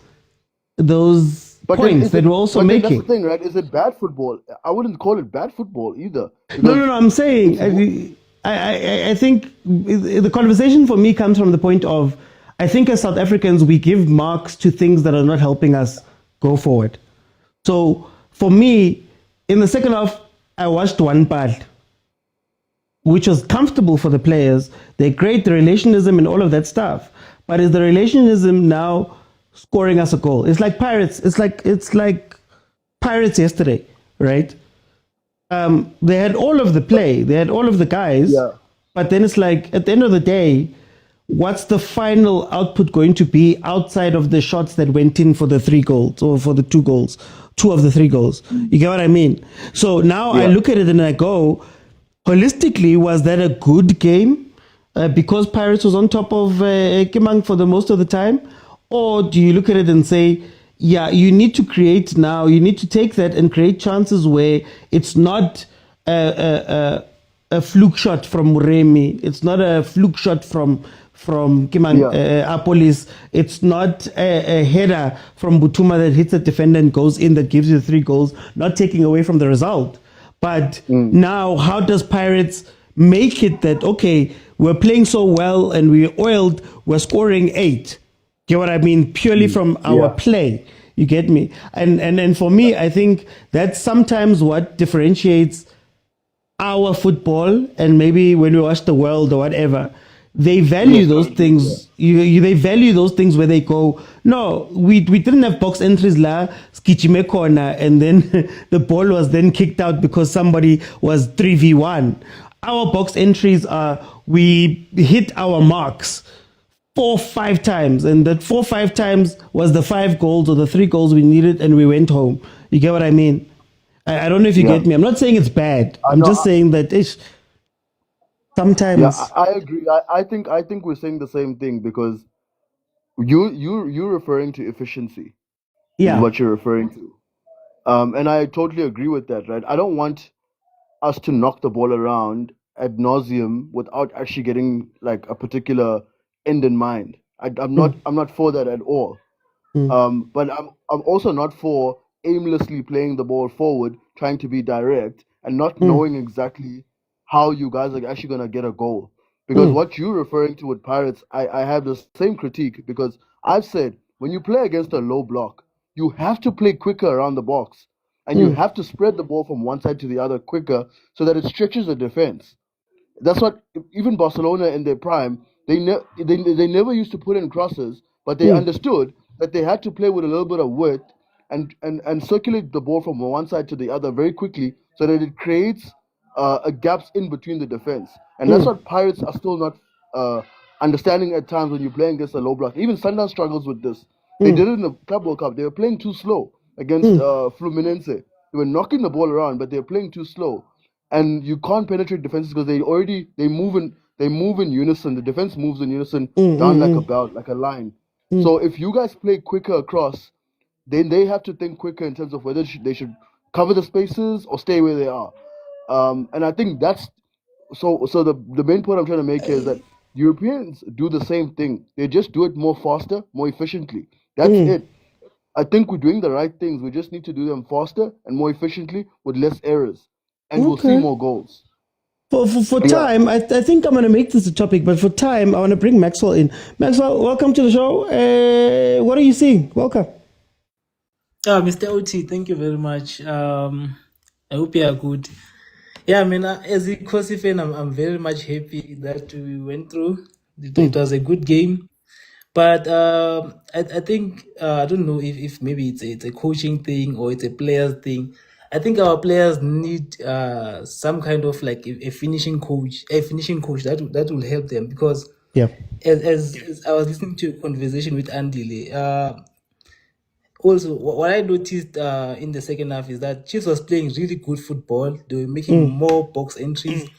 A: points that we're also making.
R: That's the thing, right? Is it bad football? I wouldn't call it bad football either.
A: No. I'm saying I think the conversation for me comes from the point of, I think as South Africans we give marks to things that are not helping us go forward. So for me, in the second half, I watched one part, which was comfortable for the players. They're great, the relationism and all of that stuff. But is the relationism now scoring us a goal? It's like Pirates. It's like Pirates yesterday, right? They had all of the play. They had all of the guys.
R: Yeah.
A: But then it's like, at the end of the day, what's the final output going to be outside of the shots that went in for the 3 goals or for the 2 goals, 2 of the 3 goals? You get what I mean? So now I look at it and I go, holistically, was that a good game because Pirates was on top of Kimang for the most of the time? Or do you look at it and say, yeah, you need to create now, you need to take that and create chances where it's not a fluke shot from Remy, it's not a fluke shot from Kimang Apolis, it's not a header from Butuma that hits the defender and goes in that gives you 3 goals, not taking away from the result. But now, how does Pirates make it that, okay, we're playing so well and we're oiled, we're scoring 8? Get what I mean? Purely from our play. You get me? And for me, I think that's sometimes what differentiates our football, and maybe when we watch the world or whatever, they value those things. They value those things where they go, no, we didn't have box entries la skichime corner, and then the ball was then kicked out because somebody was 3v1. Our box entries are, we hit our marks 4-5 times, and that 4-5 times was the 5 goals or the 3 goals we needed, and we went home. You get what I mean? I don't know if you get me. I'm not saying it's bad. I'm just saying that sometimes.
R: Yeah, I agree. I think we're saying the same thing, because you're referring to efficiency.
A: Yeah.
R: Is what you're referring to. And I totally agree with that, right? I don't want us to knock the ball around ad nauseum without actually getting like a particular end in mind. I'm not for that at all. But I'm also not for aimlessly playing the ball forward, trying to be direct, and not knowing exactly how you guys are actually gonna get a goal. Because what you're referring to with Pirates, I have the same critique because I've said when you play against a low block, you have to play quicker around the box. And you have to spread the ball from one side to the other quicker so that it stretches the defense. That's what even Barcelona in their prime, they never used to put in crosses, but they understood that they had to play with a little bit of width and circulate the ball from one side to the other very quickly so that it creates gaps in between the defense. And that's what Pirates are still not understanding at times when you're playing against a low block. Even Sundowns struggles with this. They did it in the Club World Cup. They were playing too slow against Fluminense. They were knocking the ball around, but they were playing too slow. And you can't penetrate defenses because they move in unison. The defense moves in unison down like a belt, like a line. So if you guys play quicker across, then they have to think quicker in terms of whether they should cover the spaces or stay where they are. And I think that's so. So the main point I'm trying to make here is that Europeans do the same thing. They just do it more faster, more efficiently. That's it. I think we're doing the right things. We just need to do them faster and more efficiently with less errors, and we'll see more goals.
A: For time, I think I'm going to make this a topic, but for time, I want to bring Maxwell in. Maxwell, welcome to the show. What are you seeing? Welcome.
E: Mr. OT, thank you very much. I hope you are good. Yeah, I mean, as a Kosi fan, I'm very much happy that we went through. It was a good game. But I think, I don't know if maybe it's a coaching thing or it's a players thing. I think our players need some kind of like a finishing coach that will help them because as I was listening to a conversation with Andy, also what I noticed in the second half is that Chiefs was playing really good football. They were making more box entries,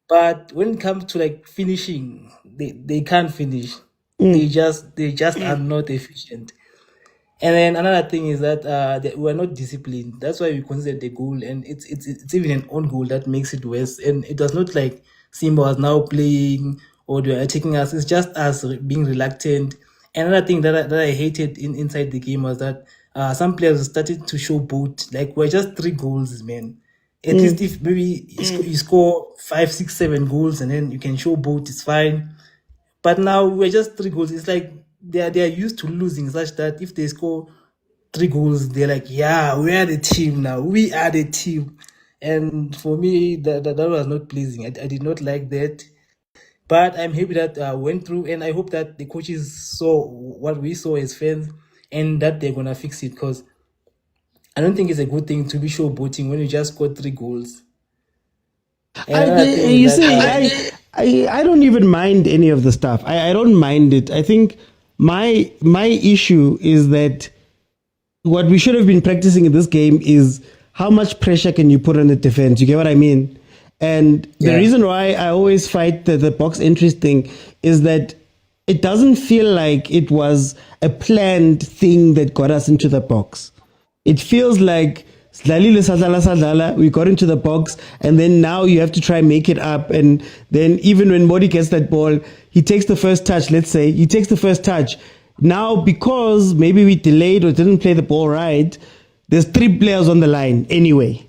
E: but when it comes to like finishing, they can't finish. They just are not efficient. And then another thing is that we are not disciplined. That's why we consider the goal, and it's even an own goal that makes it worse. And it was not like Simba was now playing or they were attacking us. It's just us being reluctant. Another thing that I hated inside the game was that some players started to show boat. Like we're just 3 goals, man. At least if maybe you score 5, 6, 7 goals and then you can show boat, it's fine. But now we're just 3 goals. It's like they are used to losing, such that if they score 3 goals, they're like, yeah, we are the team now. We are the team. And for me, that was not pleasing. I did not like that. But I'm happy that went through, and I hope that the coaches saw what we saw as fans and that they're going to fix it, because I don't think it's a good thing to be showboating when you just scored 3 goals.
A: I don't even mind any of the stuff. I don't mind it. I think my issue is that what we should have been practicing in this game is how much pressure can you put on the defense. You get what I mean? And the reason why I always fight the box entries thing is that it doesn't feel like it was a planned thing that got us into the box. It feels like we got into the box, and then now you have to try and make it up. And then even when Modi gets that ball, he takes the first touch. Let's say he takes the first touch. Now, because maybe we delayed or didn't play the ball right, there's 3 players on the line anyway.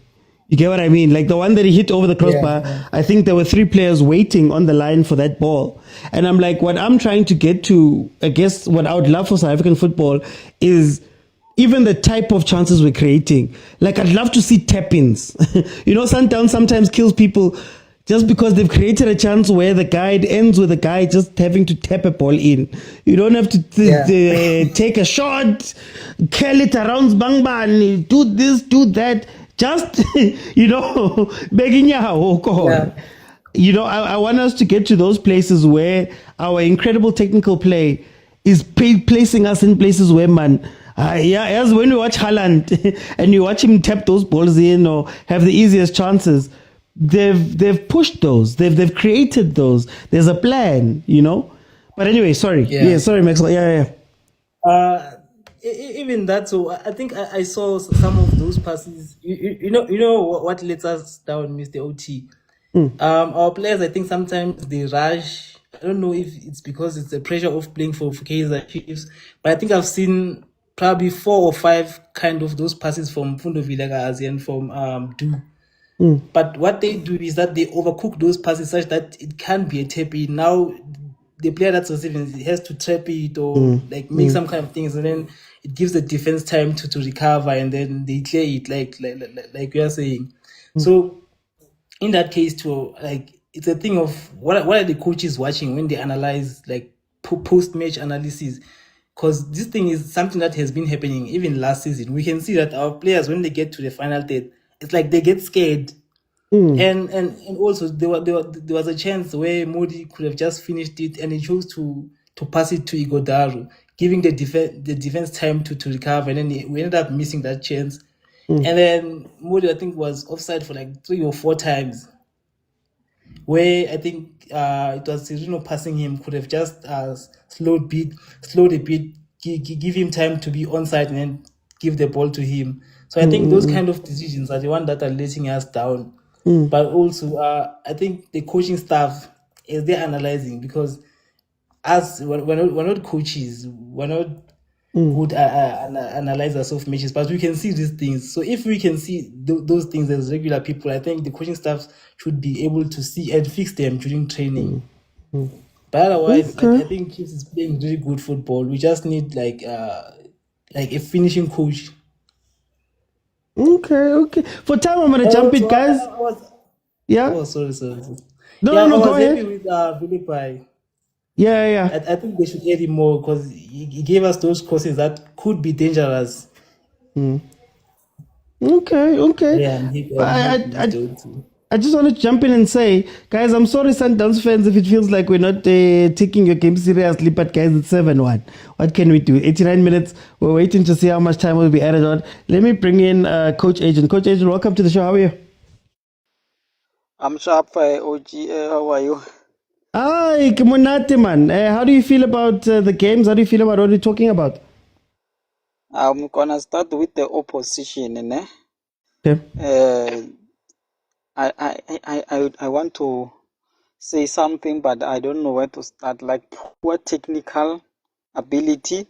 A: You get what I mean? Like the one that he hit over the crossbar, I think there were 3 players waiting on the line for that ball. And I'm like, what I'm trying to get to, I guess what I would love for South African football is even the type of chances we're creating. Like, I'd love to see tap-ins. Sundowns sometimes kills people just because they've created a chance where the guide ends with the guy just having to tap a ball in. You don't have to take a shot, curl it around bang, do this, do that. Just, begging I want us to get to those places where our incredible technical play is placing us in places where, as when you watch Haaland and you watch him tap those balls in or have the easiest chances, they've pushed those, they've created those. There's a plan, But anyway, sorry. Sorry, Maxwell.
E: Even that, so I think I saw some of those passes. You know what lets us down, Mr. OT, Our players, I think sometimes they rush. I don't know if it's because it's the pressure of playing for Kaizer Chiefs, but I think I've seen probably 4 or 5 kind of those passes from Fundo Vilakazi and from Du. But what they do is that they overcook those passes such that it can be a tap in. Now the player that's receiving it has to trap it or like make some kind of things, and then it gives the defense time to recover, and then they clear it like we are saying. So in that case too, like it's a thing of what are the coaches watching when they analyze like post match analysis, because this thing is something that has been happening even last season. We can see that our players, when they get to the final third, it's like they get scared. And also there was a chance where Modi could have just finished it, and he chose to pass it to Igodaru, giving the defense time to recover, and then we ended up missing that chance. And then Modi, I think, was offside for like 3 or 4 times, where I think it was Reno passing him, could have just slowed a bit, give him time to be onside, and then give the ball to him. So I think those kind of decisions are the ones that are letting us down. But also, I think the coaching staff, as they're analyzing, because as we're not coaches, we're not good analyzers of matches, but we can see these things. So if we can see those things as regular people, I think the coaching staff should be able to see and fix them during training. But otherwise, I think Chiefs is playing really good football. We just need like a finishing coach.
A: Okay. For time, I'm gonna jump it, guys. Yeah.
E: Oh, sorry.
A: No, go ahead.
E: Happy with Philippi.
A: Yeah.
E: I think they should add him more, because he gave us those crosses that could be dangerous.
A: Okay.
E: Yeah,
A: I just want to jump in and say, guys, I'm sorry, Sundowns fans, if it feels like we're not taking your game seriously, but guys, it's 7-1. What can we do? 89 minutes. We're waiting to see how much time will be added on. Let me bring in Coach Agent. Coach Agent, welcome to the show. How are you?
I: I'm sharp, OG. How are you?
A: Hi, Kemonate, man. How do you feel about the games? How do you feel about what we're talking about?
I: I'm gonna start with the opposition, né?
A: Okay.
I: I want to say something, but I don't know where to start. Like poor technical ability.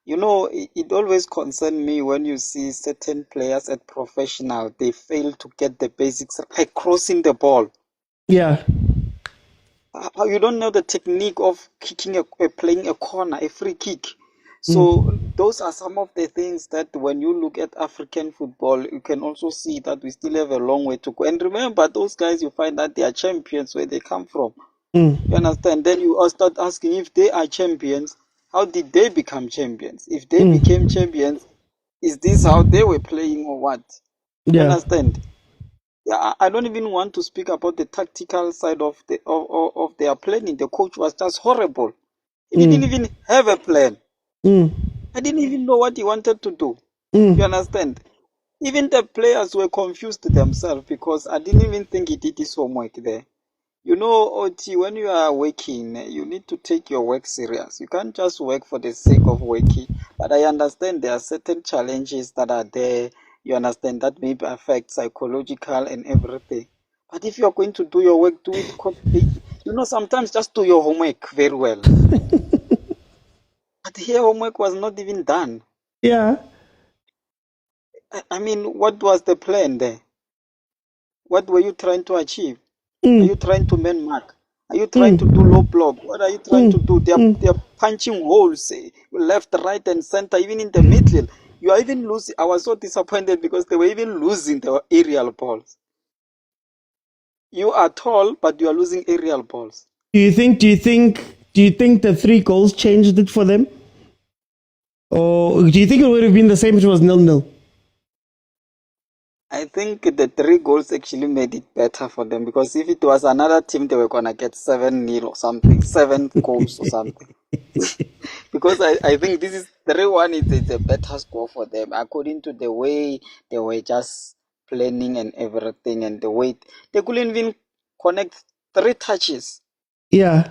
I: You know, it always concerns me when you see certain players at professional, they fail to get the basics, like crossing the ball.
A: Yeah.
I: You don't know the technique of kicking playing a corner, a free kick. So those are some of the things that when you look at African football, you can also see that we still have a long way to go. And remember, those guys, you find that they are champions where they come from. You understand? Then you start asking, if they are champions, how did they become champions? If they became champions, is this how they were playing or what? You understand? Yeah, I don't even want to speak about the tactical side of their planning. The coach was just horrible. He didn't even have a plan. I didn't even know what he wanted to do. You understand? Even the players were confused themselves, because I didn't even think he did his homework there. You know, OT, when you are working, you need to take your work serious. You can't just work for the sake of working. But I understand there are certain challenges that are there. You understand that maybe affect psychological and everything. But if you're going to do your work, do it. You know, sometimes just do your homework very well. But here, homework was not even done.
A: Yeah.
I: I mean, what was the plan there? What were you trying to achieve? Are you trying to man mark? Are you trying to do low block? What are you trying to do? They're punching holes, left, right, and center, even in the middle. You are even losing. I was so disappointed because they were even losing the aerial balls. You are tall, but you are losing aerial balls.
A: Do you think the 3 goals changed it for them? Or do you think it would have been the same if it was 0-0?
I: I think the 3 goals actually made it better for them, because if it was another team, they were going to get 7-0 or something, 7 goals or something. Because I think this is 3-1, it's a better score for them, according to the way they were just planning and everything, and the way they couldn't even connect 3 touches.
A: Yeah.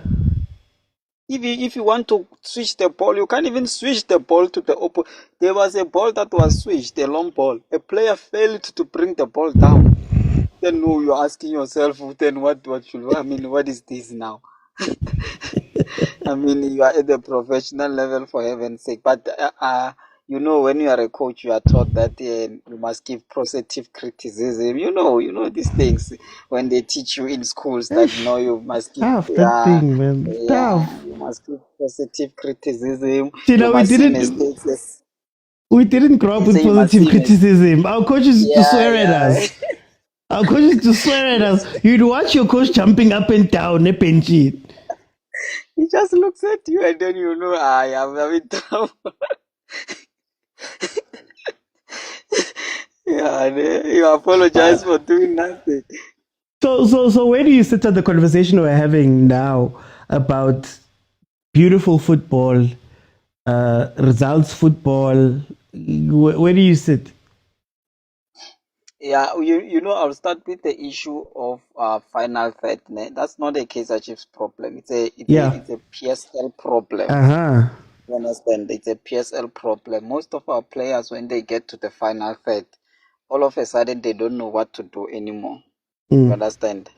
I: If you want to switch the ball, you can't even switch the ball to the opposite. There was a ball that was switched, a long ball. A player failed to bring the ball down. then no, you're asking yourself, then what should I mean? What is this now? I mean, you are at the professional level for heaven's sake. But you know, when you are a coach, you are taught that you must give positive criticism. You know these things when they teach you in schools that no, you must give
A: Tough, that thing, man. Tough.
I: you must give positive criticism.
A: You
I: You
A: know,
I: must see mistakes as
A: we didn't grow up
I: you
A: with
I: say you must
A: positive
I: see mistakes.
A: criticism. Our coaches used to swear at
I: Yeah.
A: us. Our coach used to swear at us. You'd watch your coach jumping up and down, Benji.
I: He just looks at you and then you know I am having trouble. Yeah, and, you apologize for doing nothing.
A: So where do you sit at the conversation we're having now about beautiful football, results football? Where do you sit?
I: Yeah, you know, I'll start with the issue of final third. That's not a Kaizer Chiefs problem. It's a PSL problem. You understand? It's a PSL problem. Most of our players, when they get to the final third, all of a sudden they don't know what to do anymore. You understand?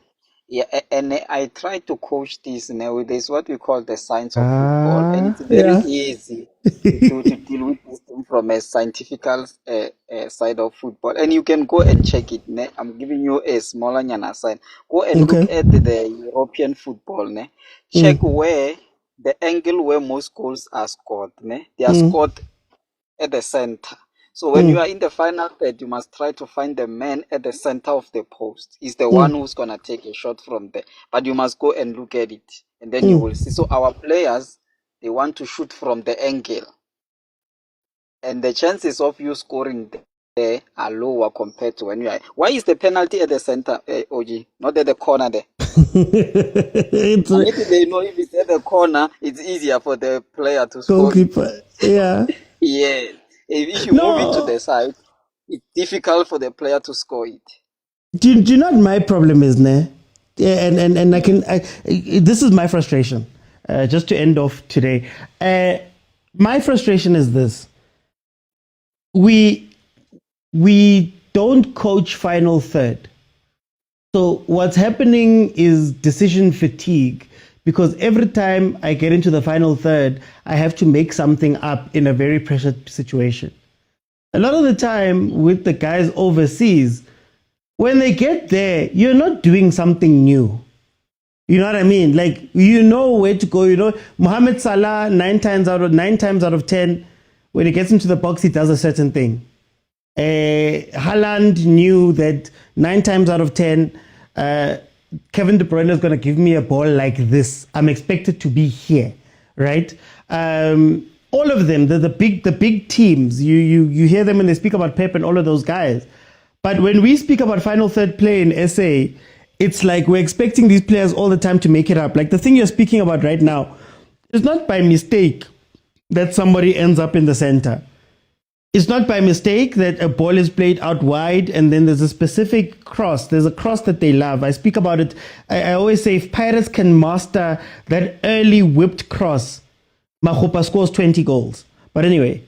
I: Yeah, and I try to coach this now. There's what we call the science of football, and it's very easy to deal with this thing from a scientific side of football. And you can go and check it. I'm giving you a smaller nyana sign. Go and look at the European football. Check where the angle where most goals are scored. They are scored at the center. So when you are in the final third, you must try to find the man at the center of the post. He's the one who's going to take a shot from there. But you must go and look at it. And then you will see. So our players, they want to shoot from the angle. And the chances of you scoring there are lower compared to when you are. Why is the penalty at the center, OG? Not at the corner there? Maybe they know if it's at the corner, it's easier for the player to score.
A: Goalkeeper, yeah.
I: Yeah. If you move it to the side, it's difficult for the player to score it.
A: Do you know what my problem is, ne? Yeah, and this is my frustration. Just to end off today, my frustration is this: we don't coach final third. So what's happening is decision fatigue, because every time I get into the final third, I have to make something up in a very pressured situation. A lot of the time with the guys overseas, when they get there, you're not doing something new. You know what I mean? Like, you know where to go. You know, Mohamed Salah, 9 times out of 10, when he gets into the box, he does a certain thing. Haaland knew that 9 times out of 10, Kevin De Bruyne is going to give me a ball like this. I'm expected to be here, right? All of them, the big teams, you hear them when they speak about Pep and all of those guys. But when we speak about final third play in SA, it's like we're expecting these players all the time to make it up. Like the thing you're speaking about right now, it's not by mistake that somebody ends up in the center. It's not by mistake that a ball is played out wide and then there's a specific cross. There's a cross that they love. I speak about it. I always say if Pirates can master that early whipped cross, Mahopa scores 20 goals. But anyway,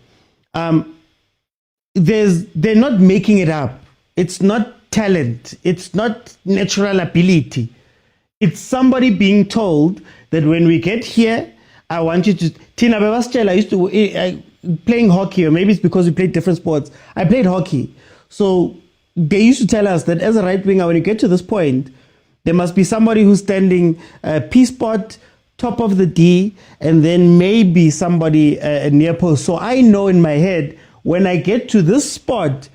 A: they're not making it up. It's not talent. It's not natural ability. It's somebody being told that when we get here, I want you to... Tina Bebastela used to... playing hockey, or maybe it's because we played different sports. I played hockey. So they used to tell us that as a right winger, when you get to this point, there must be somebody who's standing P spot, top of the D, and then maybe somebody near post. So I know in my head, when I get to this spot,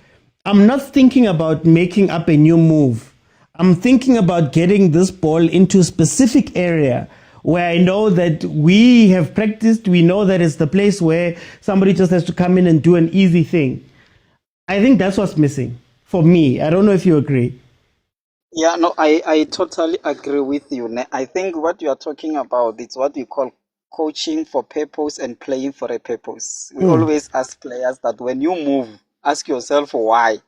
A: I'm not thinking about making up a new move. I'm thinking about getting this ball into a specific area where I know that we have practiced, we know that it's the place where somebody just has to come in and do an easy thing. I think that's what's missing for me. I don't know if you agree.
I: Yeah, no, I totally agree with you. I think what you are talking about is what we call coaching for purpose and playing for a purpose. We always ask players that when you move, ask yourself why.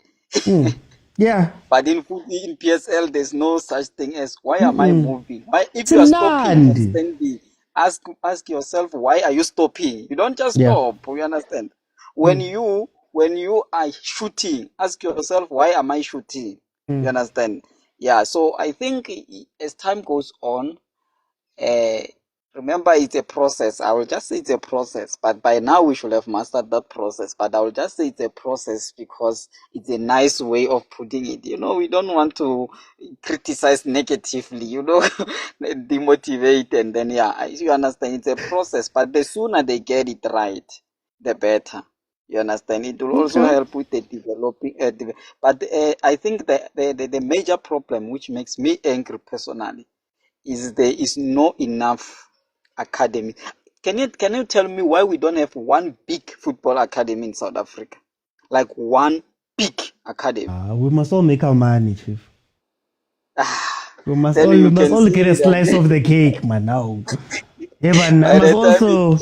A: Yeah.
I: But in PSL, there's no such thing as why am I moving? Why, if
A: It's
I: you are
A: a
I: stopping and
A: land.
I: standing, ask yourself why are you stopping? You don't just stop. You understand? When you are shooting, ask yourself why am I shooting? You understand? Yeah, so I think as time goes on, remember it's a process. I will just say it's a process, but by now we should have mastered that process. But I will just say it's a process because it's a nice way of putting it. We don't want to criticize negatively, demotivate, and then you understand it's a process. But the sooner they get it right, the better. You understand? It will also
A: Okay.
I: help with the developing. But I think the major problem which makes me angry personally is there is not enough academy. Can you tell me why we don't have one big football academy in South Africa? Like one big academy.
A: We must all make our money, Chief. We must
I: Then
A: all,
I: you
A: we must
I: can
A: all
I: see
A: get a
I: that-
A: slice of the cake, man. Now, yeah, man.
I: By
A: I must
I: the time
A: also.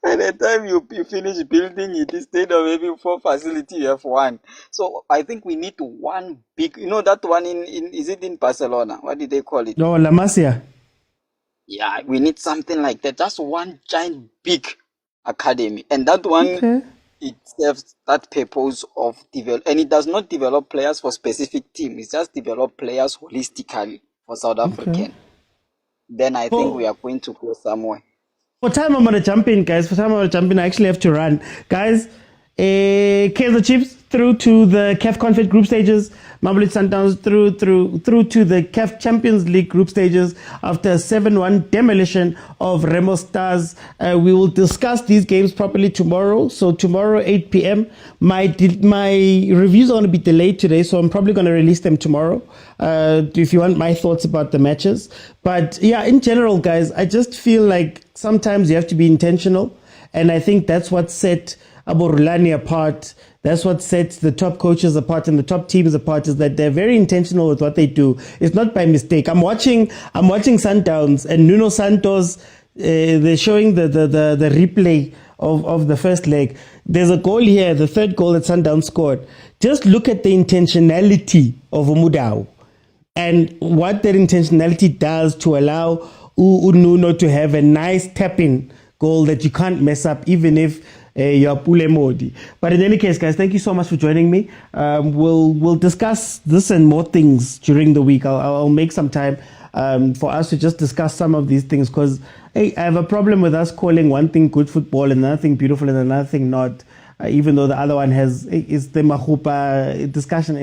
I: by the time you finish building it, instead of having 4 facilities, you have one. So I think we need one big. That one in is it in Barcelona? What did they call it?
A: No, La Masia.
I: Yeah, we need something like that. Just one giant big academy, and that one it serves that purpose of develop, and it does not develop players for specific team. It just develop players holistically for South African. Then I think we are going to go somewhere.
A: For time I'm gonna jump in, guys. I actually have to run, guys. Kaizer Chiefs through to the CAF Confed group stages. Mamelodi Sundowns through to the CAF Champions League group stages after a 7-1 demolition of Remo Stars. We will discuss these games properly tomorrow. So tomorrow 8 p.m. My reviews are going to be delayed today, so I'm probably going to release them tomorrow. If you want my thoughts about the matches, but yeah, in general, guys, I just feel like sometimes you have to be intentional, and I think that's what set Rulani apart. That's what sets the top coaches apart and the top teams apart, is that they're very intentional with what they do. It's not by mistake. I'm watching Sundowns and Nuno Santos. They're showing the replay of the first leg. There's a goal here, the third goal that Sundowns scored. Just look at the intentionality of Motaung and what that intentionality does to allow Nuno to have a nice tap-in goal that you can't mess up, even if you're Pule Modi. But in any case, guys, thank you so much for joining me. We'll discuss this and more things during the week. I'll make some time for us to just discuss some of these things, because I have a problem with us calling one thing good football and another thing beautiful and another thing not. Even though the other one is the Mahupa discussion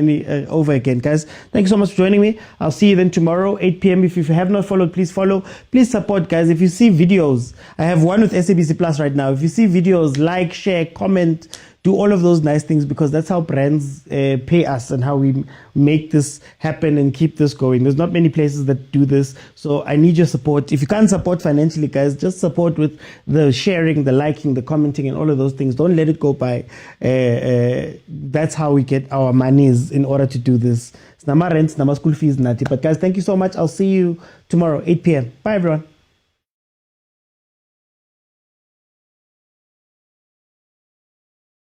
A: over again. Guys, thank you so much for joining me. I'll see you then tomorrow, 8 p.m. If you have not followed, please follow. Please support, guys. If you see videos, I have one with SABC Plus right now. If you see videos, like, share, comment, do all of those nice things, because that's how brands pay us and how we make this happen and keep this going. There's not many places that do this, so I need your support. If you can't support financially, guys, just support with the sharing, the liking, the commenting, and all of those things. Don't let it go by. That's how we get our monies in order to do this. It's nama rent, nama school fees, nati. But guys, thank you so much. I'll see you tomorrow, 8 p.m. Bye, everyone.